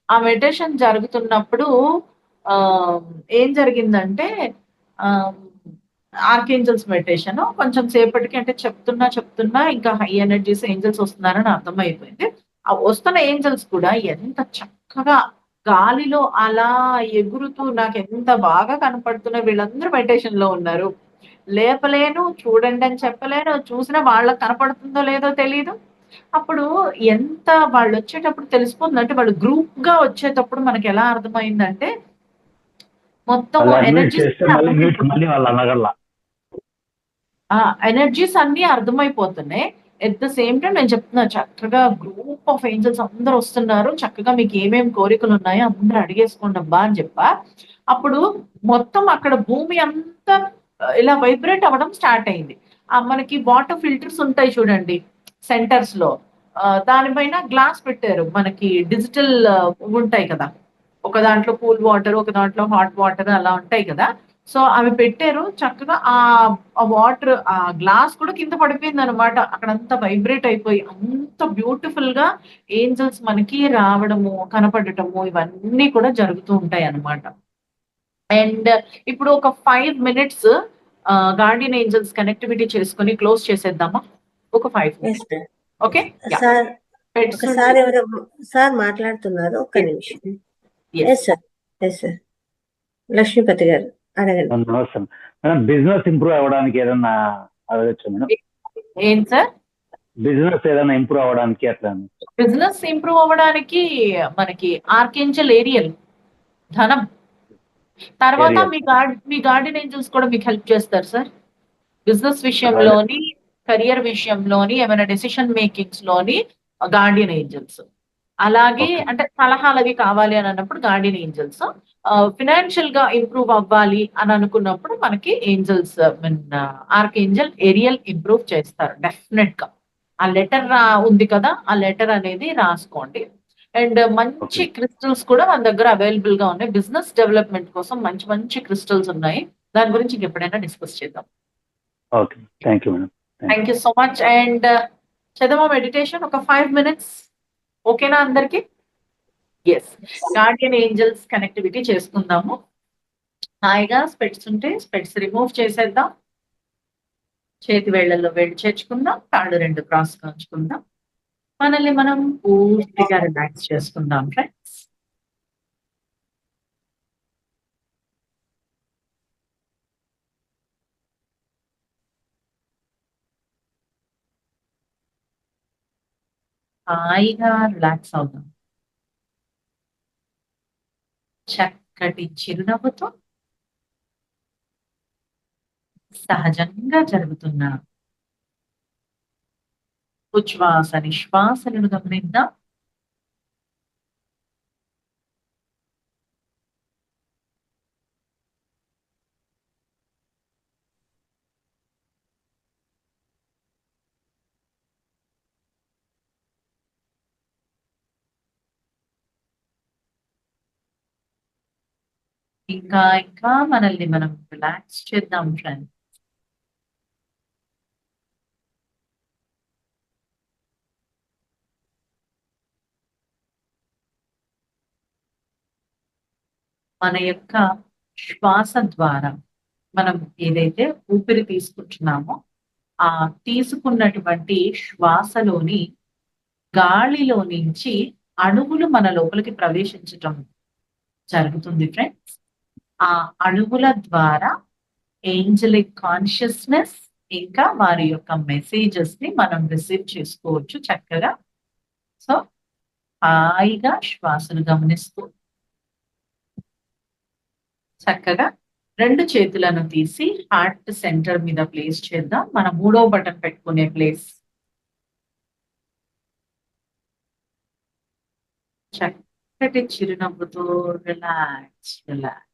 ఆ మెడిటేషన్ జరుగుతున్నప్పుడు ఏం జరిగిందంటే ఆర్కేంజల్స్ మెడిటేషన్ కొంచెం సేపటికి అంటే చెప్తున్నా ఇంకా హై ఎనర్జీస్ ఏంజల్స్ వస్తున్నారని అర్థమైపోయింది. ఆ వస్తున్న ఏంజల్స్ కూడా ఎంత చక్కగా గాలిలో అలా ఎగురుతూ నాకు ఎంత బాగా కనపడుతున్నారు. వీళ్ళందరూ మెడిటేషన్ లో ఉన్నారు. లేపలేను, చూడండి అని చెప్పలేను, చూసినా వాళ్ళకి కనపడుతుందో లేదో తెలీదు. అప్పుడు ఎంత వాళ్ళు వచ్చేటప్పుడు తెలిసిపోతుంది. అంటే వాళ్ళు గ్రూప్ గా వచ్చేటప్పుడు మనకి ఎలా అర్థమైందంటే మొత్తం ఎనర్జీస్ అన్ని అర్థమైపోతున్నాయి. ఎట్ ద సేమ్ టైం నేను చెప్తున్నా చక్కగా గ్రూప్ ఆఫ్ ఏంజల్స్ అందరూ వస్తున్నారు. చక్కగా మీకు ఏమేమి కోరికలు ఉన్నాయో అందరూ అడిగేసుకోండి అబ్బా అని చెప్పా. అప్పుడు మొత్తం అక్కడ భూమి అంతా ఇలా వైబ్రేట్ అవ్వడం స్టార్ట్ అయింది. మనకి వాటర్ ఫిల్టర్స్ ఉంటాయి చూడండి సెంటర్స్ లో. దానిపైన గ్లాస్ పెట్టారు. మనకి డిజిటల్ ఉంటాయి కదా, ఒక దాంట్లో కూల్ వాటర్, ఒక దాంట్లో హాట్ వాటర్ అలా ఉంటాయి కదా. సో అవి పెట్టారు. చక్కగా ఆ వాటర్ ఆ గ్లాస్ కూడా కింద పడిపోయింది అనమాట. అక్కడంతా వైబ్రేట్ అయిపోయి అంత బ్యూటిఫుల్ గా ఏంజల్స్ మనకి రావడము, కనపడటము ఇవన్నీ కూడా జరుగుతూ ఉంటాయి అన్నమాట. అండ్ ఇప్పుడు ఒక 5 minutes గార్డియన్ ఏంజల్స్ కనెక్టివిటీ చేసుకుని క్లోజ్ చేసేద్దామా? ఒక 5 minutes. ఓకే సార్ ఒకసారి ఎవరు సార్ మాట్లాడుతున్నారు, ఒక్క నిమిషం. Yes sir, yes sir. Lakshmipathi గారు అడగండి. నమస్తే మేడం. బిజినెస్ ఇంప్రూవ్ అవ్వడానికి ఏదన్నా అడగచ్చు మేడం? ఏం సార్? బిజినెస్ ఏదైనా ఇంప్రూవ్ అవ్వడానికి అట్లా? బిజినెస్ ఇంప్రూవ్ అవ్వడానికి మనకి ఆర్కేంజల్ ఏరియల్ ధనం, తర్వాత మీ గార్డియన్ ఏంజల్స్ కూడా మీకు హెల్ప్ చేస్తారు సార్. బిజినెస్ విషయంలోని కెరియర్ విషయంలోని ఏమైనా డెసిషన్ మేకింగ్స్ లోని గార్డియన్ ఏంజల్స్. అలాగే Okay. అంటే సలహాలు అవి కావాలి అని అన్నప్పుడు గార్డియన్ ఏంజల్స్. ఫినాన్షియల్ గా ఇంప్రూవ్ అవ్వాలి అని అనుకున్నప్పుడు మనకి angels mean archangel Ariel improve చేస్తారు డెఫినెట్ గా. ఆ లెటర్ ఉంది కదా, ఆ లెటర్ అనేది రాసుకోండి. అండ్ మంచి Okay. క్రిస్టల్స్ కూడా మన దగ్గర అవైలబుల్ గా ఉన్నాయి. బిజినెస్ డెవలప్మెంట్ కోసం మంచి మంచి క్రిస్టల్స్ ఉన్నాయి. దాని గురించి ఇంకెప్పుడైనా డిస్కస్ చేద్దాం. Okay, thank you madam. Thank you so much. And చదవా మెడిటేషన్ ఒక 5 minutes. ఓకేనా అందరికి? ఎస్, గార్డియన్ ఏంజల్స్ కనెక్టివిటీ చేసుకుందాము. హాయిగా స్పెట్స్ ఉంటే స్పెట్స్ రిమూవ్ చేసేద్దాం. చేతి వేళ్లలో వేడి చేర్చుకుందాం. కాళ్ళు 2 క్రాస్ ఉంచుకుందాం. మనల్ని మనం పూర్తిగా రిలాక్స్ చేసుకుందాం ఫ్రెండ్స్. హాయిగా రిలాక్స్ అవుదాం. చక్కటి చిరునవ్వుతో సహజంగా జరుగుతున్న ఉచ్ఛ్వాస నిశ్వాసలను గమనిద్దాం. ఇంకా ఇంకా మనల్ని మనం రిలాక్స్ చేద్దాం ఫ్రెండ్స్. మన యొక్క శ్వాస ద్వారా మనం ఏదైతే ఊపిరి తీసుకుంటున్నామో ఆ తీసుకున్నటువంటి శ్వాసలోని గాలిలో నుంచి అణువులు మన లోపలికి ప్రవేశించటం జరుగుతుంది ఫ్రెండ్స్. ఆ అణువుల ద్వారా ఏంజలిక్ కాన్షియస్నెస్ ఇంకా వారి యొక్క మెసేజెస్ ని మనం రిసీవ్ చేసుకోవచ్చు చక్కగా. సో హాయిగా శ్వాసను గమనిస్తూ చక్కగా 2 చేతులను తీసి హార్ట్ సెంటర్ మీద ప్లేస్ చేద్దాం. మన 3వ బటన్ పెట్టుకునే ప్లేస్. చక్కటి చిరునవ్వుతో రిలాక్స్ రిలాక్స్.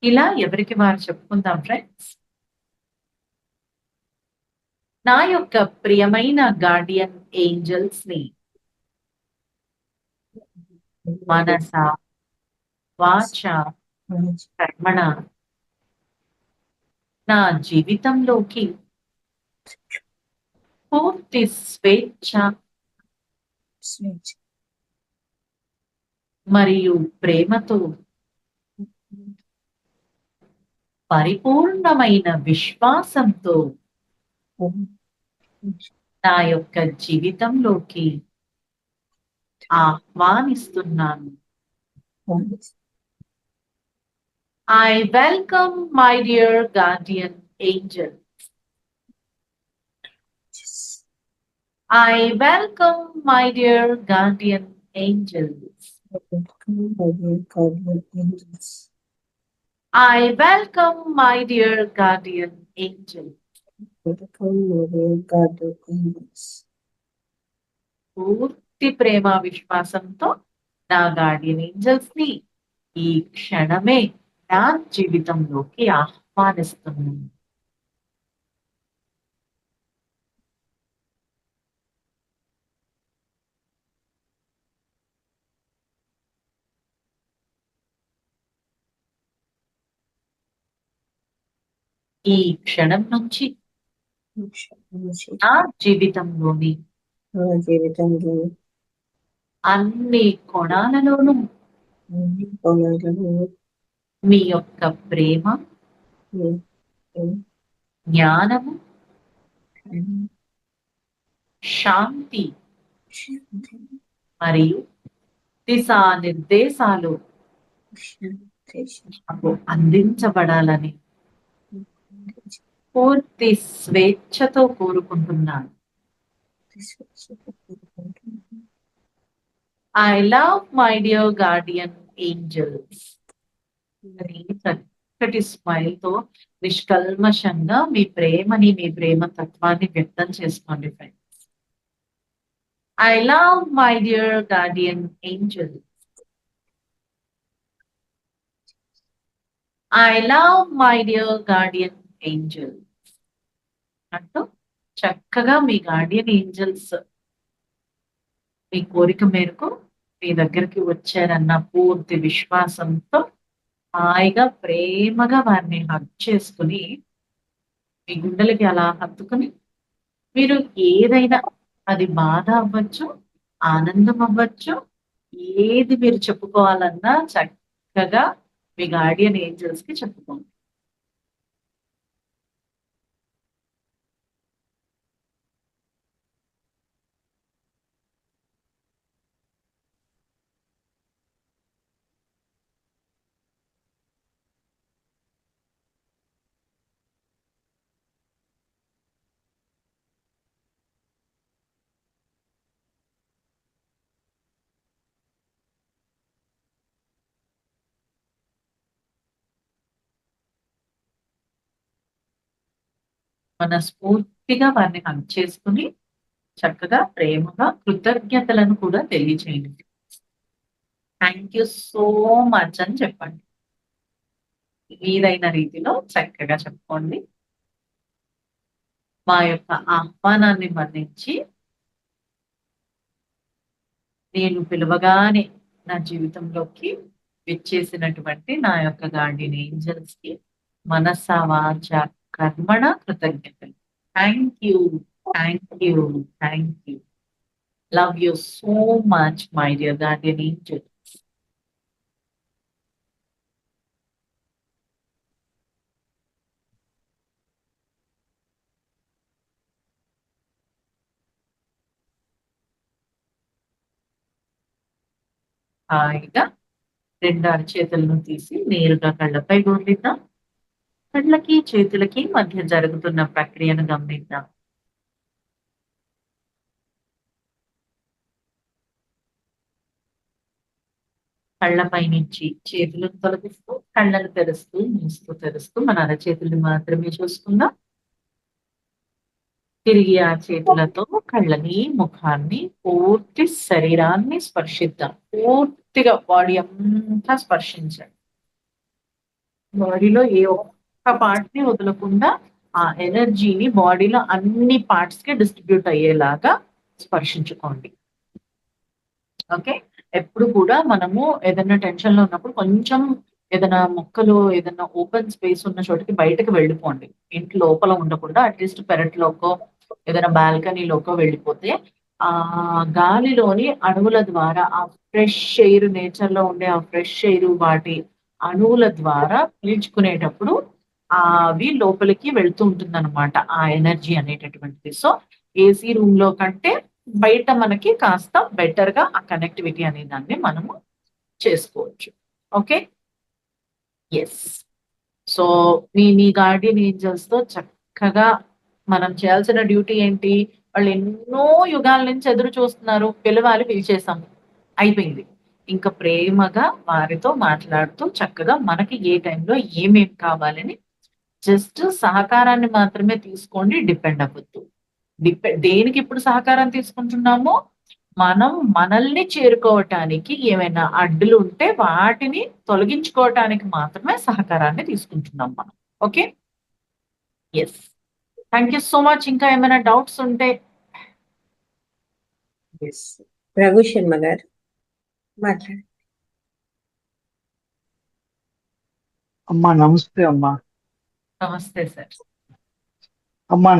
ఇలా ఎవరికి వారు చెప్పుకుందాం ఫ్రెండ్స్. నా యొక్క ప్రియమైన గార్డియన్ ఏంజల్స్ ని మనస వాచ కర్మణ నా జీవితంలోకి పూర్తి స్వేచ్ఛ మరియు ప్రేమతో పరిపూర్ణమైన విశ్వాసంతో నా యొక్క జీవితంలోకి ఆహ్వానిస్తున్నాను. I welcome my dear guardian angels. I welcome my dear guardian angels. I welcome my dear guardian angels. పూర్తి ప్రేమ విశ్వాసంతో నా గార్డియన్ ఏంజల్స్ ని ఈ క్షణమే నా జీవితంలోకి ఆహ్వానిస్తున్నాను. ఈ క్షణం నుంచి నా జీవితంలోని అన్ని కోణాలలోనూ మీ యొక్క ప్రేమ, జ్ఞానము, శాంతి మరియు దిశానిర్దేశాలు నాకు అందించబడాలని పూర్తి స్వేచ్ఛతో కోరుకుంటున్నాను. I love my dear guardian angels. చక్కటి స్మైల్ తో నిష్కల్మషంగా మీ ప్రేమని, మీ ప్రేమ తత్వాన్ని వ్యక్తం చేసుకోండి friends. I love my dear Guardian Angel. I love my dear Guardian Angel అంటూ చక్కగా మీ గార్డియన్ ఏంజల్స్ మీ కోరిక మేరకు మీ దగ్గరికి వచ్చారన్న పూర్తి విశ్వాసంతో హాయిగా ప్రేమగా వారిని హగ్ చేసుకుని మీ గుండెలకి అలా హత్తుకుని మీరు ఏదైనా, అది బాధ అవ్వచ్చు, ఆనందం అవ్వచ్చు, ఏది మీరు చెప్పుకోవాలన్నా చక్కగా మీ గార్డియన్ ఏంజల్స్ కి చెప్పుకోండి. మనస్ఫూర్తిగా వారిని హగ్ చేసుకుని చక్కగా ప్రేమగా కృతజ్ఞతలను కూడా తెలియచేయండి. థ్యాంక్ యూ సో మచ్ అని చెప్పండి. మీదైన రీతిలో చక్కగా చెప్పుకోండి. మా యొక్క ఆహ్వానాన్ని మన్నించి నేను పిలవగానే నా జీవితంలోకి విచ్చేసినటువంటి నా యొక్క గార్డియన్ ఏంజల్స్ కి మనస వాచ కర్మణ కృతజ్ఞతలు. Thank you, thank you, thank you. Love you so much my dear Guardian angels. హాయిగా రెండు అరచేతులను తీసి నేరుగా కళ్ళపై గోర్లిద్దాం. కళ్ళకి చేతులకి మధ్య జరుగుతున్న ప్రక్రియను గమనిద్దాం. కళ్ళపై నుంచి చేతులను తొలగిస్తూ కళ్ళను తెరుస్తూ మూస్తూ తెరుస్తూ మన అరచేతులు మాత్రమే చూసుకుందాం. తిరిగి ఆ చేతులతో కళ్ళని, ముఖాన్ని, పూర్తి శరీరాన్ని స్పర్శిద్దాం. పూర్తిగా బాడీ అంతా స్పర్శించండి. బాడీలో ఏ ఒక్క పార్ట్ ని వదలకుండా ఆ ఎనర్జీని బాడీలో అన్ని పార్ట్స్ కి డిస్ట్రిబ్యూట్ అయ్యేలాగా స్పర్శించుకోండి. ఓకే, ఎప్పుడు కూడా మనము ఏదైనా టెన్షన్ లో ఉన్నప్పుడు కొంచెం ఏదైనా మొక్కలు, ఏదైనా ఓపెన్ స్పేస్ ఉన్న చోటికి బయటకు వెళ్ళిపోండి. ఇంటి లోపల ఉండకుండా అట్లీస్ట్ పెరట్లోకో ఏదైనా బాల్కనీలోకో వెళ్ళిపోతే ఆ గాలిలోని అణువుల ద్వారా ఆ ఫ్రెష్ ఎయిర్, నేచర్ లో ఉండే ఆ ఫ్రెష్ ఎయిర్ వాటి అణువుల ద్వారా పీల్చుకునేటప్పుడు అవి లోపలికి వెళ్తూ ఉంటుంది అనమాట, ఆ ఎనర్జీ అనేటటువంటిది. సో ఏసీ రూమ్ లో కంటే బయట మనకి కాస్త బెటర్ గా ఆ కనెక్టివిటీ అనే దాన్ని మనము చేసుకోవచ్చు. Okay, yes. సో మీ గార్డియన్ ఏంజల్స్ తో చక్కగా మనం చేయాల్సిన డ్యూటీ ఏంటి? వాళ్ళు ఎన్నో యుగాల నుంచి ఎదురు చూస్తున్నారు, పిలవాలి, పిలిచేసాము, అయిపోయింది. ఇంకా ప్రేమగా వారితో మాట్లాడుతూ చక్కగా మనకి ఏ టైంలో ఏమేమి కావాలని జస్ట్ సహకారాన్ని మాత్రమే తీసుకోండి, డిపెండ్ అవ్వద్దు. దేనికి ఇప్పుడు సహకారం తీసుకుంటున్నామో మనం మనల్ని చేరుకోవటానికి ఏమైనా అడ్డులు ఉంటే వాటిని తొలగించుకోవటానికి మాత్రమే సహకారాన్ని తీసుకుంటున్నాం మనం. Okay, yes. Thank you so much. ఇంకా ఏమైనా డౌట్స్ ఉంటే రఘు శర్మ గారు మాట్లాడండి. అమ్మా నమస్తే అమ్మా. నమస్తే సార్. అమ్మా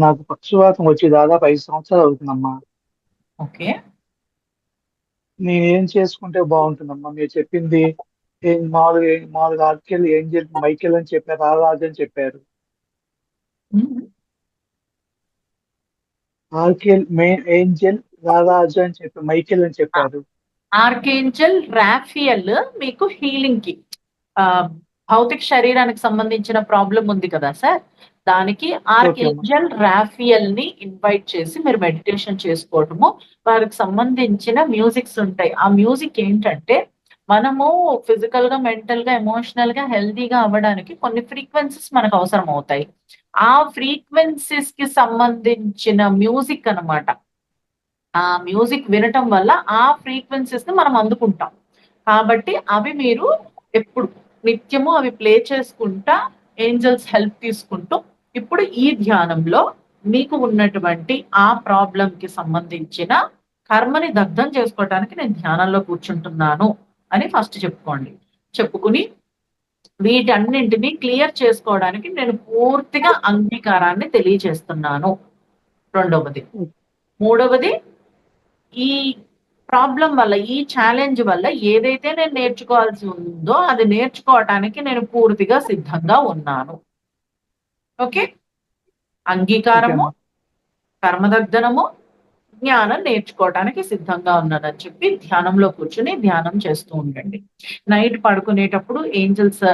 నాకు పక్షవాతం వచ్చి దాదాపు 5 సంవత్సరాలు అవుతుందమ్మా. ఓకే, నేనేం చేసుకుంటే బాగుంటుందమ్మా? మీరు చెప్పింది మామూలుగా ఆర్కేల్ ఏంజల్ మైకేల్ అని చెప్పారు, రారాజు అని చెప్పారు. ఆర్కేల్ ఏంజల్ రారాజు అని చెప్పారు, మైకేల్ అని చెప్పారు. ఆర్కేంజల్ రాఫియల్ మీకు హీలింగ్ కి, భౌతిక శరీరానికి సంబంధించిన ప్రాబ్లం ఉంది కదా సార్, దానికి ఆర్కేంజల్ రాఫియల్ ని ఇన్వైట్ చేసి మీరు మెడిటేషన్ చేసుకోవటము, వారికి సంబంధించిన మ్యూజిక్స్ ఉంటాయి. ఆ మ్యూజిక్ ఏంటంటే మనము ఫిజికల్ గా, మెంటల్ గా, ఎమోషనల్ గా హెల్తీగా అవ్వడానికి కొన్ని ఫ్రీక్వెన్సీస్ మనకు అవసరం అవుతాయి. ఆ ఫ్రీక్వెన్సీస్ కి సంబంధించిన మ్యూజిక్ అన్నమాట. ఆ మ్యూజిక్ వినటం వల్ల ఆ ఫ్రీక్వెన్సీస్ ని మనం అందుకుంటాం. కాబట్టి అవి మీరు ఎప్పుడు నిత్యము అవి ప్లే చేసుకుంటా ఏంజెల్స్ హెల్ప్ తీసుకుంటూ ఇప్పుడు ఈ ధ్యానంలో మీకు ఉన్నటువంటి ఆ ప్రాబ్లమ్ కి సంబంధించిన కర్మని దగ్ధం చేసుకోవటానికి నేను ధ్యానంలో కూర్చుంటున్నాను అని ఫస్ట్ చెప్పుకోండి. చెప్పుకుని వీటన్నింటిని క్లియర్ చేసుకోవడానికి నేను పూర్తిగా అంగీకారాన్ని తెలియజేస్తున్నాను. రెండవది. మూడవది, ఈ ప్రాబ్లం వల్ల, ఈ ఛాలెంజ్ వల్ల ఏదైతే నేను నేర్చుకోవాల్సి ఉందో అది నేర్చుకోవటానికి నేను పూర్తిగా సిద్ధంగా ఉన్నాను. ఓకే. అంగీకారము, కర్మదగ్ధనము, జ్ఞానం నేర్చుకోవటానికి సిద్ధంగా ఉన్నానని చెప్పి ధ్యానంలో కూర్చుని ధ్యానం చేస్తూ ఉండండి. నైట్ పడుకునేటప్పుడు ఏంజల్స్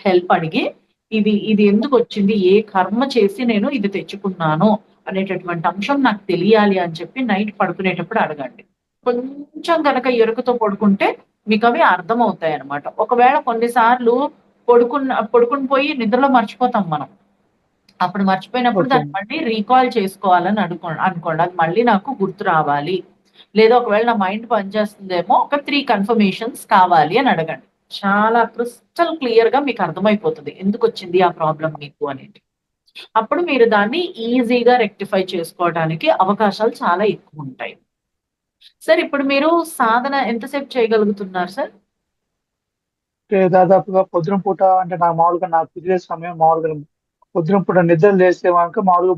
హెల్ప్ అడిగి ఇది ఎందుకు వచ్చింది, ఏ కర్మ చేసి నేను ఇది తెచ్చుకున్నాను అనేటటువంటి అంశం నాకు తెలియాలి అని చెప్పి నైట్ పడుకునేటప్పుడు అడగండి. కొంచెం గనక ఎరుకతో పడుకుంటే మీకు అవి అర్థం అవుతాయి అన్నమాట. ఒకవేళ కొన్నిసార్లు పడుకుని పోయి నిద్రలో మర్చిపోతాం మనం. అప్పుడు మర్చిపోయినప్పుడు ఓకే. దాన్ని మళ్ళీ రీకాల్ చేసుకోవాలని అనుకోండి. అది మళ్ళీ నాకు గుర్తు రావాలి. లేదా ఒకవేళ నా మైండ్ పనిచేస్తుందేమో ఒక 3 కన్ఫర్మేషన్స్ కావాలి అని అడగండి. చాలా క్రిస్టల్ క్లియర్ గా మీకు అర్థమైపోతుంది ఎందుకొచ్చింది ఆ ప్రాబ్లం మీకు అనేది. అప్పుడు మీరు దాన్ని ఈజీగా రెక్టిఫై చేసుకోవడానికి అవకాశాలు చాలా ఎక్కువ ఉంటాయి. సార్ ఇప్పుడు మీరు సాధన ఎంతసేపు చేయగలుగుతున్నారు సార్? దాదాపుగా పొద్దున పూట అంటే నాకు కుదిరే సమయం మామూలుగా పొద్దున పూట నిద్ర లేస్తే కనుక మామూలుగా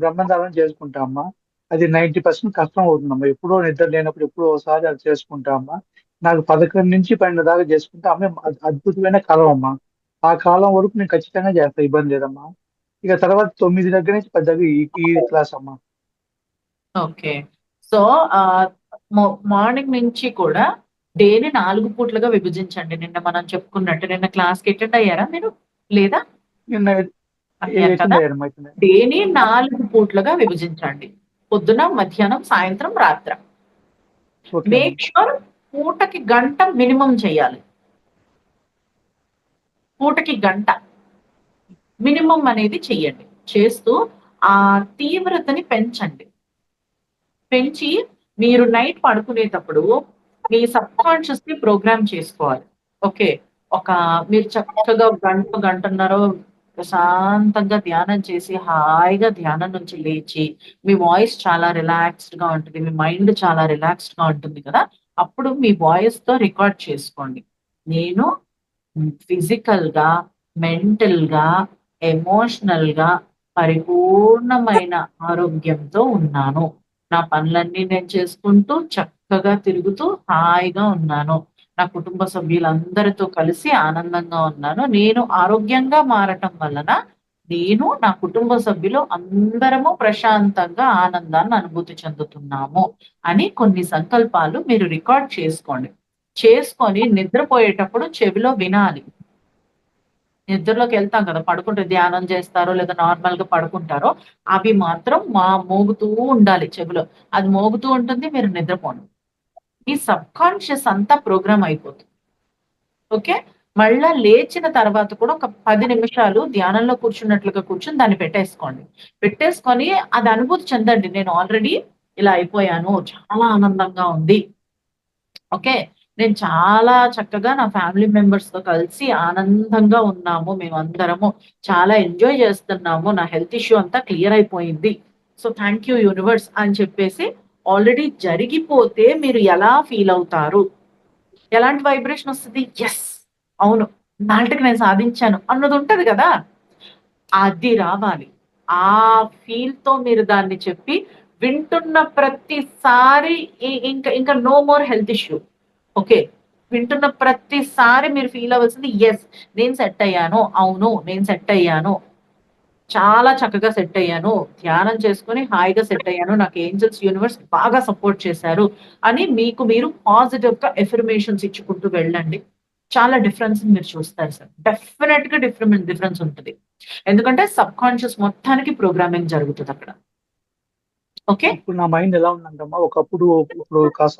బ్రహ్మధారణ చేసుకుంటా అమ్మా. అది 90% కష్టం అవుతుందమ్మా. ఎప్పుడో నిద్ర లేనప్పుడు ఎప్పుడో ఒకసారి అది చేసుకుంటా అమ్మా. నాకు 11 నుంచి 12 దాకా చేసుకుంటే అద్భుతమైన కాలం అమ్మా. ఆ కాలం వరకు నేను ఖచ్చితంగా చేస్తా, ఇబ్బంది లేదమ్మా. ఇక తర్వాత 9 దగ్గర నుంచి 10 దాకా ఈ క్లాస్ అమ్మా. ఓకే. సో మార్నింగ్ నుంచి కూడా డేని 4 పూట్లుగా విభజించండి. నిన్న మనం చెప్పుకున్నట్టు నిన్న క్లాస్‌కి అటెండ్ అయ్యారా మీరు? లేదా? నిన్న అయ్యారు కదా! అయ్యారమ్మా. డేని 4 పూట్లుగా విభజించండి. పొద్దున, మధ్యాహ్నం, సాయంత్రం, రాత్ర. ఓకే అమ్మా. మేక్ ష్యూర్ పూటకి గంట మినిమం చేయాలి. పూటకి గంట మినిమం అనేది చెయ్యండి. చేస్తూ ఆ తీవ్రతని పెంచండి. పెంచి మీరు నైట్ పడుకునేటప్పుడు మీ సబ్‌కాన్షియస్ ని ప్రోగ్రామ్ చేసుకోవాలి. ఓకే. మీరు చక్కగా గంటన్నర ప్రశాంతంగా ధ్యానం చేసి, హాయిగా ధ్యానం నుంచి లేచి, మీ వాయిస్ చాలా రిలాక్స్‌డ్‌గా ఉంటుంది. మీ మైండ్ చాలా రిలాక్స్‌డ్‌గా ఉంటుంది కదా! అప్పుడు మీ వాయిస్‌తో రికార్డ్ చేసుకోండి. నేను ఫిజికల్‌గా, మెంటల్‌గా, ఎమోషనల్‌గా పరిపూర్ణమైన ఆరోగ్యంతో ఉన్నాను. నా పనులన్నీ నేను చేసుకుంటూ, చక్కగా తిరుగుతూ, హాయిగా ఉన్నాను. నా కుటుంబ సభ్యులందరితో కలిసి ఆనందంగా ఉన్నాను. నేను ఆరోగ్యంగా మారటం వలన నేను, నా కుటుంబ సభ్యులు అందరము ప్రశాంతంగా, ఆనందాన్ని అనుభూతి చెందుతున్నాము అని కొన్ని సంకల్పాలు మీరు రికార్డ్ చేసుకోండి. చేసుకొని నిద్రపోయేటప్పుడు చెవిలో వినాలి. నిద్రలోకి వెళ్తాం కదా! పడుకుంటే ధ్యానం చేస్తారో లేదా నార్మల్‌గా పడుకుంటారో, అవి మాత్రం మోగుతూ ఉండాలి చెవిలో. అది మోగుతూ ఉంటుంది. మీరు నిద్రపోండి. ఈ సబ్‌కాన్షియస్ అంతా ప్రోగ్రామ్ అయిపోతుంది. ఓకే. మళ్ళా లేచిన తర్వాత కూడా ఒక 10 నిమిషాలు ధ్యానంలో కూర్చున్నట్లుగా కూర్చొని దాన్ని పెట్టేసుకోండి. పెట్టేసుకొని అది అనుభూతి చెందండి. నేను ఆల్రెడీ ఇలా అయిపోయాను. చాలా ఆనందంగా ఉంది. ఓకే. నేను చాలా చక్కగా నా ఫ్యామిలీ మెంబర్స్‌తో కలిసి ఆనందంగా ఉన్నాము. మేమందరము చాలా ఎంజాయ్ చేస్తున్నాము. నా హెల్త్ ఇష్యూ అంతా క్లియర్ అయిపోయింది. సో, థాంక్ యూ యూనివర్స్ అని చెప్పేసి ఆల్రెడీ జరిగిపోతే మీరు ఎలా ఫీల్ అవుతారు? ఎలాంటి వైబ్రేషన్ వస్తది? యెస్! అవును. ఇన్నాళ్టికి నేను సాధించాను అన్నది ఉంటది కదా! అది రావాలి. ఆ ఫీల్‌తో మీరు దాన్ని చెప్పి వింటున్న ప్రతిసారి ఇంకా no more health issue. Okay. వింటున్న ప్రతిసారి మీరు ఫీల్ అవ్వాల్సింది యెస్! నేను సెట్ అయ్యాను. అవును. నేను సెట్ అయ్యాను. చాలా చక్కగా సెట్ అయ్యాను. ధ్యానం చేసుకొని హాయిగా సెట్ అయ్యాను. నాకు ఏంజెల్స్ యూనివర్స్ బాగా సపోర్ట్ చేశారు అని మీకు మీరు పాజిటివ్‌గా అఫర్మేషన్స్ ఇచ్చుకుంటూ వెళ్ళండి. చాలా డిఫరెన్స్ మీరు చూస్తారు సార్. డెఫినెట్‌గా డిఫరెన్స్ ఉంటది. ఎందుకంటే సబ్‌కాన్షియస్ మొత్తానికి ప్రోగ్రామింగ్ జరుగుతదక్కడ. ఓకే. ఇప్పుడు నా మైండ్ ఎలా ఉందంటమ్మా, ఇప్పుడు కాస్త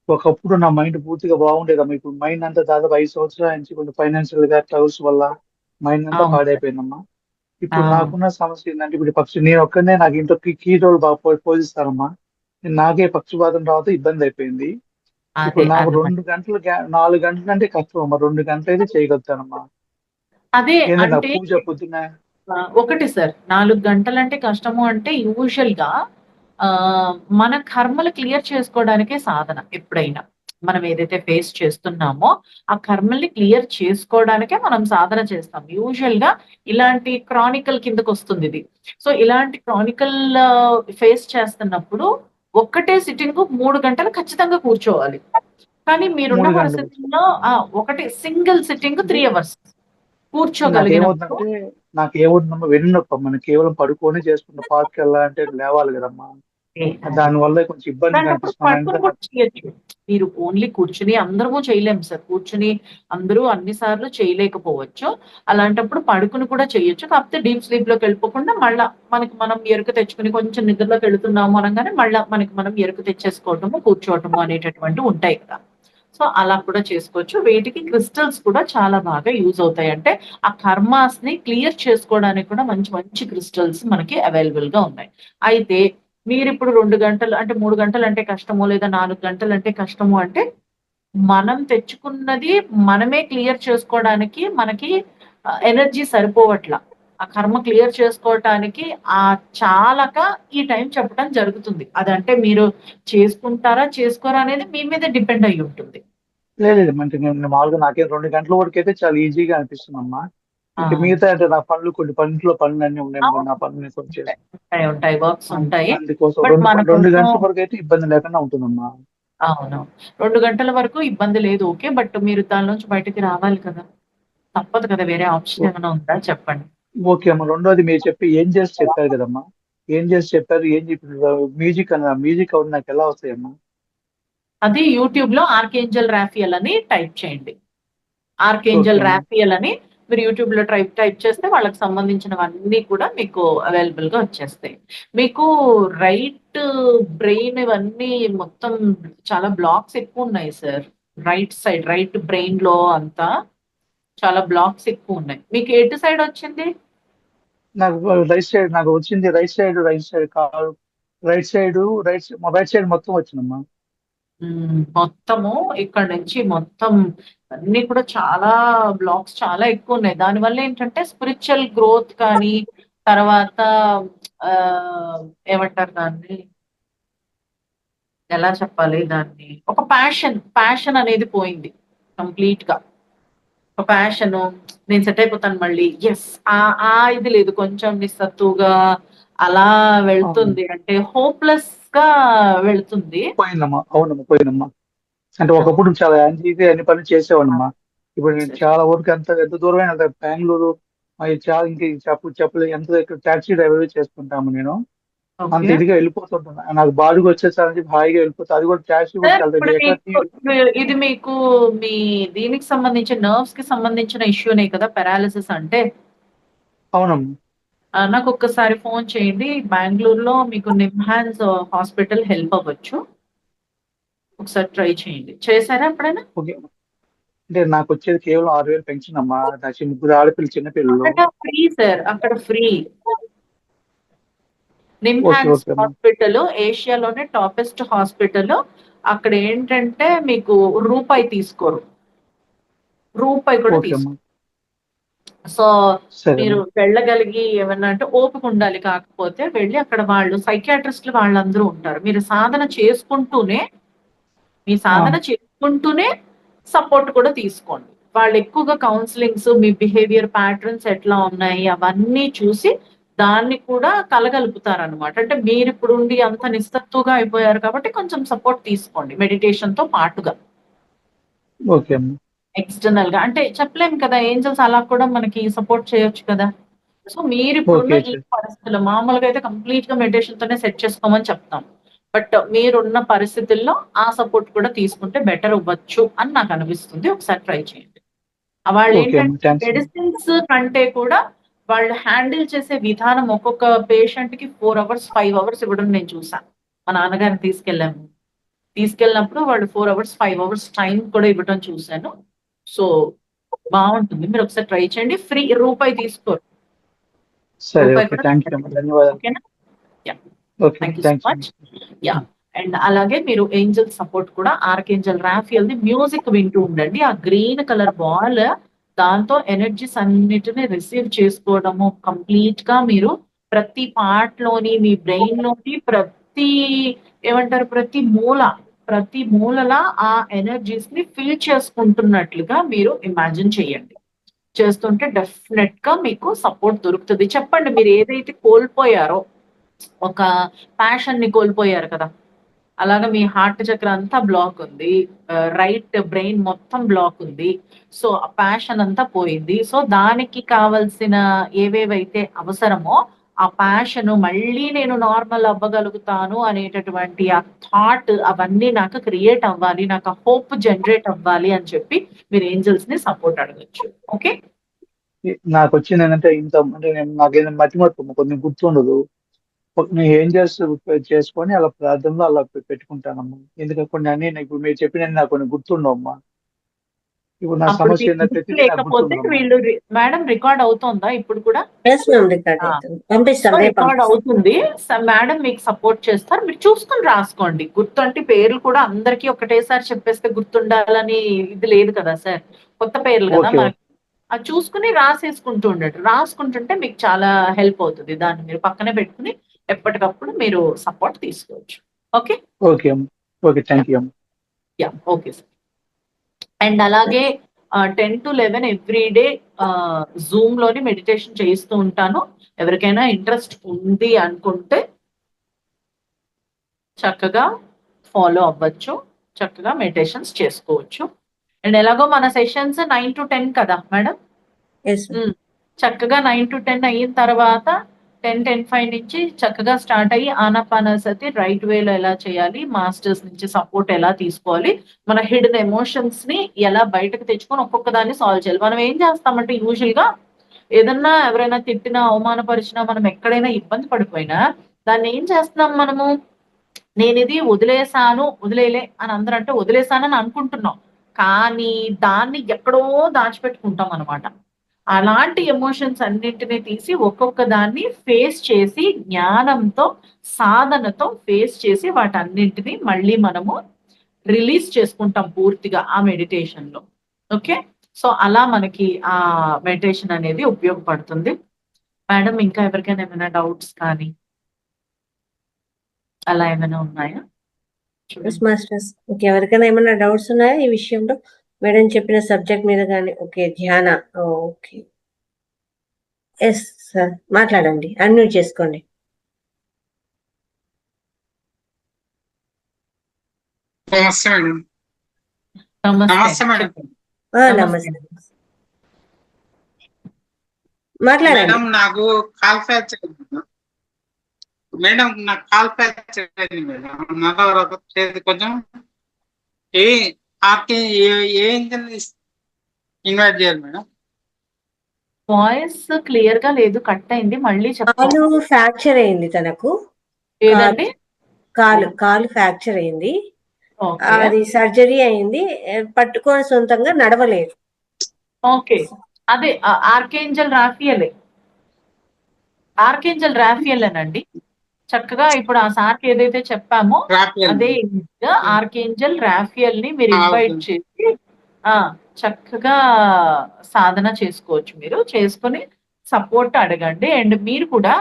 ఒకప్పుడు నా మైండ్ పూర్తిగా బాగుండేదమ్మా. ఇప్పుడు మైండ్ అంతా దాదాపు 5 సంవత్సరాల నుంచి కొంచెం ఫైనాన్షియల్ గా ట్రబుల్స్ వల్ల మైండ్ అంతా అవును సార్. పాడైపోయిందమ్మా. ఆ, ఇప్పుడు నాకున్న సమస్య ఏంటంటే ఇప్పుడు నేను ఒక్కనే నాకు ఇంట్లో కీ రోల్ బాగా పోషిస్తానమ్మా. నాకే పక్షపాతం రావడం ఇబ్బంది అయిపోయింది. అదే ఇప్పుడు నాకు అర్థమైంది. 2 గంటలు 4 గంటలు అంటే కష్టం అమ్మా. 2 గంటలు అయితే చేయగలుగుతానమ్మా. అదే ఏంటంటే అంటే పూజ పొద్దున్న. ఒకటి సార్, 4 గంటలంటే కష్టము అంటే యూజువల్ గా ఆ మన కర్మలు క్లియర్ చేసుకోవడానికే సాధన ఎప్పుడైనా. మనం ఏదైతే ఫేస్ చేస్తున్నామో ఆ కర్మల్ని క్లియర్ చేసుకోవడానికే మనం సాధన చేస్తాం. యూజువల్ గా ఇలాంటి క్రానికల్ కిందకు వస్తుంది ఇది. సో ఇలాంటి క్రానికల్ ఫేస్ చేస్తున్నప్పుడు ఒక్కటే సిట్టింగ్ 3 గంటలు ఖచ్చితంగా కూర్చోవాలి. కానీ మీరున్న 3 గంటలు పరిస్థితుల్లో ఒకటి సింగిల్ సిట్టింగ్ అంటే 3 అవర్స్ కూర్చోగలిగినప్పుడు నాకేమవుతుందంటే నాకేమవుతుందమ్మా వెన్నునొప్పి అమ్మా. నేను కేవలం పడుకొని చేసుకుంటా. పార్క్కి వెళ్ళాలంటే లేవాలి కదమ్మా. అదే దానివల్ల కొంచెం ఇబ్బందిగా అలాంటప్పుడు అనిపిస్తుంది పడుకొని కూడా చేయొచ్చు. మీరు ఓన్లీ కూర్చుని అందరము చేయలేము సార్. కూర్చుని అందరూ అన్ని సార్లు చేయలేకపోవచ్చు. అలాంటప్పుడు పడుకుని కూడా చేయొచ్చు. కాకపోతే డీప్ స్లీప్ లోకి వెళ్ళిపోకుండా మళ్ళా మనకి మనం ఎరుక తెచ్చుకుని కొంచెం నిద్రలోకి వెళుతున్నాము అనగానే మళ్ళా మనకి మనం ఎరుక తెచ్చేసుకోవటము, కూర్చోవటము అనేటటువంటివి ఉంటాయి కదా. సో అలా కూడా చేసుకోవచ్చు. వీటికి క్రిస్టల్స్ కూడా చాలా బాగా యూజ్ అవుతాయి. అంటే ఆ కర్మాస్ ని క్లియర్ చేసుకోవడానికి కూడా మంచి మంచి క్రిస్టల్స్ మనకి అవైలబుల్ గా ఉన్నాయి. అయితే మీరిప్పుడు 2 గంటలు అంటే 3 గంటలు అంటే కష్టము, లేదా 4 గంటలు అంటే కష్టము అంటే మనం తెచ్చుకున్నది మనమే క్లియర్ చేసుకోవడానికి మనకి ఎనర్జీ సరిపోవట్ల. ఆ కర్మ క్లియర్ చేసుకోవటానికి చాలక ఈ టైం చెప్పడం జరుగుతుంది. అదంటే మీరు చేసుకుంటారా, చేసుకోరా అనేది మీ మీద డిపెండ్ అయ్యి ఉంటుంది. లేదు లేదు. అంటే నేను మామూలుగా నాకేం 2 గంటల వరకు అయితే చాలా ఈజీగా అనిపిస్తుందమ్మా. ఆ! ఇంకా మిగతా అంటే నా పనులు కొన్ని పనిలో పనులన్నీ ఉన్నాయి. అవును. నా పనులు నేను కొంచెం ఉంటాయి. ఉంటాయి. ఉంటాయి. వర్క్స్ ఉంటాయి. అందుకోసం బట్ రెండు మన రెండు కోసం గంటల వరకు అయితే ఇబ్బంది లేకుండా ఉంటుందమ్మా. అవును. 2 గంటల వరకు ఇబ్బంది లేదు. ఓకే. బట్ మీరు దానిలోంచి బయటికి రావాలి కదా! తప్పదు కదా! వేరే ఆప్షన్ ఓ- ఏమైనా ఉందా చెప్పండి? ఓకే అమ్మా. రెండోది మీరు చెప్పి ఏం చేసి చెప్పారు కదమ్మా. ఏం చేసి చెప్పారు ఏం చెప్పారు మ్యూజిక్ అన్న మ్యూజిక్ అవును నాకు ఎలా వస్తాయమ్మా. అది యూట్యూబ్‌లో ఆర్కేంజెల్ రాఫియల్ అని టైప్ చేయండి. ఓకే ఆర్కేంజెల్ అమ్మా. రాఫియల్ అని మీరు యూట్యూబ్‌లో టైప్ చేస్తే వాళ్ళకి సంబంధించినవన్నీ కూడా మీకు అవైలబుల్‌గా వచ్చేస్తాయి. మీకు రైట్ బ్రెయిన్ ఇవన్నీ మొత్తం చాలా బ్లాక్స్ ఎక్కువున్నాయి సార్. రైట్ సైడ్ రైట్ బ్రెయిన్‌లో అంతా చాలా బ్లాక్స్ ఎక్కువున్నాయి. మీకు ఎటు సైడ్ వచ్చింది? నాకు నాకు వచ్చింది రైట్ సైడ్ కాదు. రైట్ సైడ్ మొత్తం వచ్చిందమ్మా. మొత్తము ఇక్కడ నుంచి మొత్తం అన్నీ కూడా చాలా బ్లాక్స్ చాలా ఎక్కువున్నాయి. దానివల్ల ఏంటంటే స్పిరిచువల్ గ్రోత్ కానీ, తర్వాత ఆహ్, ఏమంటారు దాన్ని? ఎలా చెప్పాలి దాన్ని? ఒక ప్యాషన్ అనేది పోయింది కంప్లీట్‌గా. ఒక ప్యాషను నేను సెట్ అయిపోతాను మళ్ళీ. యెస్. ఇది లేదు. కొంచెం నిస్సత్తువగా అలా అవును వెళ్తుంది. అంటే హోప్‌లెస్‌గా వెళ్తుంది. పోయిందమ్మా. అవునమ్మా పోయిందమ్మా. అంటే ఆ! ఒకప్పుడు చాలా యాంగ్జైటీ అన్ని పనులు ఆ! చేసేవాడినమ్మా. ఇప్పుడు నేను చాలా వరకు ఎంత దూరమైనా వెళ్తాను. బెంగళూరు అది చాలా ఇంక చెప్పలేదు ఎంత టాక్సీ డ్రైవర్ చేసుకుంటాము నేను. అంత ఓకే. ఇదిగా వెళ్ళిపోతుంటాను. నాకు బాడుగ వచ్చేసారని చెప్పి హాయిగా వెళ్ళిపోతా. అది కూడా టాక్సీ కూడా సార్ చాలా ఇప్పుడు ఎక్కడ ఇది మీకు మీ దీనికి సంబంధించి నర్వ్స్‌కి సంబంధించిన ఇష్యూనే కదా! పారాలిసిస్ అంటే? అవునమ్మా. నాకొక్కసారి ఫోను చేయండి. బెంగుళూరులో మీకు నిమ్హాన్స్ హాస్పిటల్ హెల్ప్ అవ్వచ్చు. ఒకసారి ట్రై చేయండి. చేసారా ఎప్పుడైనా? ఓకే. అంటే నాకు వచ్చేది కేవలం 6,000 పెన్షన్ అమ్మా. నాకు ముగ్గురు ఆడపిల్లలు చిన్నపిల్లలు. అక్కడ ఫ్రీ సార్. అక్కడ ఫ్రీ. ఓకే నిమ్హాన్స్ ఓకే అమ్మా. హాస్పిటల్ ఏషియాలోనే టాపెస్ట్ హాస్పిటల్. అక్కడ ఏంటంటే మీకు రూపాయి తీసుకోరు. రూపాయి కూడా ఓకే అమ్మా. తీసుకోరు. సో, సరే మీరు అమ్మా. వెళ్ళగలిగి ఏమన్నా అంటే ఓపిక ఉండాలి. కాకపోతే వెళ్లి అక్కడ వాళ్ళు సైకియాట్రిస్ట్‌లు వాళ్ళందరూ ఉంటారు. మీరు సాధన చేసుకుంటూనే మీ ఆ, సాధన చేసుకుంటూనే సపోర్ట్ కూడా తీసుకోండి. వాళ్ళు ఎక్కువగా కౌన్సెలింగ్స్, మీ బిహేవియర్ ప్యాటర్న్స్ ఎట్లా ఉన్నాయి అవన్నీ చూసి దాన్ని కూడా కలగలుపుతారనమాట. అంటే మీరిప్పుడు ఉండి అంత నిస్సత్తువగా అయిపోయారు కాబట్టి కొంచెం సపోర్ట్ తీసుకోండి మెడిటేషన్‌తో పాటుగా. ఓకే అమ్మా. ఎక్స్‌టర్నల్‌గా అంటే చెప్పలేం కదా! ఏంజెల్స్ అలా కూడా మనకి సపోర్ట్ చేయొచ్చు కదా! సో, మీరిప్పుడున్న ఓకే ఈ పరిస్థితుల్లో మామూలుగా అయితే కంప్లీట్‌గా మెడిటేషన్‌తోనే సెట్ చేసుకోమని చెప్తాం. బట్ మీరున్న పరిస్థితుల్లో ఆ సపోర్ట్ కూడా తీసుకుంటే బెటర్ అవ్వచ్చు అని నాకనిపిస్తుంది. ఒకసారి ట్రై చేయండి. ఓకే అమ్మా. వాళ్ళేంటంటే థ్యాంక్స్ అమ్మా. మెడిసిన్స్ కంటే కూడా వాళ్ళు హ్యాండిల్ చేసే విధానం ఒక్కొక్క పేషెంట్‌కి 4 అవర్స్, 5 అవర్స్ ఇవ్వడం నేను చూసా. మా నాన్నగారిని తీసుకెళ్ళాము. తీసుకెళ్ళినప్పుడు వాళ్ళు 4 అవర్స్ 5 అవర్స్ టైం కూడా ఇవ్వటం చూశాను. సో బాగుంటుంది, మీరు ఒకసారి ట్రై చేయండి. ఫ్రీ, రూపాయి తీసుకోరు, సరే, రూపాయి ఓకే, కూడా థ్యాంక్ యూ అమ్మా, ధన్యవాదాలు. ఓకేనా? Yeah, okay, thank you so thanks much. Yeah, and అలాగే మీరు ఏంజల్ సపోర్ట్ కూడా ఆర్కేంజల్ రాఫియల్ ది మ్యూజిక్ వింటూ ఉండండి. ఆ గ్రీన్ కలర్ బాల్, దాంతో ఎనర్జీస్ అన్నిటిని రిసీవ్ చేసుకోవడము, కంప్లీట్ గా మీరు ప్రతి పార్ట్ లోని మీ బ్రెయిన్ లోని ప్రతి ఏమంటారు ప్రతి మూలలా ఆ ఎనర్జీస్ ని ఫిల్ చేసుకుంటున్నట్లుగా మీరు ఇమాజిన్ చేయండి. చేస్తుంటే డెఫినెట్ గా మీకు సపోర్ట్ దొరుకుతుంది. చెప్పండి, మీరు ఏదైతే కోల్పోయారో, ఒక ప్యాషన్ ని కోల్పోయారు కదా, అలాగా మీ హార్ట్ చక్ర అంతా బ్లాక్ ఉంది, రైట్ బ్రెయిన్ మొత్తం బ్లాక్ ఉంది. సో ఆ ప్యాషన్ అంతా పోయింది. సో దానికి కావలసిన ఏవేవైతే అవసరమో ఆ ప్యాషన్ మళ్ళీ నేను నార్మల్ అవ్వగలుగుతాను అనేటటువంటి ఆ థాట్, అవన్నీ నాకు క్రియేట్ అవ్వాలి, నాకు ఆ హోప్ జనరేట్ అవ్వాలి అని చెప్పి మీరు ఏంజల్స్ ని సపోర్ట్ అడగచ్చు. ఓకే, నాకు వచ్చింది ఏంటంటే ఇంత అంటే నాకేదో మతిమరుపు కొంచెం గుర్తుండదు. నేను ఏం చేసుకొని అలా ప్రార్థనలో అలా పెట్టుకుంటానమ్మా. ఎందుకంటే కొన్ని అన్ని ఇప్పుడు మీరు చెప్పిన నాకు కొన్ని గుర్తుండవమ్మా. ఇప్పుడు నా అప్పుడు సమస్య మీకు ఏంటో గుర్తు ప్రతిదీ నాకు లేకపోతే గుర్తుండమ్మా. వీళ్ళు మేడం రికార్డ్ అవుతోందా ఇప్పుడు కూడా? ఎస్ మ్యామ్, రికార్డ్ అవుతుంది, పంపిస్తాం, రేపు రికార్డ్ పంపిస్తాం. అవుతుంది. మేడం మీకు సపోర్ట్ చేస్తారు, మీరు చూసుకొని రాసుకోండి. గుర్తు అంటే పేర్లు కూడా అందరికీ ఒకటేసారి చెప్పేస్తే గుర్తుండాలని ఇది లేదు కదా సార్, కొత్త పేర్లు కదా ఓకే, మనకి. అది చూసుకుని రాసేసుకుంటూ ఉండండి. రాసుకుంటుంటే మీకు చాలా హెల్ప్ అవుతుంది. దాన్ని మీరు పక్కనే పెట్టుకుని ఎప్పటికప్పుడు మీరు సపోర్ట్ తీసుకోవచ్చు. ఓకే, ఓకే అమ్మా, ఓకే, థ్యాంక్ యూ అమ్మా. Yeah, okay sir. అండ్ అలాగే 10 to 11 ఎవ్రీ డే జూమ్ లోని మెడిటేషన్ చేయిస్తూ ఉంటాను. ఎవరికైనా ఇంట్రెస్ట్ ఉంది అనుకుంటే చక్కగా ఫాలో అవ్వచ్చు, చక్కగా మెడిటేషన్స్ చేసుకోవచ్చు. అండ్ ఎలాగో మన సెషన్స్ 9 to 10 కదా మేడం. Yes ma'am. చక్కగా 9 to 10 అయిన తర్వాత 10:05 నుంచి చక్కగా స్టార్ట్ అయ్యి ఆనాపానసతి రైట్ వేలో ఎలా చేయాలి, మాస్టర్స్ నుంచి సపోర్ట్ ఎలా తీసుకోవాలి, మన హిడెన్ ఎమోషన్స్ ని ఎలా బయటకు తెచ్చుకొని ఒక్కొక్క దాన్ని సాల్వ్ చేయాలి. మనం ఏం చేస్తామంటే యూజువల్ గా ఏదన్నా ఎవరైనా తిట్టినా, అవమానపరిచినా, మనం ఎక్కడైనా ఇబ్బంది పడిపోయినా దాన్ని ఏం చేస్తున్నాం మనము, నేను ఇది వదిలేసాను, వదిలేలే అని అందరూ అంటే వదిలేసానని అనుకుంటున్నాం, కానీ దాన్ని ఎక్కడో దాచిపెట్టుకుంటాం అనమాట. అలాంటి ఎమోషన్స్ అన్నింటినీ తీసి ఒక్కొక్క దాన్ని ఫేస్ చేసి జ్ఞానంతో, సాధనతో ఫేస్ చేసి వాటన్నింటినీ మళ్ళీ మనము రిలీజ్ చేసుకుంటాం పూర్తిగా ఆ మెడిటేషన్ లో. ఓకే, సో అలా మనకి ఆ మెడిటేషన్ అనేది ఉపయోగపడుతుంది. మేడం ఇంకా ఎవరికైనా ఏమైనా డౌట్స్ కానీ అలా ఏమైనా ఉన్నాయా? ఎస్ మాస్టర్స్, ఇంకెవరికైనా ఏమైనా డౌట్స్ ఉన్నాయా ఈ విషయంలో, మేడం చెప్పిన సబ్జెక్ట్ మీద కానీ? ఓకే, ధ్యాన, ఓకే, ఎస్ సార్, మాట్లాడండి, అన్మ్యూట్ చేసుకోండి. నమస్తే మేడం. నమస్తే నమస్తే మేడం. చెప్పండి. నమస్తే, మాట్లాడండి. మేడం నాకు కాల్ ఫ్రాక్చర్ అయింది. మేడం నాకు కాల్ ఫ్రాక్చర్ అయింది మేడం. నాకు చేతి కొంచెం ఏ ఆర్కే ఏ ఇంజన్ ఇన్వైట్ చేయాలి మేడం? వాయిస్ క్లియర్ గా లేదు, కట్ అయింది, మళ్ళీ చెప్పండి. కాలు ఫ్రాక్చర్ అయింది తనకు. ఏదండి? కాలు ఫ్రాక్చర్ అయింది, ఓకే, అది సర్జరీ అయింది, పట్టుకొని సొంతంగా నడవలేదు. ఓకే, అదే ఆర్కేంజల్ రాఫియలే, ఆర్కేంజల్ రాఫియల్ అనండి. చక్కగా ఇప్పుడు ఆ సార్కి ఏదైతే చెప్పామో అదే ఆర్కేంజల్ రాఫియల్ ని మీరు ఇన్వైట్ చేసి చక్కగా సాధన చేసుకోవచ్చు. మీరు చేసుకుని సపోర్ట్ అడగండి. అండ్ మీరు కూడా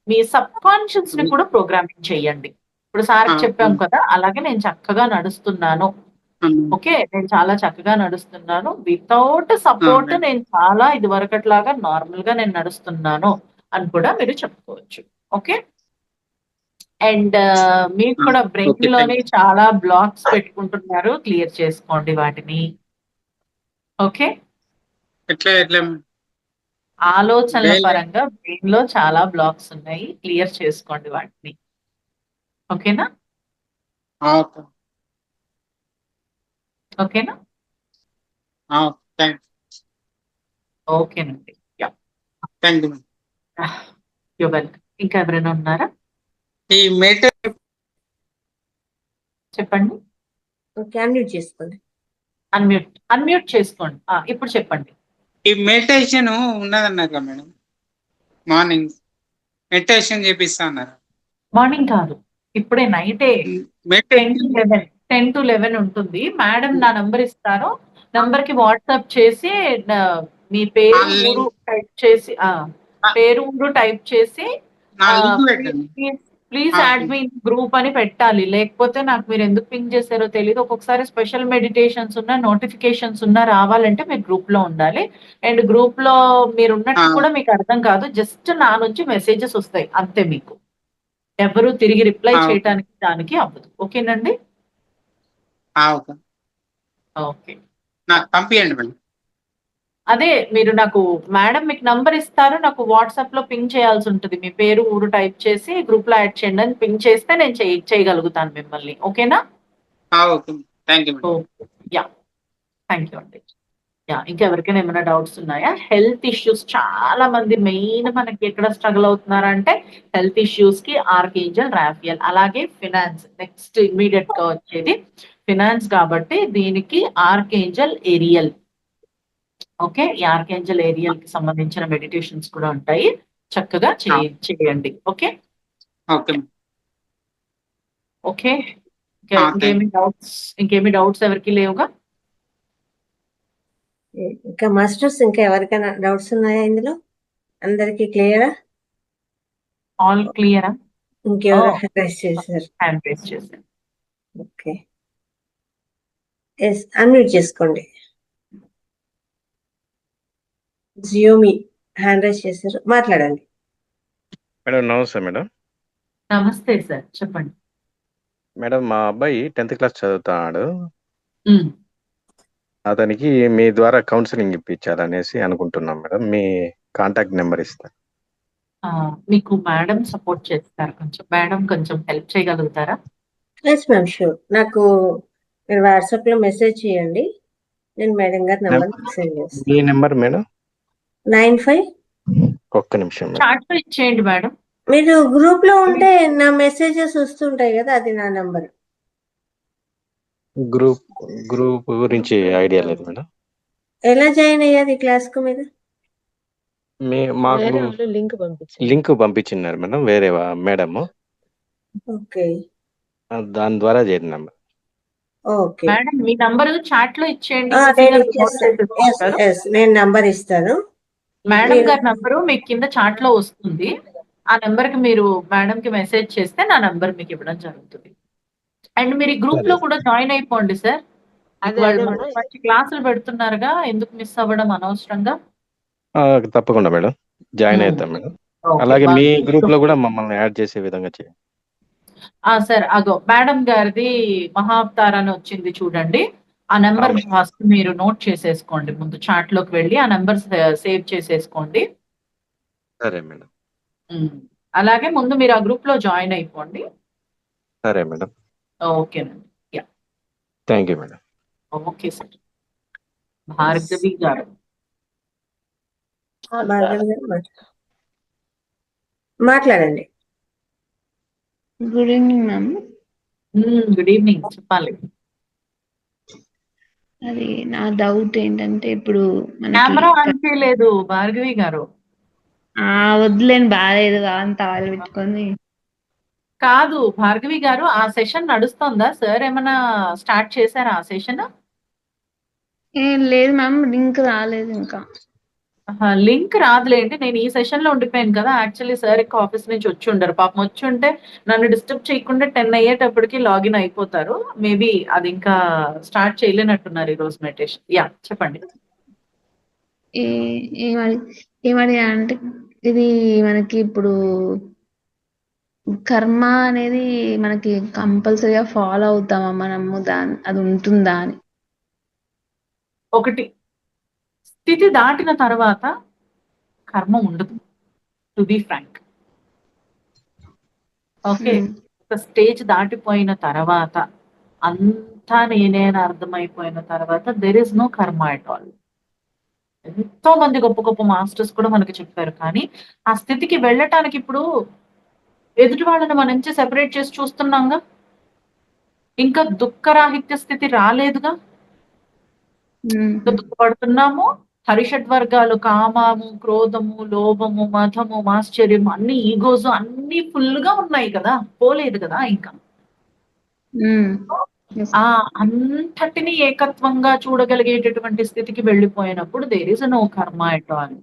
మీ సబ్ కాన్షియస్ ని కూడా ప్రోగ్రామింగ్ చేయండి. ఇప్పుడు సార్కి చెప్పాం కదా, అలాగే నేను చక్కగా నడుస్తున్నాను, ఓకే, నేను చాలా చక్కగా నడుస్తున్నాను, వితౌట్ సపోర్ట్ నేను చాలా ఇది వరకట్లాగా నార్మల్ గా నేను నడుస్తున్నాను అని కూడా మీరు చెప్పుకోవచ్చు. ఓకే, అండ్ మీకు కూడా బ్రెయిన్ లోనే చాలా బ్లాక్స్ పెట్టుకుంటున్నారు, క్లియర్ చేసుకోండి వాటిని. ఓకే, ఆలోచనల పరంగా బ్రెయిన్ లో చాలా బ్లాక్స్ ఉన్నాయి, క్లియర్ చేసుకోండి వాటిని. ఓకేనా? ఓకేనా? ఓకేనండి. You welcome. ఇంకా ఎవరైనా ఉన్నారా? ఈ మెడిటేషన్ చెప్పండి. ఓకే, అన్మ్యూట్ చేసుకోండి. అన్మ్యూట్ చేసుకోండి. ఇప్పుడు చెప్పండి. ఈ మెడిటేషన్ ఉన్నదన్నారు కదా మేడం, మార్నింగ్ మెడిటేషన్ చేపిస్తా అన్నారు. మార్నింగ్ కాదు, ఇప్పుడే నైటే 10 to 11 ఉంటుంది. మేడం నా నంబర్ ఇస్తారు. నంబర్ కి వాట్సాప్ చేసి మీ పేరు ఊరు టైప్ చేసి ప్లీజ్ యాడ్ మీ గ్రూప్ అని పెట్టాలి. లేకపోతే నాకు మీరు ఎందుకు పింక్ చేశారో తెలియదు. ఒక్కొక్కసారి స్పెషల్ మెడిటేషన్స్ ఉన్న నోటిఫికేషన్స్ ఉన్న రావాలంటే మీరు గ్రూప్ లో ఉండాలి. అండ్ గ్రూప్ లో మీరు ఉన్నట్టు కూడా మీకు అర్థం కాదు. జస్ట్ నా నుంచి మెసేజెస్ వస్తాయి అంతే. మీకు ఎవరు తిరిగి రిప్లై చేయడానికి దానికి అవ్వదు. ఓకేనండి? ఓకే, నాకు పంపించండి మేడం. అదే మీరు నాకు మేడం మీకు నంబర్ ఇస్తారు. నాకు వాట్సాప్ లో పింక్ చేయాల్సి ఉంటుంది. మీ పేరు ఊరు టైప్ చేసి గ్రూప్ లో యాడ్ చేయండి అని పింక్ చేస్తే నేను చేయగలుగుతాను మిమ్మల్ని. ఓకేనా? Okay, thank you madam. Yeah, thank you అండి. యా, ఇంకెవరికైనా ఏమైనా డౌట్స్ ఉన్నాయా? హెల్త్ ఇష్యూస్ చాలా మంది మెయిన్ మనకి ఎక్కడ స్ట్రగుల్ అవుతున్నారంటే హెల్త్ ఇష్యూస్ కి ఆర్కేంజల్ రాఫియల్, అలాగే ఫినాన్స్ నెక్స్ట్ ఇమ్మీడియట్ గా వచ్చేది ఫినాన్స్ కాబట్టి దీనికి ఆర్కేంజల్ ఏరియల్. ఓకే, ఈ ఆర్కేంజల్ ఏరియల్ కి సంబంధించిన మెడిటేషన్స్ కూడా ఉంటాయి. చక్కగా చేయండి. Okay okay. ఇంకేమి డౌట్స్ ఎవరికి లేవుగా? ఇంకా మాస్టర్స్ ఇంకా ఎవరికైనా డౌట్స్ ఉన్నాయా ఇందులో? అందరికి క్లియరా? ఆల్ క్లియరా? ఇంకెవరు హ్యాండ్ రైజ్ చేశారు? హ్యాండ్ రైజ్ చేశారు. ఓకే, ఎస్, అన్మ్యూట్ చేసుకోండి. జియోమి హ్యాండ్ రైజ్ చేశారు, మాట్లాడండి. మేడం నమస్తే మేడం. నమస్తే సార్, చెప్పండి. మేడం మా అబ్బాయి 10th క్లాస్ చదువుతున్నాడు. అతనికి మీ ద్వారా కౌన్సిలింగ్ ఇప్పించాలనేసి అనుకుంటున్నాం మేడం. మీ కాంటాక్ట్ నెంబర్ ఇస్తారు. మీకు మేడం సపోర్ట్ చేస్తారు. మేడం కొంచెం హెల్ప్ చేయగలుగుతారా? Yes ma'am, sure. నాకు మీరు వాట్సాప్ లో మెసేజ్ చేయండి, నేను మేడం గారి నెంబర్ సెండ్ చేస్తాను. ఈ నెంబర్ మేడం 95. ఒక్క నిమిషం మేడం. చాట్ లో ఇచ్చేయండి మేడం. మీరు గ్రూప్ లో ఉంటే నా మెసేజెస్ వస్తుంటాయి కదా, అది నా నంబర్. గ్రూప్ గురించి ఐడియా లేదు మేడం. ఎలా జాయిన్ అయ్యారు ఈ క్లాస్ కు మీరు? మాకు లింక్ పంపించినారు మేడం, వేరే మేడం. ఓకే, దాని ద్వారా చేరినాం. ఓకే మేడం మీ నంబర్ చాట్ లో ఇచ్చేయండి. నేను నంబర్ ఇస్తాను. మేడం గారి నంబరు మీకు కింద చాట్ లో వస్తుంది. ఆ నెంబర్ కి మీరు మేడం కి మెసేజ్ చేస్తే నా నంబర్ మీకు ఇవ్వడం జరుగుతుంది. అండ్ మీరు ఈ గ్రూప్ లో కూడా జాయిన్ అయిపోండి సార్. వాళ్ళు మంచి క్లాసులు పెడుతున్నారుగా, ఎందుకు మిస్ అవ్వడం అనవసరంగా. తప్పకుండా మేడం, జాయిన్ అవుతాం మేడం. అలాగే మీ గ్రూప్ లో కూడా మమ్మల్ని యాడ్ చేసే విధంగా చేయండి. సార్, అగో మేడం గారిది మహావతార్ అని వచ్చింది చూడండి. ఆ నెంబర్ ఫస్ట్ మీరు నోట్ చేసేసుకోండి. ముందు చాట్ లోకి వెళ్ళి ఆ నెంబర్ సేవ్ చేసేసుకోండి. సరే మేడం. అలాగే ముందు మీరు ఆ గ్రూప్ లో జాయిన్ అయిపోండి. సరే మేడం. ఓకేనండి. Yeah, thank you madam. Okay sir. Bhargavi గారు మాట్లాడండి. Good evening ma'am. Good evening, చెప్పాలి. అది నా డౌట్ ఏంటంటే ఇప్పుడు కెమెరా ఆన్ చేయలేదు భార్గవి గారు. వద్దులేని బాగాలేదు అంత ఆయిల్ పెట్టుకొని. కాదు భార్గవి గారు, ఆ సెషన్ నడుస్తుందా? సార్ ఏమైనా స్టార్ట్ చేశారా ఆ సెషన్? ఏం లేదు మ్యామ్, లింక్ రాలేదు ఇంకా. లింక్ రాదులేండి. నేను ఈ సెషన్ లో ఉండిపోయాను కదా. యాక్చువల్లీ సార్ ఇంకా ఆఫీస్ నుంచి వచ్చి ఉండరు. పాపం వచ్చి ఉంటే నన్ను డిస్టర్బ్ చేయకుండా 10 అయ్యేటప్పటికి లాగిన్ అయిపోతారు. మేబీ అది ఇంకా స్టార్ట్ చేయలేనట్టున్నారు ఈ రోజు మెడిటేషన్. యా, చెప్పండి. ఏమడి అంటే ఇది మనకి ఇప్పుడు కర్మ అనేది మనకి కంపల్సరీగా ఫాలో అవుతామా మనము, అది ఉంటుందా అని. ఒకటి, స్థితి దాటిన తర్వాత కర్మ ఉండదు, టు బి ఫ్రాంక్. ఓకే, ఒక స్టేజ్ దాటిపోయిన తర్వాత, అంతా నేనేనా అర్థమైపోయిన తర్వాత దెర్ ఇస్ నో కర్మ ఎట్ ఆల్. ఎంతో మంది గొప్ప గొప్ప మాస్టర్స్ కూడా మనకి చెప్పారు. కానీ ఆ స్థితికి వెళ్ళటానికి ఇప్పుడు ఎదుటి వాళ్ళని మన నుంచి సెపరేట్ చేసి చూస్తున్నాంగా. ఇంకా దుఃఖరాహిత్య స్థితి రాలేదుగా. ఇంకా దుఃఖపడుతున్నాము. హరిషడ్ వర్గాలు కామము, క్రోధము, లోభము, మధము, మాశ్చర్యము అన్ని ఈగోస్ అన్ని ఫుల్ గా ఉన్నాయి కదా, పోలేదు కదా ఇంకా. ఆ అంతటిని ఏకత్వంగా చూడగలిగేటటువంటి స్థితికి వెళ్ళిపోయినప్పుడు దేర్ ఇస్ నో కర్మ ఎట్ ఆల్.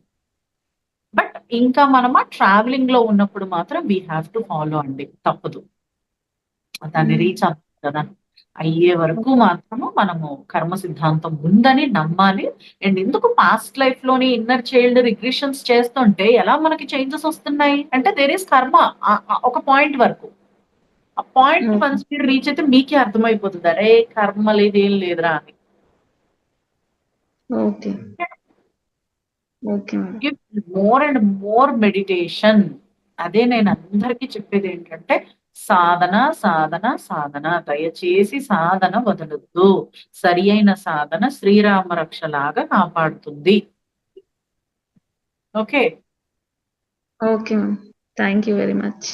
బట్ ఇంకా మనమా ట్రావెలింగ్ లో ఉన్నప్పుడు మాత్రం వీ హ్యావ్ టు ఫాలో అండి, తప్పదు. దాన్ని రీచ్ అవుతుంది కదా, అయ్యే వరకు మాత్రము మనము కర్మ సిద్ధాంతం ఉందని నమ్మాలి. అండ్ ఎందుకు పాస్ట్ లైఫ్ లోని ఇన్నర్ చైల్డ్ రిగ్రెషన్స్ చేస్తుంటే ఎలా మనకి చేంజెస్ వస్తున్నాయి అంటే దేర్ ఈస్ కర్మ ఒక పాయింట్ వరకు. ఆ పాయింట్ వన్స్ మీరు రీచ్ అయితే మీకే అర్థమైపోతుంది, అరే కర్మ లేదు ఏం లేదురా అని. More and more meditation. అదే నేను అందరికీ చెప్పేది ఏంటంటే సాధన సాధన సాధన, దయచేసి సాధన వదలొద్దు. సరి అయిన సాధన శ్రీరామ రక్షలాగా కాపాడుతుంది. Okay okay ma'am, thank you very much.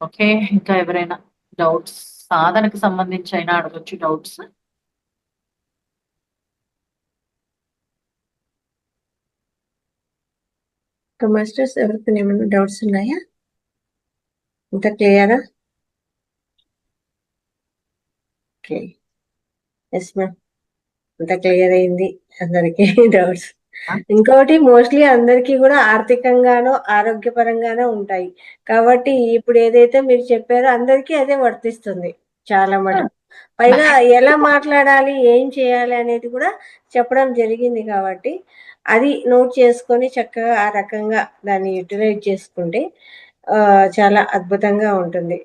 Okay, ఇంకా ఎవరైనా డౌట్స్ సాధనకు సంబంధించి అయినా అడగొచ్చు డౌట్స్. మాస్టర్స్ ఎవరికి ఏమైనా డౌట్స్ ఉన్నాయా? ఇంత క్లియరా? ఓకే, ఎస్ మ్యామ్, అంత క్లియర్ అయింది అందరికి డౌట్స్. ఇంకోటి మోస్ట్లీ అందరికీ కూడా ఆర్థికంగానో ఆరోగ్యపరంగానో ఉంటాయి కాబట్టి ఇప్పుడు ఏదైతే మీరు చెప్పారో అందరికీ అదే వర్తిస్తుంది చాలా మటుకు. పైగా ఎలా మాట్లాడాలి, ఏం చేయాలి అనేది కూడా చెప్పడం జరిగింది కాబట్టి అది నోట్ చేసుకొని చక్కగా ఆ రకంగా దాన్ని యూటిలైజ్ చేసుకుంటే చాలా అద్భుతంగా ఉంటుంది.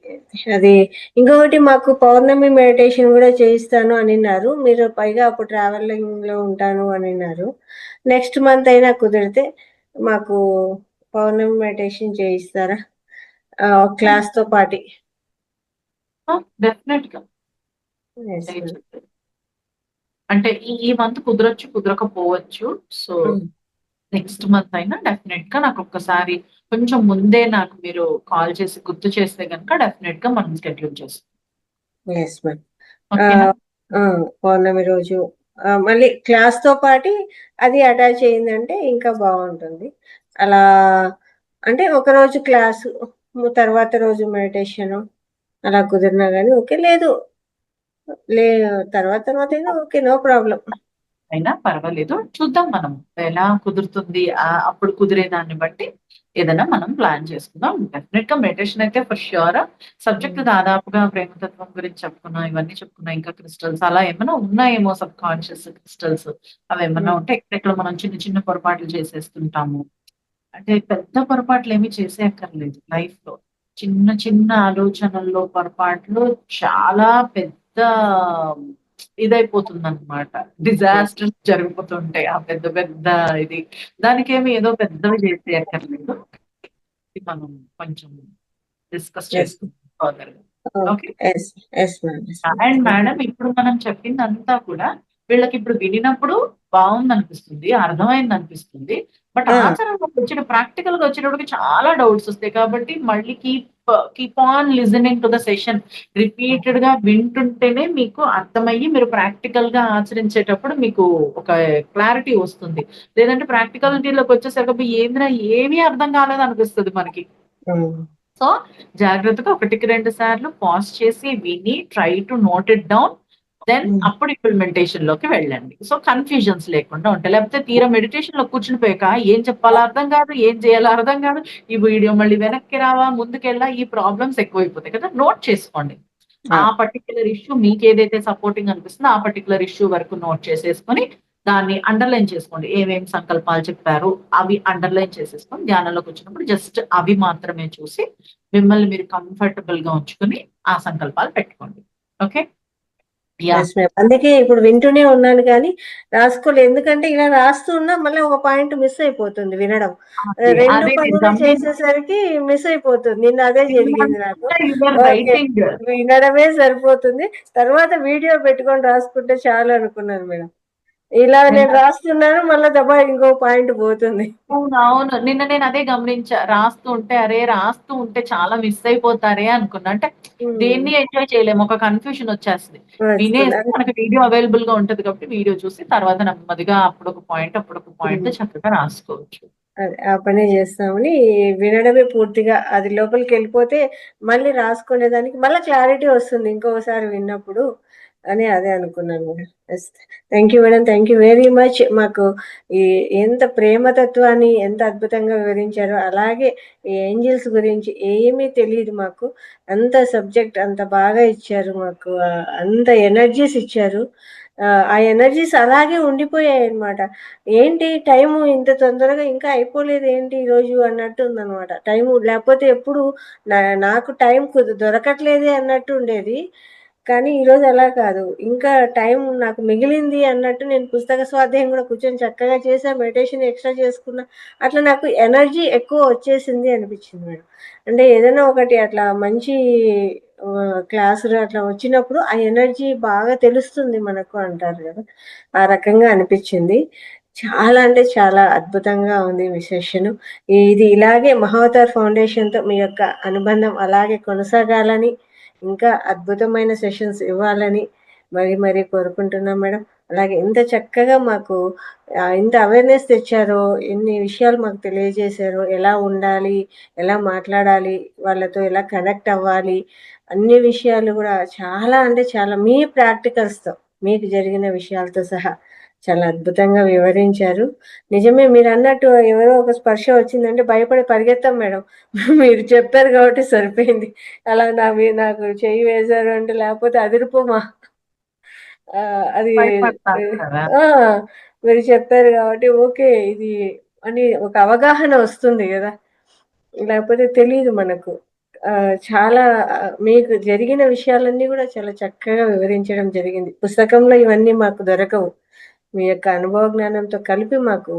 అది ఇంకొకటి మాకు పౌర్ణమి మెడిటేషన్ కూడా చేయిస్తాను అని అన్నారు మీరు, పైగా అప్పుడు ట్రావెలింగ్ లో ఉంటాను అని అన్నారు. నెక్స్ట్ మంత్ అయినా కుదిరితే మాకు పౌర్ణమి మెడిటేషన్ చేయిస్తారా క్లాస్ తో పాటి? డెఫినెట్ గా. అంటే ఈ మంత్ కుదరచ్చు, కుదరకపోవచ్చు. సో నెక్స్ట్ మంత్ అయినా డెఫినెట్ గా నాకు ఒక్కసారి కొంచెం ముందే నాకు మీరు కాల్ చేసి గుర్తు చేస్తే కనుక డెఫినెట్ గా మనం షెడ్యూల్ చేస్తాం. పౌర్ణమి రోజు మళ్ళీ క్లాస్ తో పాటు అది అటాచ్ అయిందంటే ఇంకా బాగుంటుంది. అలా అంటే ఒక రోజు క్లాసు తర్వాత రోజు మెడిటేషన్ అలా కుదిరినా కానీ ఓకే, లేదు తర్వాత అయినా ఓకే, నో ప్రాబ్లం. అయినా పర్వాలేదు, చూద్దాం మనం ఎలా కుదురుతుంది. అప్పుడు కుదిరే దాన్ని బట్టి ఏదైనా మనం ప్లాన్ చేసుకుందాం. డెఫినెట్ గా మెడిటేషన్ అయితే ఫర్ ష్యూర్. సబ్జెక్ట్ దాదాపుగా ప్రేమతత్వం గురించి చెప్పుకున్నాం, ఇవన్నీ చెప్పుకున్నాం. ఇంకా క్రిస్టల్స్ అలా ఏమైనా ఉన్నాయేమో, సబ్ కాన్షియస్ క్రిస్టల్స్ అవి ఏమన్నా ఉంటే ఎక్కడెక్కడ మనం చిన్న చిన్న పొరపాట్లు చేసేస్తుంటాము. అంటే పెద్ద పొరపాట్లు ఏమి చేసేయక్కర్లేదు లైఫ్ లో. చిన్న చిన్న ఆలోచనల్లో పొరపాట్లు చాలా పెద్ద ఇదైపోతుంది అనమాట, డిజాస్టర్స్ జరిగిపోతుంటాయి. ఆ పెద్ద పెద్ద ఇది దానికేమి ఏదో పెద్దవి చేసేయక్కర్లేదు. మనం కొంచెం డిస్కస్ చేసుకుంటాం. అండ్ మేడం ఇప్పుడు మనం చెప్పిందంతా కూడా వీళ్ళకి ఇప్పుడు వినినప్పుడు బాగుంది అనిపిస్తుంది, అర్థమైంది అనిపిస్తుంది. బట్ ఆచరణలోకి వచ్చిన ప్రాక్టికల్ గా వచ్చేటప్పటికి చాలా డౌట్స్ వస్తాయి. కాబట్టి మళ్ళీ keep on listening to the session, repeated గా వింటుంటేనే మీకు అర్థమయ్యి మీరు ప్రాక్టికల్ గా ఆచరించేటప్పుడు మీకు ఒక క్లారిటీ వస్తుంది. లేదంటే ప్రాక్టికాలిటీలోకి వచ్చేసరికి ఏంద్రా ఏమీ అర్థం కాలేదు అనిపిస్తుంది మనకి. సో జాగ్రత్తగా 1-2 సార్లు పాజ్ చేసి విని try to note it down, then అప్పుడు ఇంప్లిమెంటేషన్ లోకి వెళ్ళండి. సో కన్ఫ్యూజన్స్ లేకుండా ఉంటాయి. లేకపోతే తీరా మెడిటేషన్ లో కూర్చుని పోయాక ఏం చెప్పాలో అర్థం కాదు, ఏం చేయాలో అర్థం కాదు, ఈ వీడియో మళ్ళీ వెనక్కి రావా ముందుకెళ్ళా, ఈ ప్రాబ్లమ్స్ ఎక్కువైపోతాయి కదా. నోట్ చేసుకోండి, ఆ పర్టికులర్ ఇష్యూ మీకు ఏదైతే సపోర్టింగ్ అనిపిస్తుందో ఆ పర్టికులర్ ఇష్యూ వరకు నోట్ చేసేసుకొని దాన్ని అండర్లైన్ చేసుకోండి. ఏమేమి సంకల్పాలు చెప్పారు అవి అండర్లైన్ చేసేసుకొని ధ్యానంలోకి వచ్చినప్పుడు జస్ట్ అవి మాత్రమే చూసి మిమ్మల్ని మీరు కంఫర్టబుల్ గా ఉంచుకొని ఆ సంకల్పాలు పెట్టుకోండి. ఓకే, అందుకే ఇప్పుడు వింటూనే ఉన్నాను కానీ రాసుకోలేదు. ఎందుకంటే ఇలా రాస్తూ ఉన్నా మళ్ళీ ఒక పాయింట్ మిస్ అయిపోతుంది వినడం. 2 పనులు చేసేసరికి మిస్ అయిపోతుంది. నిన్న అదే జరిగింది నాకు. వినడమే సరిపోతుంది, తర్వాత వీడియో పెట్టుకొని రాసుకుంటే చాలు అనుకున్నాను మేడం. ఇలా నేను రాస్తున్నాను, మళ్ళీ దబా ఇంకో పాయింట్ పోతుంది. అవును. నిన్న నేను అదే గమనించా. రాస్తూ ఉంటే చాలా మిస్ అయిపోతారే అనుకున్నా. అంటే దేన్ని ఎంజాయ్ చేయలేము. ఒక కన్‌ఫ్యూజన్ వచ్చేస్తది. వినేసి మనకి వీడియో అవైలబుల్‌గా ఉంటది కాబట్టి వీడియో చూసి తర్వాత నెమ్మదిగా అప్పుడొక పాయింట్ చక్కగా రాసుకోవచ్చు. అదే ఆ పనే చేస్తామని వినడమే పూర్తిగా, అది లోపలికెళ్ళిపోతే మళ్ళీ రాసుకునేదానికి మళ్ళా క్లారిటీ వస్తుంది ఇంకొకసారి విన్నప్పుడు అని అదే అనుకున్నాను madam. Yes, thank you madam, thank you very much. మాకు ఈ ఎంత ప్రేమతత్వాన్ని ఎంత అద్భుతంగా వివరించారో, అలాగే ఈ ఏంజిల్స్ గురించి ఏమీ తెలియదు మాకు, అంత సబ్జెక్ట్ అంత బాగా ఇచ్చారు మాకు, అంత ఎనర్జీస్ ఇచ్చారు. ఆ ఎనర్జీస్ అలాగే ఉండిపోయాయి అనమాట. ఏంటి టైము ఇంత తొందరగా ఇంకా అయిపోలేదు ఏంటి ఈరోజు అన్నట్టు ఉందన్నమాట. టైము లేకపోతే ఎప్పుడు నాకు టైం దొరకట్లేదే అన్నట్టు ఉండేది. కానీ ఈరోజు అలా కాదు, ఇంకా టైం నాకు మిగిలింది అన్నట్టు నేను పుస్తక స్వాధ్యాయం కూడా కూర్చొని చక్కగా చేసా, మెడిటేషన్ ఎక్స్ట్రా చేసుకున్నా, అట్లా నాకు ఎనర్జీ ఎక్కువ వచ్చేసింది అనిపించింది మేడం. అంటే ఏదైనా ఒకటి అట్లా మంచి క్లాసులు అట్లా వచ్చినప్పుడు ఆ ఎనర్జీ బాగా తెలుస్తుంది మనకు అంటారు కదా, ఆ రకంగా అనిపించింది. చాలా అంటే చాలా అద్భుతంగా ఉంది మీ సెషన్. ఇది ఇలాగే మహావతార్ ఫౌండేషన్తో మీ యొక్క అనుబంధం అలాగే కొనసాగాలని, ఇంకా అద్భుతమైన సెషన్స్ ఇవ్వాలని మరీ కోరుకుంటున్నాం మేడం. అలాగే ఇంత చక్కగా మాకు ఇంత అవేర్నెస్ తెచ్చారో, ఎన్ని విషయాలు మాకు తెలియజేశారో, ఎలా ఉండాలి, ఎలా మాట్లాడాలి, వాళ్ళతో ఎలా కనెక్ట్ అవ్వాలి, అన్ని విషయాలు కూడా చాలా అంటే చాలా మీ ప్రాక్టికల్స్తో, మీకు జరిగిన విషయాలతో సహా చాలా అద్భుతంగా వివరించారు. నిజమే మీరు అన్నట్టు ఎవరో ఒక స్పర్శ వచ్చిందంటే భయపడి పరిగెత్తాం మేడం. మీరు చెప్పారు కాబట్టి సరిపోయింది. అలా నాకు చెయ్యి వేశారు అంటే లేకపోతే అదిరిపోమా. అది భయపడతారు కదా! మీరు చెప్పారు కాబట్టి ఓకే ఇది అని ఒక అవగాహన వస్తుంది కదా, లేకపోతే తెలీదు మనకు. చాలా మీకు జరిగిన విషయాలన్నీ కూడా చాలా చక్కగా వివరించడం జరిగింది. పుస్తకంలో ఇవన్నీ మాకు దొరకవు. మీ యొక్క అనుభవ జ్ఞానంతో కలిపి మాకు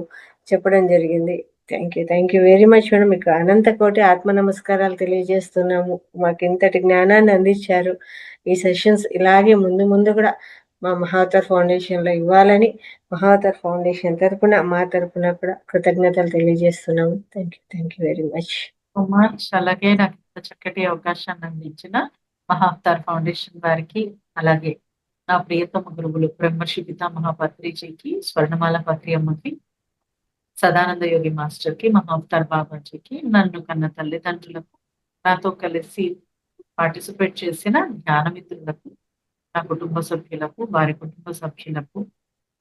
చెప్పడం జరిగింది. Thank you very much madam. మీకు అనంత కోటి ఆత్మ నమస్కారాలు తెలియజేస్తున్నాము. మాకు ఇంతటి జ్ఞానాన్ని అందించారు. ఈ సెషన్స్ ఇలాగే ముందు కూడా మా మహావతార్ ఫౌండేషన్లో ఇవ్వాలని మహావతార్ ఫౌండేషన్ తరపున మా తరపున కూడా కృతజ్ఞతలు తెలియజేస్తున్నాము. Thank you very much. So much. అలాగే నాకు ఇంత చక్కటి అవకాశాన్ని అందించిన మహావతార్ ఫౌండేషన్ వారికి, అలాగే నా ప్రియతమ గురువులు బ్రహ్మర్షి పితామహ పత్రిజీకి, స్వర్ణమాల పత్రి అమ్మకి, సదానంద యోగి మాస్టర్కి, మహావతార్ బాబాజీకి, నన్ను కన్న తల్లిదండ్రులకు, నాతో కలిసి పార్టిసిపేట్ చేసిన జ్ఞానమిత్రులకు, నా కుటుంబ సభ్యులకు, వారి కుటుంబ సభ్యులకు,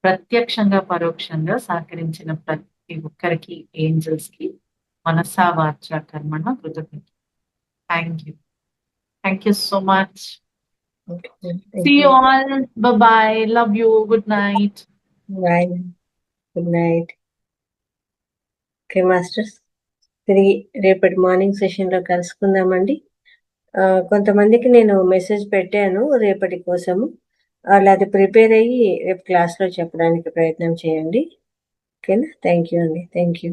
ప్రత్యక్షంగా పరోక్షంగా సహకరించిన ప్రతి ఒక్కరికి, ఏంజల్స్ కి మనసా వాచ కర్మణ కృతజ్ఞత. Thank you so much. See you all. Bye bye. Love you. Good night. Bye. Good night. Okay masters, తిరిగి రేపటి మార్నింగ్ సెషన్లో కలుసుకుందామండి. కొంతమందికి నేను మెసేజ్ పెట్టాను రేపటి కోసము, వాళ్ళు అది ప్రిపేర్ అయ్యి రేపు క్లాస్లో చెప్పడానికి ప్రయత్నం చేయండి. ఓకేనా? థ్యాంక్ యూ అండి. Thank you.